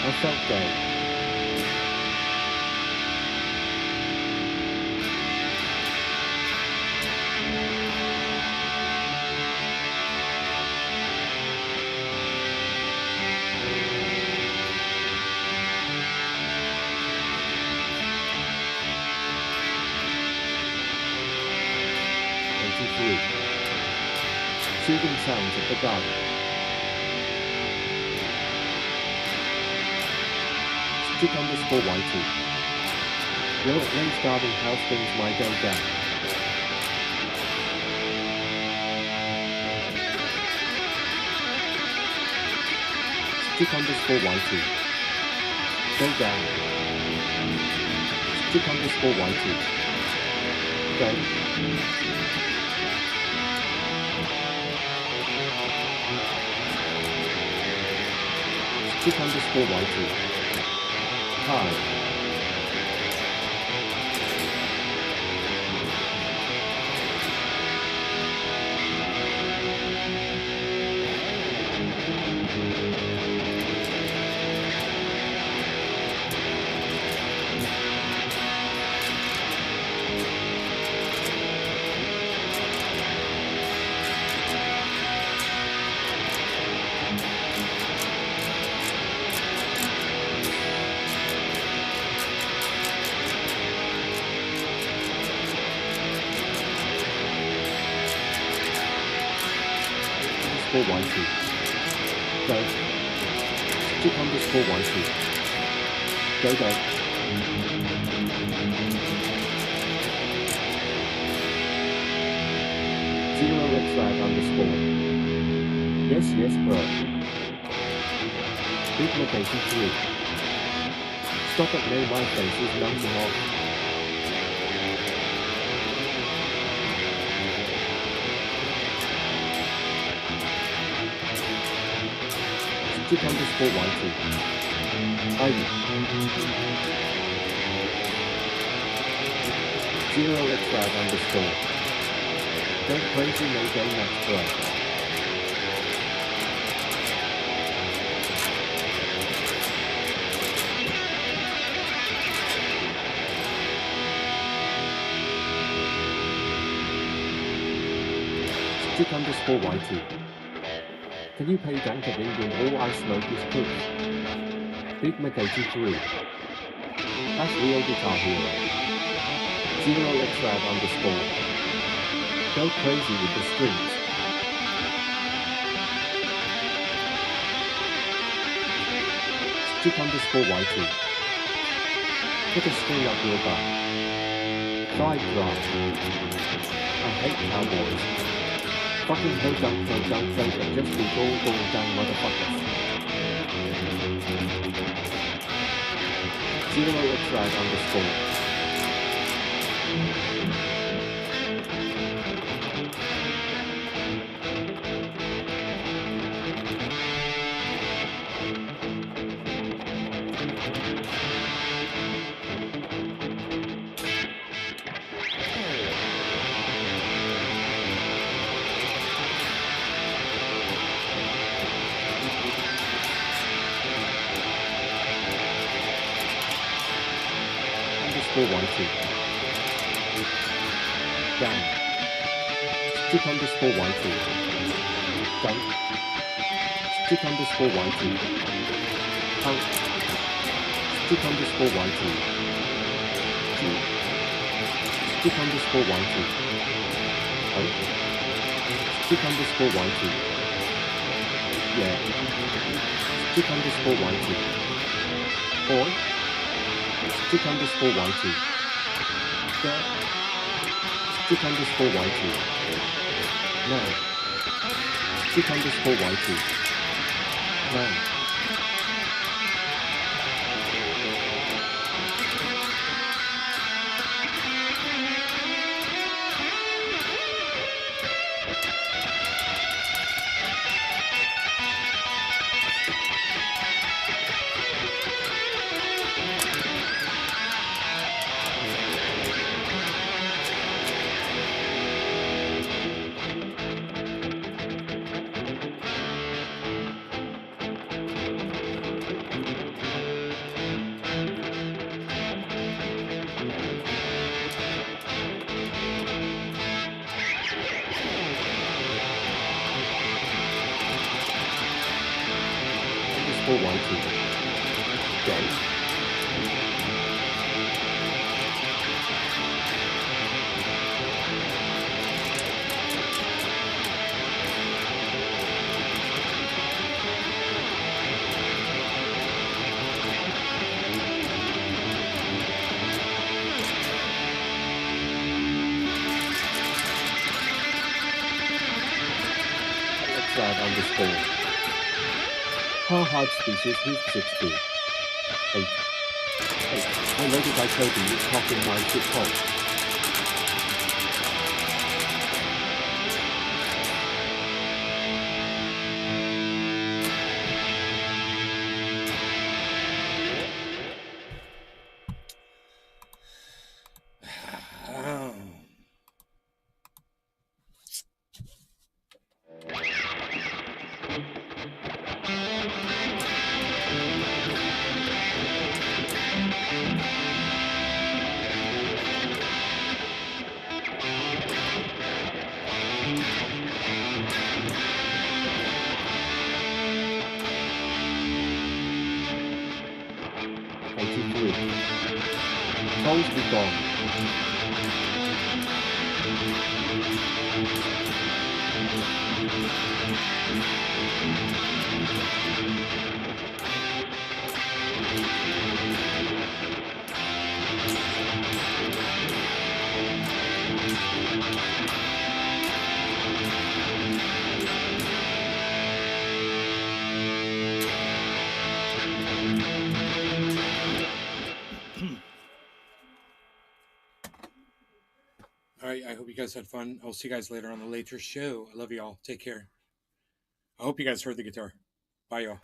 I felt gay. Soothing sounds of the garden. Stick _YT. Will at Lane's garden house things might go down. Stick _YT. Go down. Stick _YT. Go. Stick _YT. Hi. _YT. Go. Stick _YT. Go, go. Zero _X_rad _. Yes, yes, bro. Big location 3. Stop at no, my face is bouncing off. Stick _YT. Ivy. Zero _X_rad _. Go crazy, no go nuts, bro. Stick _YT. Can you pay Bank of England all I smoke is push? Big Mac 83. That's real guitar hero. Zero _X_rad _. Go crazy with the strings. Stick _YT. Put a string up your butt. Fried grass. I hate cowboys. Fucking ho dunk, and just be all going down, motherfuckers. Zero _X_rad _. _YT. Down. Stick _YT. Dunk. Stick _YT. Punk. Stick _YT. G. Stick _YT. Punk. Stick _YT. Yeah. Stick _YT. Or. Stick _YT. Go. Stick _YT. No. Stick _YT. No. for YT. Dead. _. How hard species who's 60? 8. 8. I noticed I told you it's talking my shit hole. Songs be gone. All right, I hope you guys had fun. I'll see you guys later on the later show. I love you all. Take care. I hope you guys heard the guitar. Bye, y'all.